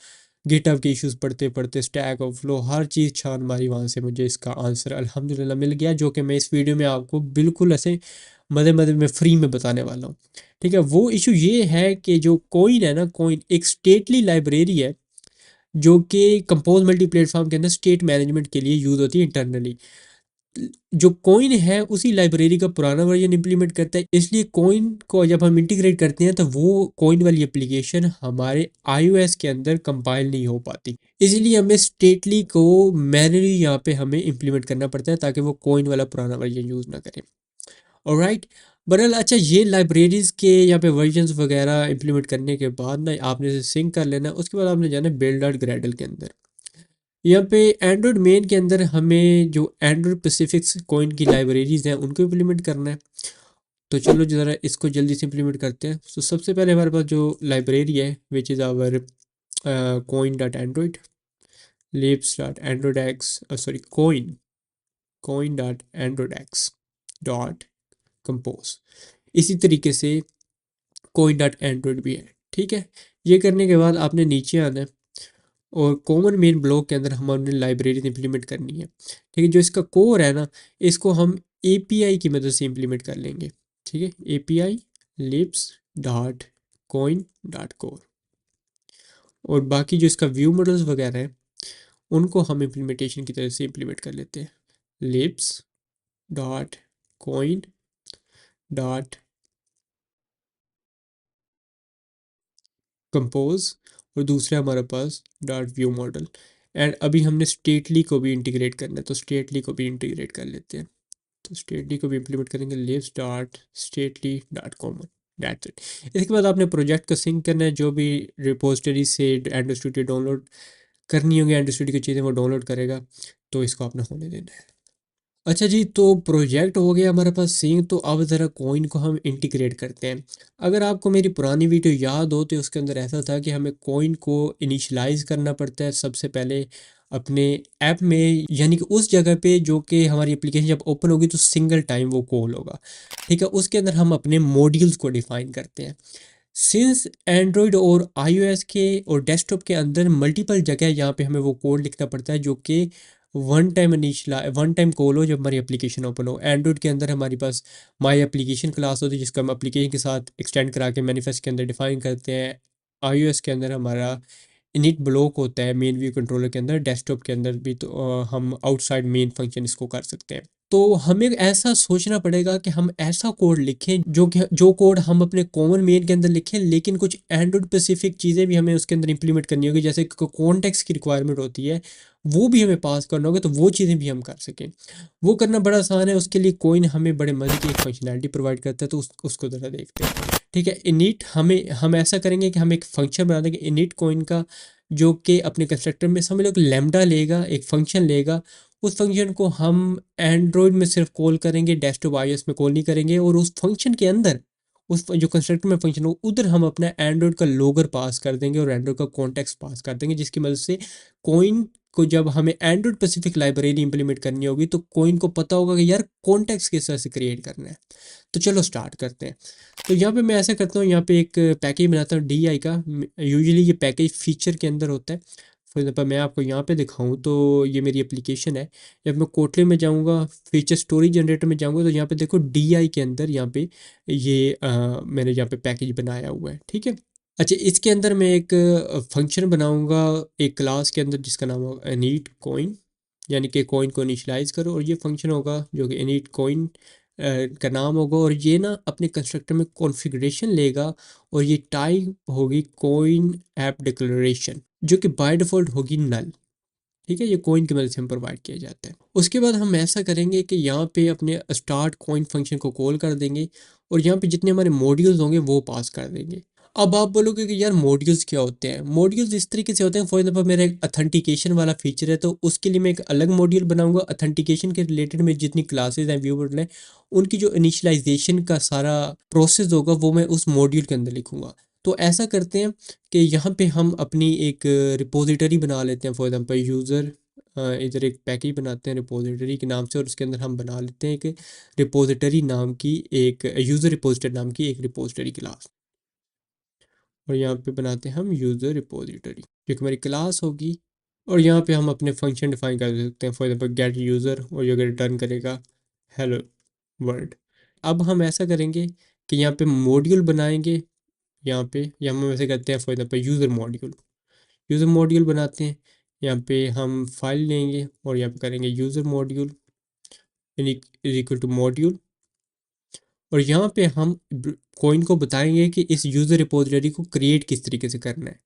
गिटहब के इश्यूज पढ़ते पढ़ते स्टैक ओवरफ्लो हर चीज़ छान मारी, वहाँ से मुझे इसका आंसर अल्हम्दुलिल्लाह मिल गया, जो कि मैं इस वीडियो में आपको बिल्कुल ऐसे मज़े मज़े में फ्री में बताने वाला हूँ। ठीक है, वो इशू ये है कि जो कोइन है ना, कोइन एक स्टेटली लाइब्रेरी है जो कि कंपोज मल्टी प्लेटफॉर्म के अंदर स्टेट मैनेजमेंट के लिए यूज़ होती है इंटरनली। जो कोइन है उसी लाइब्रेरी का पुराना वर्जन इंप्लीमेंट करता है, इसलिए कोइन को जब हम इंटीग्रेट करते हैं तो वो कोइन वाली एप्लीकेशन हमारे iOS के अंदर कंपाइल नहीं हो पाती, इसलिए हमें स्टेटली को मैनुअली यहाँ पे हमें इंप्लीमेंट करना पड़ता है ताकि वो कोइन वाला पुराना वर्जन यूज़ ना करें। ऑलराइट, बहरहाल अच्छा, ये लाइब्रेरीज़ के यहाँ पे वर्जन्स वगैरह इंप्लीमेंट करने के बाद ना आपने इसे सिंक कर लेना, उसके बाद आपने जाना बिल्ड डॉट ग्रेडल के अंदर। यहाँ पे एंड्रॉयड मेन के अंदर हमें जो एंड्रॉयड स्पेसिफिक्स कोइन की लाइब्रेरीज हैं उनको इम्प्लीमेंट करना है। तो चलो ज़रा इसको जल्दी से इम्प्लीमेंट करते हैं। तो सबसे पहले हमारे पास जो लाइब्रेरी है which is our Koin dot Android, libs dot Android X, sorry Koin dot Android X dot compose. इसी तरीके से कोइन डॉट एंड्रॉयड भी है। ठीक है, ये करने के बाद आपने नीचे आना है और कॉमन मेन ब्लॉक के अंदर हमने लाइब्रेरी इम्प्लीमेंट करनी है। ठीक है, जो इसका कोर है ना, इसको हम API की मदद से इम्प्लीमेंट कर लेंगे। ठीक है, API lips dot coin dot core, और बाकी जो इसका व्यू मॉडल्स वगैरह हैं उनको हम इम्प्लीमेंटेशन की तरह से इम्प्लीमेंट कर लेते हैं। Lips dot coin dot compose, और दूसरा हमारे पास डॉट व्यू मॉडल। एंड अभी हमने स्टेटली को भी इंटीग्रेट करना है, तो स्टेटली को भी इंटीग्रेट कर लेते हैं। तो स्टेटली को भी इम्प्लीमेंट करेंगे, libs dot stately dot common, that's it. इसके बाद आपने प्रोजेक्ट को सिंक करना है, जो भी रिपोजिटरी से एंड्रॉयड स्टूडियो डाउनलोड करनी होगी, एंड्रॉयड स्टूडियो की चीज़ें वो डाउनलोड करेगा, तो इसको आपने होने देना है। अच्छा जी, तो प्रोजेक्ट हो गया हमारे पास सिंक, तो अब ज़रा कोइन को हम इंटीग्रेट करते हैं। अगर आपको मेरी पुरानी वीडियो याद हो तो उसके अंदर ऐसा था कि हमें कोइन को इनिशलाइज करना पड़ता है सबसे पहले अपने ऐप में, यानी कि उस जगह पे जो कि हमारी एप्लीकेशन जब ओपन होगी तो सिंगल टाइम वो कॉल होगा। ठीक है, उसके अंदर हम अपने मॉड्यूल्स को डिफाइन करते हैं। सिंस एंड्रॉयड और iOS के और डेस्कटॉप के अंदर मल्टीपल जगह यहाँ पे हमें वो कोड लिखना पड़ता है जो कि वन टाइम कॉल हो जब हमारी एप्लीकेशन ओपन हो। एंड्रॉइड के अंदर हमारे पास माई एप्लीकेशन क्लास होती है जिसको हम एप्लीकेशन के साथ एक्सटेंड करा के मैनिफेस्ट के अंदर डिफाइन करते हैं। iOS के अंदर हमारा इनिट ब्लॉक होता है मेन व्यू कंट्रोलर के अंदर। डेस्कटॉप के अंदर भी तो हम आउटसाइड मेन फंक्शन इसको कर सकते हैं। तो हमें ऐसा सोचना पड़ेगा कि हम ऐसा कोड लिखें जो कोड हम अपने कॉमन मेन के अंदर लिखें, लेकिन कुछ एंड्रॉइड स्पेसिफिक चीज़ें भी हमें उसके अंदर इंप्लीमेंट करनी होगी, जैसे कॉन्टेक्स्ट की रिक्वायरमेंट होती है वो भी हमें पास करना होगा, तो वो चीज़ें भी हम कर सकें। वो करना बड़ा आसान है। उसके लिए कोइन हमें बड़े मज़े की एक फंक्शनैलिटी प्रोवाइड करता है, तो उसको ज़रा देखते हैं। ठीक है, इनिट हम ऐसा करेंगे कि हम एक फंक्शन बना देंगे इनिट कोइन का, जो कि अपने कंस्ट्रक्टर में समझ लो कि लैम्डा लेगा, एक फंक्शन लेगा। उस फंक्शन को हम एंड्रॉयड में सिर्फ कॉल करेंगे, डेस्कटॉप iOS में कॉल नहीं करेंगे। और उस फंक्शन के अंदर जो कंस्ट्रक्टर में फंक्शन हो उधर हम अपना एंड्रॉयड का लोगर पास कर देंगे और एंड्रॉयड का कॉन्टेक्स्ट पास कर देंगे, जिसकी मदद से कोइन को जब हमें एंड्रॉयड स्पेसिफिक लाइब्रेरी इंप्लीमेंट करनी होगी तो कोइन को पता होगा कि यार कॉन्टेक्स्ट किस तरह से क्रिएट करना है। तो चलो स्टार्ट करते हैं। तो यहाँ पे मैं ऐसा करता हूँ, यहाँ पे एक पैकेज बनाता हूँ DI का। यूजुअली ये पैकेज फीचर के अंदर होता है। फॉर एग्जाम्पल मैं आपको यहाँ पे दिखाऊँ तो ये मेरी एप्लीकेशन है। जब मैं कोटले में जाऊँगा, फीचर स्टोरी जनरेटर में जाऊँगा, तो यहाँ पे देखो DI के अंदर यहाँ पे ये मैंने यहाँ पे पैकेज बनाया हुआ है। ठीक है, अच्छा इसके अंदर मैं एक फंक्शन बनाऊंगा एक क्लास के अंदर जिसका नाम होगा इनिट कोइन, यानी कि कोइन को इनिशियलाइज करो। और ये फंक्शन होगा जो कि इनिट कोइन का नाम होगा, और ये ना अपने कंस्ट्रक्टर में कॉन्फ़िगरेशन लेगा। और ये टाइप होगी कोइन ऐप डिक्लेरेशन, जो कि बाय डिफ़ॉल्ट होगी नल। ठीक है, ये कोइन की मदद से हम प्रोवाइड किया जाता है। उसके बाद हम ऐसा करेंगे कि यहाँ पे अपने स्टार्ट कोइन फंक्शन को कॉल कर देंगे, और यहाँ पे जितने हमारे मॉड्यूल्स होंगे वो पास कर देंगे। अब आप बोलोगे कि यार मॉड्यूल्स क्या होते हैं। मॉड्यूल्स इस तरीके से होते हैं, फॉर एग्जाम्पल मेरा एक अथेंटिकेशन वाला फीचर है, तो उसके लिए मैं एक अलग मॉड्यूल बनाऊंगा। अथेंटिकेशन के रिलेटेड में जितनी क्लासेज हैं व्यू बटन है, उनकी जो इनिशियलाइजेशन का सारा प्रोसेस होगा वो मैं उस मॉड्यूल के अंदर लिखूंगा। तो ऐसा करते हैं कि यहाँ पे हम अपनी एक रिपोजिटरी बना लेते हैं। फॉर एग्जांपल यूज़र इधर एक पैकेज बनाते हैं रिपोजिटरी के नाम से, और उसके अंदर हम बना लेते हैं एक रिपोजिटरी नाम की एक यूज़र रिपोजिटरी नाम की एक रिपोजिटरी क्लास। और यहाँ पे बनाते हैं हम यूज़र रिपोजिटरी जो कि हमारी क्लास होगी। और यहाँ पे हम अपने फंक्शन डिफाइन कर सकते हैं। फॉर एग्जांपल गेट यूज़र, और ये रिटर्न करेगा हेलो वर्ल्ड। अब हम ऐसा करेंगे कि यहाँ पे मॉड्यूल बनाएंगे। यहाँ हम वैसे करते हैं, फॉर एग्जांपल यूज़र मॉड्यूल बनाते हैं। यहाँ पे हम फाइल लेंगे और यहाँ पे करेंगे user module is equal to module. और यहाँ पे हम कोइन को बताएंगे कि इस यूज़र रिपोजिटरी को क्रिएट किस तरीके से करना है।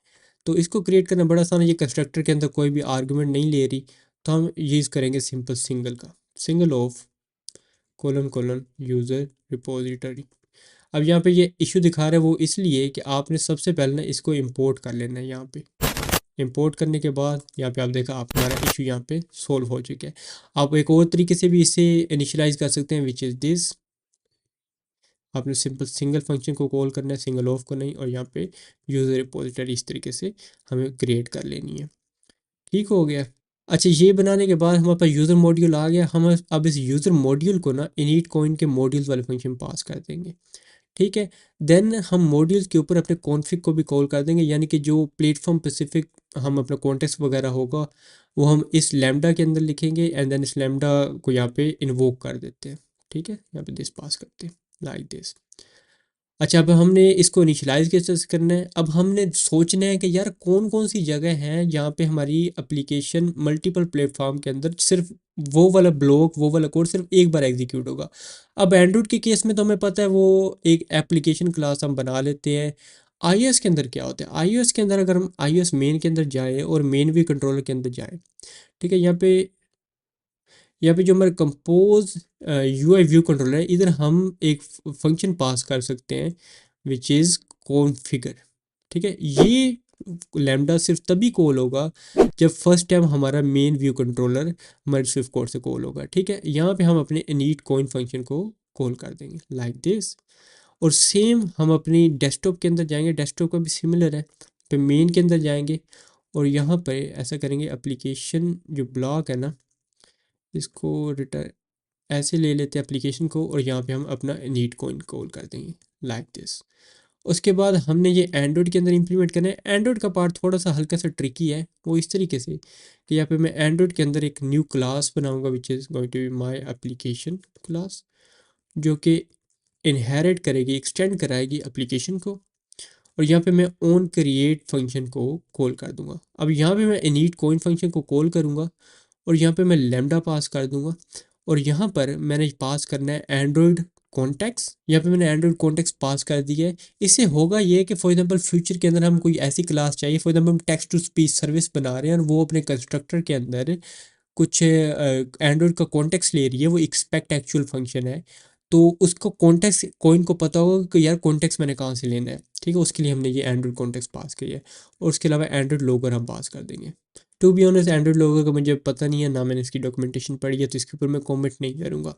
तो इसको क्रिएट करना बड़ा आसान है। ये कंस्ट्रक्टर के अंदर कोई भी आर्गुमेंट नहीं ले रही, तो हम यूज़ करेंगे simple single of colon colon user repository. अब यहाँ पे ये इशू दिखा रहा है, वो इसलिए कि आपने सबसे पहले ना इसको इंपोर्ट कर लेना है। यहाँ पे इंपोर्ट करने के बाद यहाँ पे आप देखा आप हमारा इशू यहाँ पे सोल्व हो चुका है। आप एक और तरीके से भी इसे इनिशियलाइज कर सकते हैं, विच इज़ दिस। आपने सिंपल सिंगल फंक्शन को कॉल करना है, सिंगल ऑफ को नहीं। और यहाँ पे यूज़र रिपोजिटरी इस तरीके से हमें क्रिएट कर लेनी है। ठीक हो गया। अच्छा, ये बनाने के बाद हमारे पास यूज़र मॉड्यूल आ गया। हम अब इस यूज़र मॉड्यूल को ना इनिट कोइन के मॉड्यूल्स वाले फंक्शन पास कर देंगे। ठीक है, देन हम मॉड्यूल्स के ऊपर अपने कॉन्फ़िग को भी कॉल कर देंगे, यानी कि जो प्लेटफॉर्म स्पेसिफिक हम अपना कॉन्टेक्स्ट वगैरह होगा वो हम इस लैम्डा के अंदर लिखेंगे, एंड देन इस लैम्डा को यहाँ पे इन्वोक कर देते हैं। ठीक है, यहाँ पे दिस पास करते हैं लाइक दिस। अच्छा, अब हमने इसको इनिशियलाइज कैसे करना है। अब हमने सोचना है कि यार कौन कौन सी जगह हैं जहाँ पे हमारी एप्लीकेशन मल्टीपल प्लेटफॉर्म के अंदर सिर्फ वो वाला ब्लॉक वो वाला कोड सिर्फ एक बार एग्जीक्यूट होगा। अब एंड्रॉइड के केस में तो हमें पता है वो एक एप्लीकेशन क्लास हम बना लेते हैं। iOS के अंदर क्या होता है, iOS के अंदर अगर हम iOS मेन के अंदर जाएँ और मेन व्यू कंट्रोलर के अंदर जाएँ, ठीक है, यहाँ पे जो हमारे कंपोज UI व्यू कंट्रोलर है, इधर हम एक फंक्शन पास कर सकते हैं विच इज़ कॉन्फ़िगर। ठीक है, ये लैम्डा सिर्फ तभी कॉल होगा जब फर्स्ट टाइम हमारा मेन व्यू कंट्रोलर हमारे स्विफ्ट कोड से कॉल होगा। ठीक है, यहाँ पे हम अपने इनिट कोइन फंक्शन को कॉल कर देंगे लाइक दिस। और सेम हम अपनी डेस्कटॉप के अंदर जाएंगे, डेस्कटॉप का भी सिमिलर है। पे मेन के अंदर जाएंगे और यहाँ पर ऐसा करेंगे, एप्लीकेशन जो ब्लॉक है ना इसको रिटर्न ऐसे ले लेते हैं एप्लीकेशन को, और यहाँ पे हम अपना नीट कोइन कॉल कर देंगे लाइक दिस। उसके बाद हमने ये एंड्रॉयड के अंदर इंप्लीमेंट करना है। एंड्रॉयड का पार्ट थोड़ा सा हल्का सा ट्रिकी है, वो इस तरीके से कि यहाँ पे मैं एंड्रॉयड के अंदर एक न्यू क्लास बनाऊंगा which is going to be my application class, जो कि इनहेरिट करेगी, एक्सटेंड कराएगी एप्लीकेशन को। और यहाँ पे मैं ऑन क्रिएट फंक्शन को कॉल कर दूंगा। अब यहाँ पे मैं इनिट कोइन फंक्शन को कॉल करूँगा और यहाँ पे मैं लैम्डा पास कर दूंगा। और यहाँ पर मैंने पास करना है एंड्रॉयड कॉन्टेक्स्ट। यहाँ पे मैंने एंड्रॉयड कॉन्टेक्स्ट पास कर दिया है। इससे होगा ये कि फॉर एग्जांपल फ्यूचर के अंदर हम कोई ऐसी क्लास चाहिए, फॉर एग्जांपल हम टेक्स्ट टू स्पीच सर्विस बना रहे हैं और वो अपने कंस्ट्रक्टर के अंदर कुछ एंड्रॉयड का कॉन्टेक्स्ट ले रही है, वो एक्सपेक्ट एक्चुअल फंक्शन है, तो उसको कॉन्टेक्स्ट कोइन को पता होगा कि यार कॉन्टेक्स्ट मैंने कहाँ से लेना है। ठीक है, उसके लिए हमने ये एंड्रॉयड कॉन्टेक्स्ट पास किया है। और उसके अलावा एंड्रॉयड लोगर हम पास कर देंगे। To be honest Android Logar का मुझे पता नहीं है, ना मैंने इसकी डॉक्यूमेंटेशन पढ़ी है, तो इसके ऊपर मैं कॉमेंट नहीं करूँगा।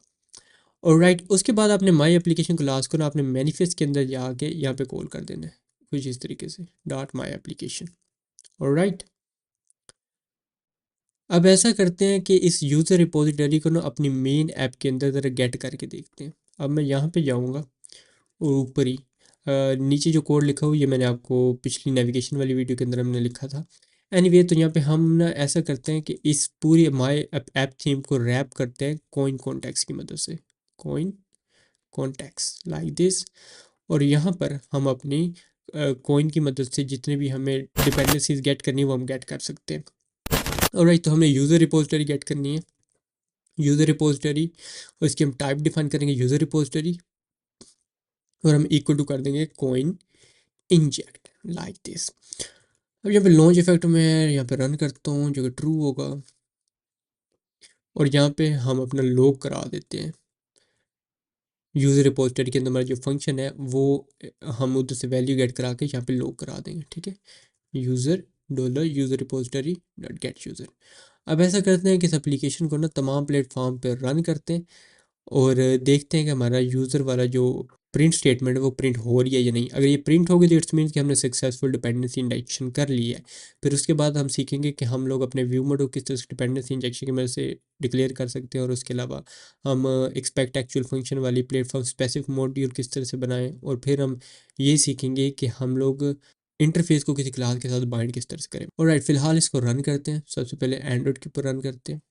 और राइट, उसके बाद आपने माई एप्लीकेशन क्लास को ना आपने मैनिफेस्ट के अंदर जाके यहाँ पे कॉल कर देना है कुछ इस तरीके से डॉट माई एप्लीकेशन। और राइट, अब ऐसा करते हैं कि इस यूज़र रिपोजिटरी को ना अपनी मेन ऐप के अंदर ज़रा गेट करके देखते हैं। अब मैं यहाँ पे जाऊँगा और ऊपर ही नीचे जो कोड लिखा हुआ ये मैंने आपको पिछली नेविगेशन वाली वीडियो के अंदर हमने लिखा था। एनीवे तो यहाँ पे हम ना ऐसा करते हैं कि इस पूरी माई ऐप थीम को रैप करते हैं कॉइन कॉन्टेक्स्ट की मदद से, कॉइन कॉन्टेक्स्ट लाइक दिस। और यहाँ पर हम अपनी कॉइन की मदद से जितने भी हमें डिपेंडेंसीज गेट करनी है वो हम गेट कर सकते हैं। और राइट, तो हमने यूज़र रिपोजिटरी गेट करनी है, यूज़र रिपोजिटरी, और इसकी हम टाइप डिफाइन करेंगे यूज़र रिपोजिटरी, और हम इक्वल टू कर देंगे कॉइन इंजेक्ट लाइक दिस। अब यहाँ पे लॉन्च इफेक्ट में यहाँ पे रन करता हूँ जो कि ट्रू होगा, और यहाँ पे हम अपना लॉग करा देते हैं यूज़र रिपोजिटरी के अंदर हमारा जो फंक्शन है वो हम उधर से वैल्यू गेट करा के यहाँ पे लॉग करा देंगे। ठीक है, user dollar user repository dot get user. अब ऐसा करते हैं कि इस एप्लीकेशन को ना तमाम प्लेटफॉर्म पर रन करते हैं और देखते हैं कि हमारा यूज़र वाला जो प्रिंट स्टेटमेंट है वो प्रिंट हो रही है या नहीं। अगर ये प्रिंट होगी तो इट्स मीन कि हमने सक्सेसफुल डिपेंडेंसी इंजेक्शन कर ली है। फिर उसके बाद हम सीखेंगे कि हम लोग अपने व्यू मोड को किस तरह से डिपेंडेंसी इंजेक्शन की मदद से डिक्लेयर कर सकते हैं, और उसके अलावा हम एक्सपेक्ट एक्चुअल फंक्शन वाली प्लेटफॉर्म स्पेसिफिक मॉड्यूल किस तरह से बनाएं। और फिर हम ये सीखेंगे कि हम लोग इंटरफेस को किसी क्लास के साथ बाइंड किस तरह से करें। और राइट, फिलहाल इसको रन करते हैं। सबसे पहले एंड्रॉयड के ऊपर रन करते हैं,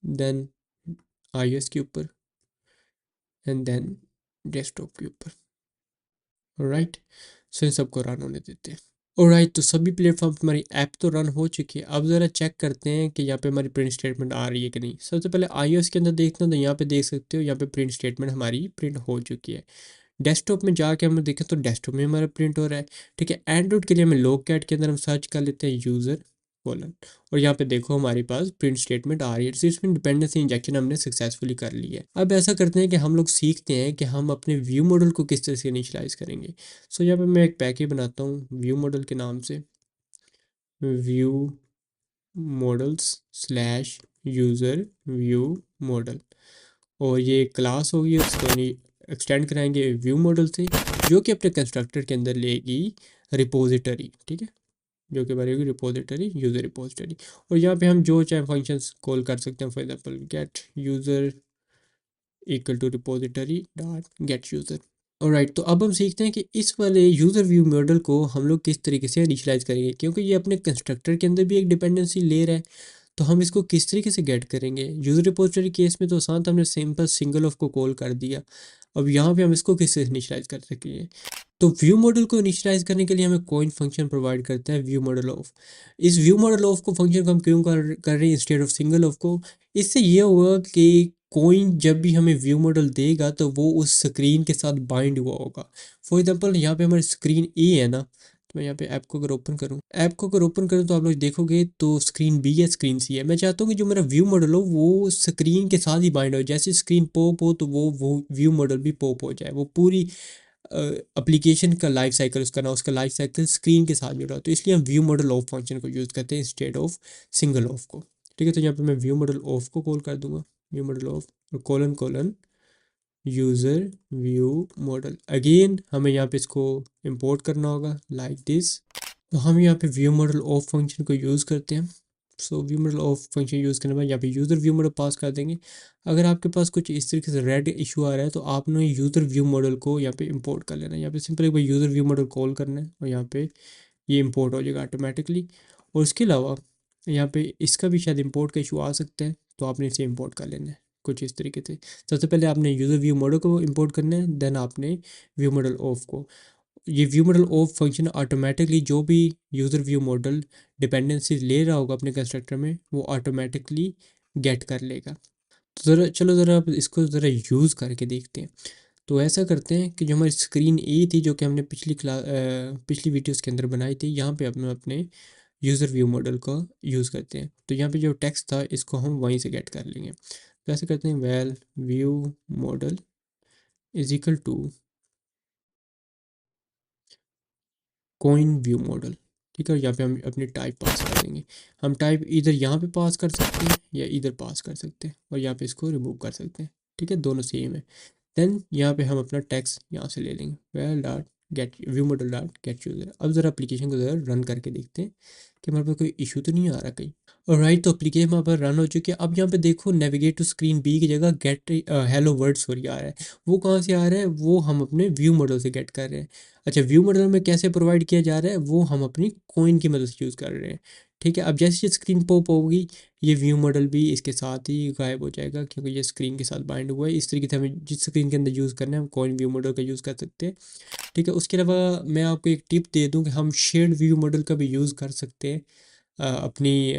देन iOS के ऊपर, एंड देन डेस्कटॉप के ऊपर। राइट, सो इन सबको रन होने देते हैं। और राइट, तो सभी प्लेटफॉर्म पर हमारी ऐप तो रन हो चुकी है। अब ज़रा चेक करते हैं कि यहाँ पे हमारी प्रिंट स्टेटमेंट आ रही है कि नहीं। सबसे पहले iOS के अंदर देखते हैं तो यहाँ पे देख सकते हो यहाँ पे प्रिंट स्टेटमेंट हमारी प्रिंट हो चुकी है। डेस्कटॉप में जाके हम देखें तो डेस्कटॉप में हमारा प्रिंट हो रहा है। ठीक है, एंड्रॉइड के लिए हमें लोग कैट के अंदर हम सर्च कर लेते हैं यूज़र कॉलन, और यहाँ पे देखो हमारे पास प्रिंट स्टेटमेंट आ रही है। तो इसमें डिपेंडेंसी इंजेक्शन हमने सक्सेसफुली कर ली है। अब ऐसा करते हैं कि हम लोग सीखते हैं कि हम अपने व्यू मॉडल को किस तरह से इनिशियलाइज करेंगे। सो यहाँ पे मैं एक पैकेज बनाता हूँ व्यू मॉडल के नाम से, view models slash user view model, और ये क्लास होगी उसको एक्सटेंड कराएंगे व्यू मॉडल से, जो कि अपने कंस्ट्रक्टर के अंदर लेगी रिपोजिटरी। ठीक है, जो कि बनेगी रिपोजिटरी यूज़र रिपोजिटरी। और यहाँ पे हम जो चाहे फंक्शंस कॉल कर सकते हैं, for example get user equal to repository dot get user. और राइट, तो अब हम सीखते हैं कि इस वाले यूज़र व्यू मॉडल को हम लोग किस तरीके से इनिशियलाइज करेंगे, क्योंकि ये अपने कंस्ट्रक्टर के अंदर भी एक डिपेंडेंसी ले रहा है। तो हम इसको किस तरीके से गेट करेंगे। यूज़र रिपोजिटरी केस में तो आसान था, हमने सिंपल सिंगल ऑफ को कॉल कर दिया। अब यहाँ पे हम इसको किस तरह इनिशियलाइज कर सकेंगे। तो व्यू मॉडल को इनिशियलाइज करने के लिए हमें कॉइन फंक्शन प्रोवाइड करता है व्यू मॉडल ऑफ। इस व्यू मॉडल ऑफ को फंक्शन को हम क्यों कर रहे हैं इंस्टेड ऑफ सिंगल ऑफ को। इससे ये होगा कि कोइन जब भी हमें व्यू मॉडल देगा तो वो उस स्क्रीन के साथ बाइंड हुआ होगा। फॉर एग्जांपल यहाँ पे हमारी स्क्रीन ए है ना, तो मैं यहाँ पे ऐप को अगर ओपन करूँ, ऐप को अगर ओपन करूँ तो आप लोग देखोगे तो स्क्रीन बी है, स्क्रीन सी है। मैं चाहता हूँ कि जो मेरा व्यू मॉडल हो वो स्क्रीन के साथ ही बाइंड हो। जैसे स्क्रीन पॉप हो तो वो व्यू मॉडल भी पॉप हो जाए, वो पूरी एप्लीकेशन का लाइफ साइकिल उसका ना, उसका लाइफ साइकिल स्क्रीन के साथ जुड़ा हो। तो इसलिए हम व्यू मॉडल ऑफ फंक्शन को यूज़ करते हैं इंस्टेड ऑफ सिंगल ऑफ को। ठीक है, तो यहाँ पे मैं व्यू मॉडल ऑफ को कॉल कर दूंगा, व्यू मॉडल ऑफ और colon colon user view model. Again हमें यहाँ पे इसको इंपोर्ट करना होगा लाइक दिस। तो हम यहाँ पे व्यू मॉडल ऑफ फंक्शन को यूज़ करते हैं सो view model of function use करने के बाद यहाँ पे यूज़र व्यू मॉडल पास कर देंगे। अगर आपके पास कुछ इस तरीके से रेड इशू आ रहा है तो आपने यूज़र व्यू मॉडल को यहाँ पे इंपोर्ट कर लेना है। यहाँ पे सिंपल एक बार यूज़र व्यू मॉडल कॉल करना है और यहाँ पे ये इंपोर्ट हो जाएगा ऑटोमेटिकली। और इसके अलावा यहाँ पे इसका भी शायद इंपोर्ट का इशू आ सकता है, तो आपने इसे इंपोर्ट कर लेना है कुछ इस तरीके से। सबसे पहले आपने यूज़र व्यू मॉडल को इंपोर्ट करना है, देन आपने व्यू मॉडल ऑफ को। ये view model of function automatically जो भी यूज़र व्यू मॉडल डिपेंडेंसी ले रहा होगा अपने कंस्ट्रक्टर में वो ऑटोमेटिकली गेट कर लेगा। तो ज़रा चलो ज़रा आप इसको ज़रा यूज़ करके देखते हैं। तो ऐसा करते हैं कि जो हमारी स्क्रीन ए थी जो कि हमने पिछली वीडियोस के अंदर बनाई थी, यहाँ पे अपने अपने यूज़र व्यू मॉडल का यूज़ करते हैं। तो यहाँ पे जो टेक्स्ट था इसको हम वहीं से गेट कर लेंगे। तो ऐसे करते हैं well view model is equal to Koin view model. ठीक है, यहाँ पे हम अपनी टाइप पास कर देंगे। हम टाइप इधर यहाँ पे पास कर सकते हैं या इधर पास कर सकते हैं और यहाँ पे इसको रिमूव कर सकते हैं। ठीक है, दोनों सेम है। देन यहाँ पे हम अपना टेक्स्ट यहाँ से ले लेंगे, well dot gate view model dot gate user. अब ज़रा एप्लीकेशन को ज़रा रन करके देखते हैं कि हमारे पास कोई इशू तो नहीं आ रहा कहीं। और राइट, तो एप्लीकेशन वहाँ पर रन हो चुकी है। अब यहाँ पे देखो नेविगेट टू स्क्रीन बी की जगह गेट हेलो वर्ड सॉरी आ रहा है। वो कहाँ से आ रहा है? वो हम अपने व्यू मॉडल से गेट कर रहे हैं। अच्छा, व्यू मॉडल में कैसे प्रोवाइड किया जा रहा है वो हम अपनी कोइन की मदद से यूज़ कर रहे हैं। ठीक है, अब जैसे स्क्रीन पॉप होगी ये व्यू मॉडल भी इसके साथ ही गायब हो जाएगा क्योंकि ये स्क्रीन के साथ बाइंड हुआ है। इस तरीके से हमें जिस स्क्रीन के अंदर यूज़ करना है हम कोइन व्यू मॉडल का यूज़ कर सकते हैं। ठीक है, उसके अलावा मैं आपको एक टिप दे दूं कि हम शेयर्ड व्यू मॉडल का भी यूज़ कर सकते हैं। अपनी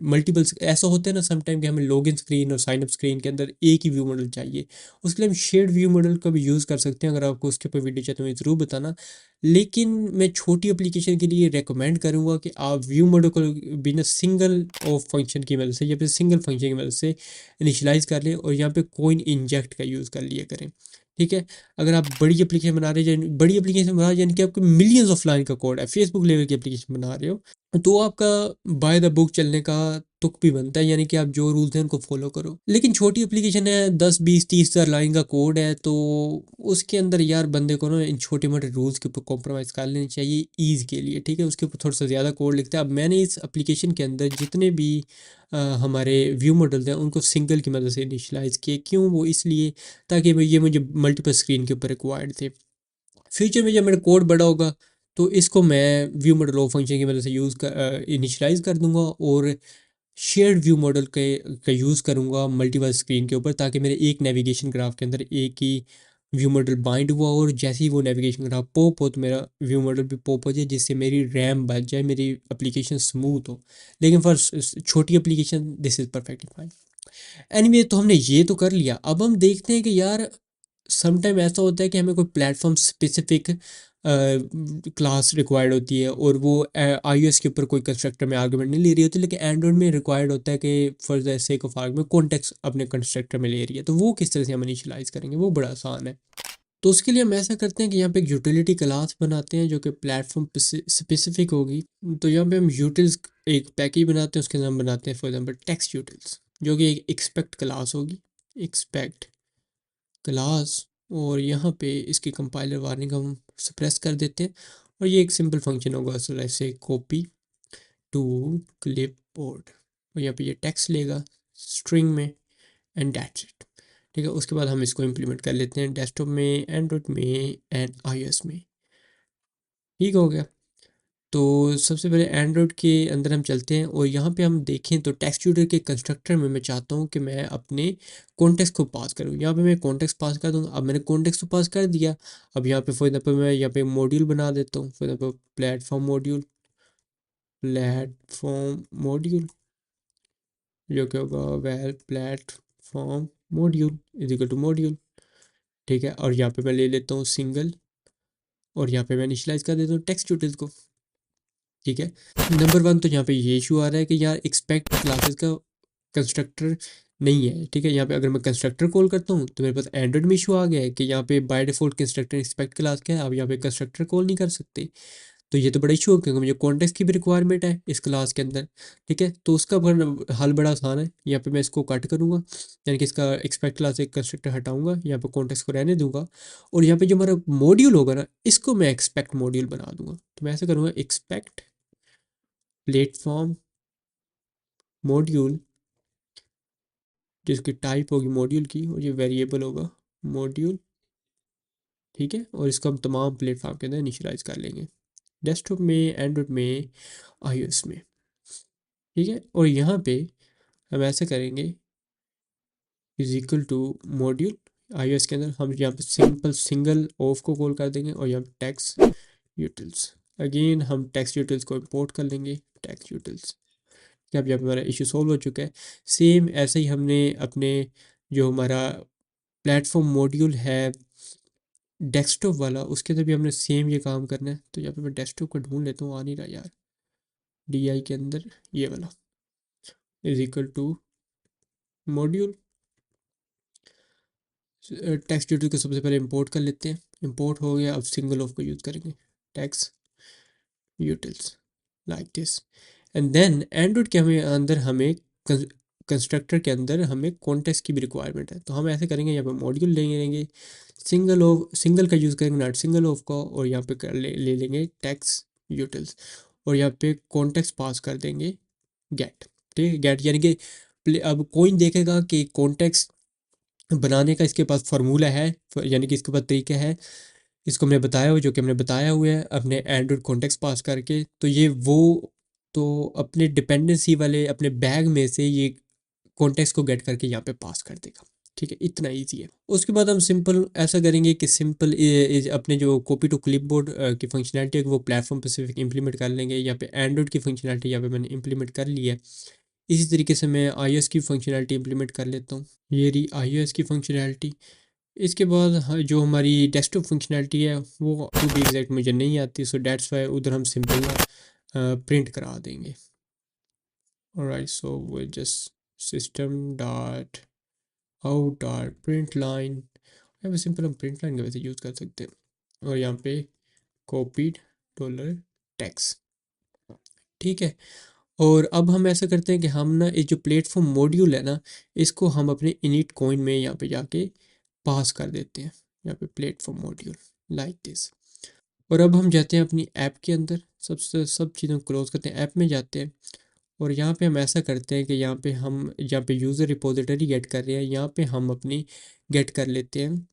मल्टीपल ऐसा होता है ना समटाइम कि हमें लॉगिन स्क्रीन और साइन अप स्क्रीन के अंदर एक ही व्यू मॉडल चाहिए। उसके लिए हम शेयर्ड व्यू मॉडल का भी यूज़ कर सकते हैं। अगर आपको उसके ऊपर वीडियो चाहिए तो मुझे ज़रूर बताना। लेकिन मैं छोटी एप्लीकेशन के लिए रेकमेंड करूँगा कि आप व्यू मॉडल को बिना सिंगल ऑफ फंक्शन की मदद से या फिर सिंगल फंक्शन की मदद से इनिशियलाइज़ कर लें और यहाँ पे कोइन इंजेक्ट का यूज़ कर लिया करें। ठीक है, अगर आप बड़ी एप्लीकेशन बना रहे हैं, बड़ी एप्लीकेशन बना रहे हैं यानी कि आपको मिलियंस ऑफ लाइन का कोड है, फेसबुक लेवल की एप्लीकेशन बना रहे हो, तो आपका बाय द बुक चलने का तुक भी बनता है, यानी कि आप जो रूल्स हैं उनको फॉलो करो। लेकिन छोटी एप्लीकेशन है, 10 20 30 हज़ार लाइन का कोड है, तो उसके अंदर यार बंदे को ना इन छोटे मोटे रूल्स के ऊपर कॉम्प्रोमाइज़ कर लेनी चाहिए ईज़ के लिए। ठीक है, उसके ऊपर थोड़ा सा ज़्यादा कोड लिखता है। अब मैंने इस एप्लीकेशन के अंदर जितने भी हमारे व्यू मॉडल हैं उनको सिंगल की मदद से इनिशलाइज़ किए। क्यों? वो इसलिए ताकि ये मुझे मल्टीपल स्क्रीन के ऊपर रिक्वायर्ड थे। फ्यूचर में जब मेरा कोड बड़ा होगा तो इसको मैं व्यू मॉडल ऑफ फंक्शन की मदद से इनिशियलाइज़ कर दूंगा और शेयर्ड व्यू मॉडल के का यूज़ करूंगा मल्टीपल स्क्रीन के ऊपर, ताकि मेरे एक नेविगेशन ग्राफ के अंदर एक ही व्यू मॉडल बाइंड हुआ और जैसे ही वो नेविगेशन ग्राफ पॉप हो तो मेरा व्यू मॉडल भी पॉप हो जाए, जिससे मेरी रैम बच जाए, मेरी एप्लीकेशन स्मूथ हो। लेकिन फॉर छोटी application this is perfectly fine. Anyway, तो हमने ये तो कर लिया। अब हम देखते हैं कि यार सम टाइम ऐसा होता है कि हमें कोई प्लेटफॉर्म स्पेसिफिक क्लास रिक्वायर्ड होती है और वो iOS के ऊपर कोई कंस्ट्रक्टर में आर्गुमेंट नहीं ले रही होती, लेकिन एंड्रॉइड में रिक्वायर्ड होता है कि for the sake of argument context अपने कंस्ट्रक्टर में ले रही है। तो वो किस तरह से हम इनिशियलाइज करेंगे? वो बड़ा आसान है। तो उसके लिए हम ऐसा करते हैं कि यहाँ पे एक यूटिलिटी क्लास बनाते हैं जो कि प्लेटफॉर्म स्पेसिफिक होगी। तो यहाँ पे हम यूटिल्स एक पैकेज बनाते हैं, उसके अंदर हम बनाते हैं फॉर एग्जाम्पल टेक्स्ट यूटिल्स, जो कि एक एक्सपेक्ट क्लास होगी, एक्सपेक्ट क्लास। और यहाँ पे इसकी कंपाइलर वार्निंग हम सप्रेस कर देते हैं और ये एक सिंपल फंक्शन होगा, सो ऐसे कॉपी टू क्लिप बोर्ड, और यहाँ पे ये टेक्स्ट लेगा स्ट्रिंग में एंड दैट्स इट। ठीक है, उसके बाद हम इसको इम्प्लीमेंट कर लेते हैं डेस्कटॉप में, एंड्रॉइड में एंड iOS में। ठीक हो गया। तो सबसे पहले एंड्रॉइड के अंदर हम चलते हैं और यहाँ पे हम देखें तो टेक्स्ट ट्यूटर के कंस्ट्रक्टर में मैं चाहता हूँ कि मैं अपने कॉन्टेक्स्ट को पास करूँ। यहाँ पे मैं कॉन्टेक्स्ट पास कर दूँगा। अब मैंने कॉन्टेक्स्ट तो पास कर दिया। अब यहाँ पे फॉर एग्जाम्पल मैं यहाँ पे मॉड्यूल बना देता हूँ, फॉर एग्जाम्पल प्लेटफॉर्म मॉड्यूल जो क्या होगा, well platform module is equal to module. ठीक है, और यहाँ पे मैं ले लेता हूँ सिंगल और यहाँ पे मैं इनिशियलाइज कर देता हूँ टेक्स्ट ट्यूटल को। ठीक है, नंबर वन तो यहाँ पे ये इशू आ रहा है कि यार एक्सपेक्ट क्लासेस का कंस्ट्रक्टर नहीं है। ठीक है, यहाँ पे अगर मैं कंस्ट्रक्टर कॉल करता हूँ तो मेरे पास एंड्रॉइड में इशू आ गया है कि यहाँ पे by default constructor expect class का है, अब यहाँ पे कंस्ट्रक्टर कॉल नहीं कर सकते। तो ये तो बड़ा इशू है क्योंकि मुझे कॉन्टेक्स्ट की भी रिक्वायरमेंट है इस क्लास के अंदर। ठीक है, तो उसका हल बड़ा आसान है। यहाँ पे मैं इसको कट करूँगा, यानी कि इसका एक्सपेक्ट क्लास एक कंस्ट्रक्टर हटाऊंगा, यहाँ पे कॉन्टेक्स्ट को रहने दूंगा और यहाँ पे जो हमारा मॉड्यूल होगा ना इसको मैं एक्सपेक्ट मॉड्यूल बना दूंगा। तो मैं ऐसा करूँगा एक्सपेक्ट प्लेटफॉर्म मॉड्यूल, जिसकी टाइप होगी मॉड्यूल की, और ये वेरिएबल होगा मॉड्यूल, ठीक है। और इसको हम तमाम प्लेटफॉर्म के अंदर इनिशियलाइज कर लेंगे, डेस्कटॉप में, एंड्रॉइड में, आईओएस में, ठीक है। और यहाँ पे हम ऐसा करेंगे, is equal to module, iOS के अंदर हम यहाँ पे सिंपल सिंगल ऑफ को कॉल कर देंगे, और यहाँ पे टैक्स यूटिल्स, अगेन हम टैक्स यूटिल्स को इंपोर्ट कर लेंगे, टैक्स यूटिल्स। अब यहाँ पे हमारा इशू सॉल्व हो चुका है। सेम ऐसे ही हमने अपने जो हमारा प्लेटफॉर्म मॉड्यूल है डेस्कटॉप वाला, उसके अंदर भी हमने सेम ये काम करना है। तो यहाँ पे मैं डेस्कटॉप को ढूंढ लेता हूँ, आ नहीं रहा यार, DI के अंदर ये वाला, is equal to module, text util को सबसे पहले इंपोर्ट कर लेते हैं, इंपोर्ट हो गया। अब सिंगल ऑफ को यूज़ करेंगे, text utils, like this. And then Android के हमें अंदर हमें कंस्ट्रक्टर के अंदर हमें कॉन्टेक्स्ट की भी रिक्वायरमेंट है। तो हम ऐसे करेंगे, यहाँ पे मॉड्यूल लेंगे, सिंगल का यूज़ करेंगे, नॉट सिंगल ऑफ का, और यहाँ पे ले लेंगे टैक्स यूटिल्स, और यहाँ पे कॉन्टेक्स्ट पास कर देंगे गेट, ठीक है। गेट यानी कि अब कोई देखेगा कि कॉन्टेक्स्ट बनाने का इसके पास फार्मूला है, यानी कि इसके पास तरीका है, इसको हमने बताया हुआ, जो कि हमने बताया हुआ है अपने एंड्रॉइड कॉन्टेक्स्ट पास करके। तो ये वो तो अपने डिपेंडेंसी वाले अपने बैग में से ये कॉन्टेक्स्ट को गेट करके यहाँ पे पास कर देगा, ठीक है। इतना इजी है। उसके बाद हम सिंपल ऐसा करेंगे कि सिंपल अपने जो कॉपी टू क्लिपबोर्ड की फंक्शनैलिटी है वो प्लेटफॉर्म स्पेसिफिक इंप्लीमेंट कर लेंगे। यहाँ पे एंड्रॉइड की फंक्शनैलिटी यहाँ पे मैंने इंप्लीमेंट कर ली है। इसी तरीके से मैं iOS की फंक्शनैलिटी इंप्लीमेंट कर लेता हूँ, ये रही iOS की फंक्शनैलिटी। इसके बाद जो हमारी डेस्कटॉप फंक्शनैलिटी है वो टू बी एग्जैक्ट मुझे नहीं आती, सो डेट्स वाई उधर हम सिंपल प्रिंट करा देंगे। ऑलराइट, सो वो just system dot out dot print line, यहाँ पे सिंपल हम प्रिंट लाइन का वैसे यूज़ कर सकते हैं, और यहाँ पे कॉपीड डॉलर टैक्स, ठीक है। और अब हम ऐसा करते हैं कि हम ना ये जो प्लेटफॉर्म मॉड्यूल है ना, इसको हम अपने इनिट कोइन में यहाँ पे जाके पास कर देते हैं, यहाँ पे प्लेटफॉर्म मॉड्यूल, लाइक दिस। और अब हम जाते हैं अपनी ऐप के अंदर, सबसे सब चीज़ों को क्लोज करते हैं, ऐप में जाते हैं, और यहाँ पे हम ऐसा करते हैं कि यहाँ पे यूज़र रिपोजिटरी गेट कर रहे हैं, यहाँ पे हम अपनी गेट कर लेते हैं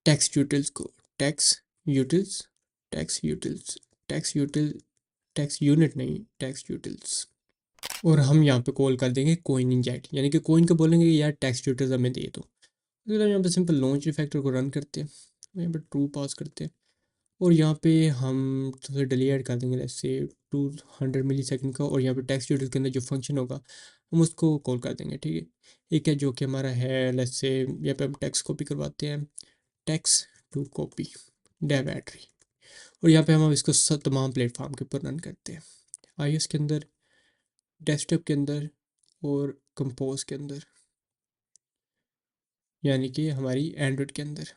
टैक्स यूटिल्स को, tax utils, tax utils, tax यूटिल, tax unit नहीं, टैक्स यूटिल्स। और हम यहाँ पे कॉल कर देंगे कोइन इंजेक्ट, यानी कि कोइन को बोलेंगे कि यार टैक्स ट्यूटर्स हमें दे दो। फिर हम यहाँ पे सिंपल लॉन्च फैक्टर को रन करते हैं, यहाँ पे ट्रू पास करते हैं, और यहाँ पे हम थोड़ा डिले ऐड कर देंगे, जैसे 200 मिली सेकंड का, और यहाँ पे टैक्स ट्यूटर्स के अंदर जो फंक्शन होगा हम उसको कॉल कर देंगे, ठीक है। एक है जो कि हमारा है, लेट्स से यहाँ पे हम टैक्स कॉपी करवाते हैं, टैक्स टू कॉपी डायरेक्टरी, और यहाँ पे हम इसको तमाम प्लेटफॉर्म के ऊपर रन करते हैं, iOS के अंदर, डेस्कटॉप के अंदर, और कंपोज के अंदर, यानी कि हमारी एंड्रॉइड के अंदर।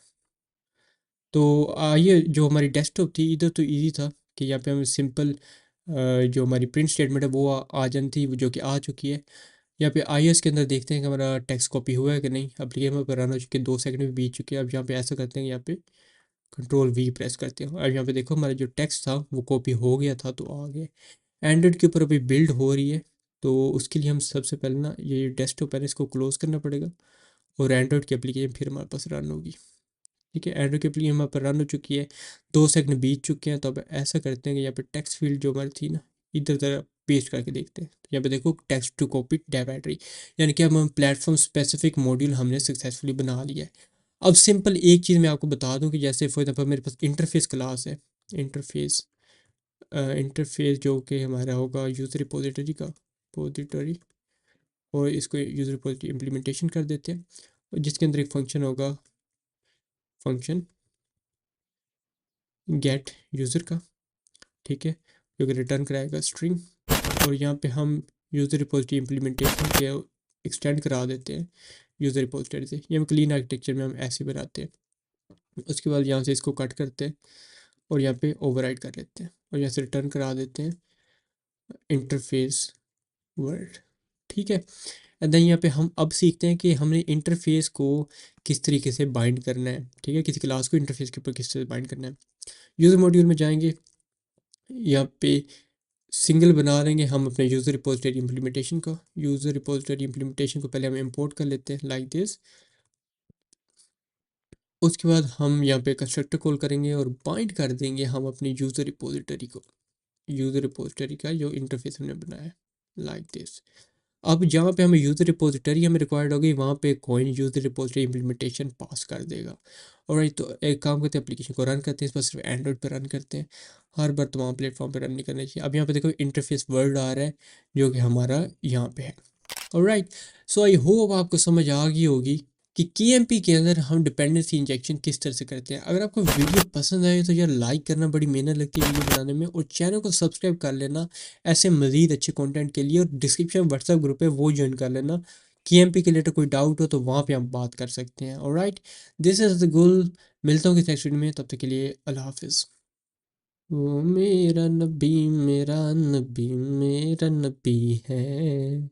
तो ये जो हमारी डेस्कटॉप थी, इधर तो इजी था कि यहाँ पे हम सिंपल जो हमारी प्रिंट स्टेटमेंट है वो आ जानी थी, जो कि आ चुकी है। यहाँ पे iOS के अंदर देखते हैं कि हमारा टेक्स्ट कॉपी हुआ है कि नहीं। एप्लीकेशन पर रन हो चुके 2 सेकंड भी बीत चुके हैं। अब यहाँ पे ऐसा करते हैं, यहाँ पे Ctrl+V प्रेस करते हैं, और यहाँ पे देखो हमारा जो टेक्स्ट था वो कॉपी हो गया था, तो आ गया। एंड्रॉइड के ऊपर अभी बिल्ड हो रही है, तो उसके लिए हम सबसे पहले ना ये डेस्कटॉप है इसको क्लोज करना पड़ेगा, और एंड्रॉइड की एप्लीकेशन फिर हमारे पास रन होगी, ठीक है। एंड्रॉइड की एप्लीकेशन हमारे पास रन हो चुकी है, 2 सेकंड बीत चुके हैं। तो अब ऐसा करते हैं कि यहाँ पे टेक्स्ट फील्ड जो हमारी थी ना, इधर ज़रा पेस्ट करके देखते हैं। तो यहाँ पे देखो टेक्स्ट टू कॉपी डायरेक्टरी, यानी कि अब हम प्लेटफॉर्म स्पेसिफिक मॉड्यूल हमने सक्सेसफुली बना लिया है। अब सिंपल एक चीज़ मैं आपको बता दूं कि जैसे फॉर एग्जाम्पल मेरे पास इंटरफेस क्लास है, इंटरफेस इंटरफेस जो कि हमारा होगा यूज़र रिपोजिटरी का रिपोजिटरी, और इसको यूज़र रिपोजिटरी इम्प्लीमेंटेशन कर देते हैं, और जिसके अंदर एक फंक्शन होगा, फंक्शन गेट यूज़र का, ठीक है, जो कि रिटर्न कराएगा स्ट्रिंग। और यहाँ पे हम यूज़र रिपोजिटरी इम्प्लीमेंटेशन के एक्सटेंड करा देते हैं यूज़र रिपोजिटरी से। ये हम क्लीन आर्किटेक्चर में हम ऐसे बनाते हैं। उसके बाद यहाँ से इसको कट करते हैं, और यहाँ पे ओवरराइड कर लेते हैं, और यहाँ से रिटर्न करा देते हैं इंटरफेस वर्ड, ठीक है। एंड देन यहाँ पे हम अब सीखते हैं कि हमने इंटरफेस को किस तरीके से बाइंड करना है, ठीक है, किसी क्लास को इंटरफेस के ऊपर किस तरह बाइंड करना है। यूज़र मॉड्यूल में जाएंगे, यहाँ पे सिंगल बना लेंगे हम अपने यूज़र रिपोजिटरी इम्प्लीमेंटेशन को। यूज़र रिपोजिटरी इम्प्लीमेंटेशन को पहले हम इंपोर्ट कर लेते हैं लाइक दिस। उसके बाद हम यहाँ पे कंस्ट्रक्टर कॉल करेंगे और बाइंड कर देंगे हम अपनी यूज़र रिपोजिटरी को, यूज़र रिपोजिटरी का जो इंटरफेस हमने बनाया है लाइक दिस। अब जहाँ पे हमें यूज़र रिपोजिटरी हमें रिक्वायर्ड होगी वहाँ पे कॉइन यूज़र रिपोजिटरी इम्प्लीमेंटेशन पास कर देगा। और तो एक काम करते हैं, एप्लीकेशन को रन करते हैं, इस पर सिर्फ एंड्रॉइड पर रन करते हैं, हर बार तमाम प्लेटफॉर्म पे रन नहीं करना चाहिए। अब यहाँ पे देखो इंटरफेस वर्ड आ रहा है जो कि हमारा यहाँ पे है। ऑलराइट, सो आई होप आपको समझ आ गई होगी कि केएमपी के अंदर हम डिपेंडेंसी इंजेक्शन किस तरह से करते हैं। अगर आपको वीडियो पसंद आए तो यार लाइक करना, बड़ी मेहनत लगती है वीडियो बनाने में, और चैनल को सब्सक्राइब कर लेना ऐसे मज़ीद अच्छे कंटेंट के लिए। और डिस्क्रिप्शन व्हाट्सएप ग्रुप है वो ज्वाइन कर लेना, केएमपी के लिए कोई डाउट हो तो वहाँ पे हम बात कर सकते हैं। Alright, this is the goal. मिलता हूँ किसी नेक्स्ट वीडियो में, तब तक के लिए अल्लाह हाफिज़। वो मेरा नबी, मेरा नबी, मेरा नबी है।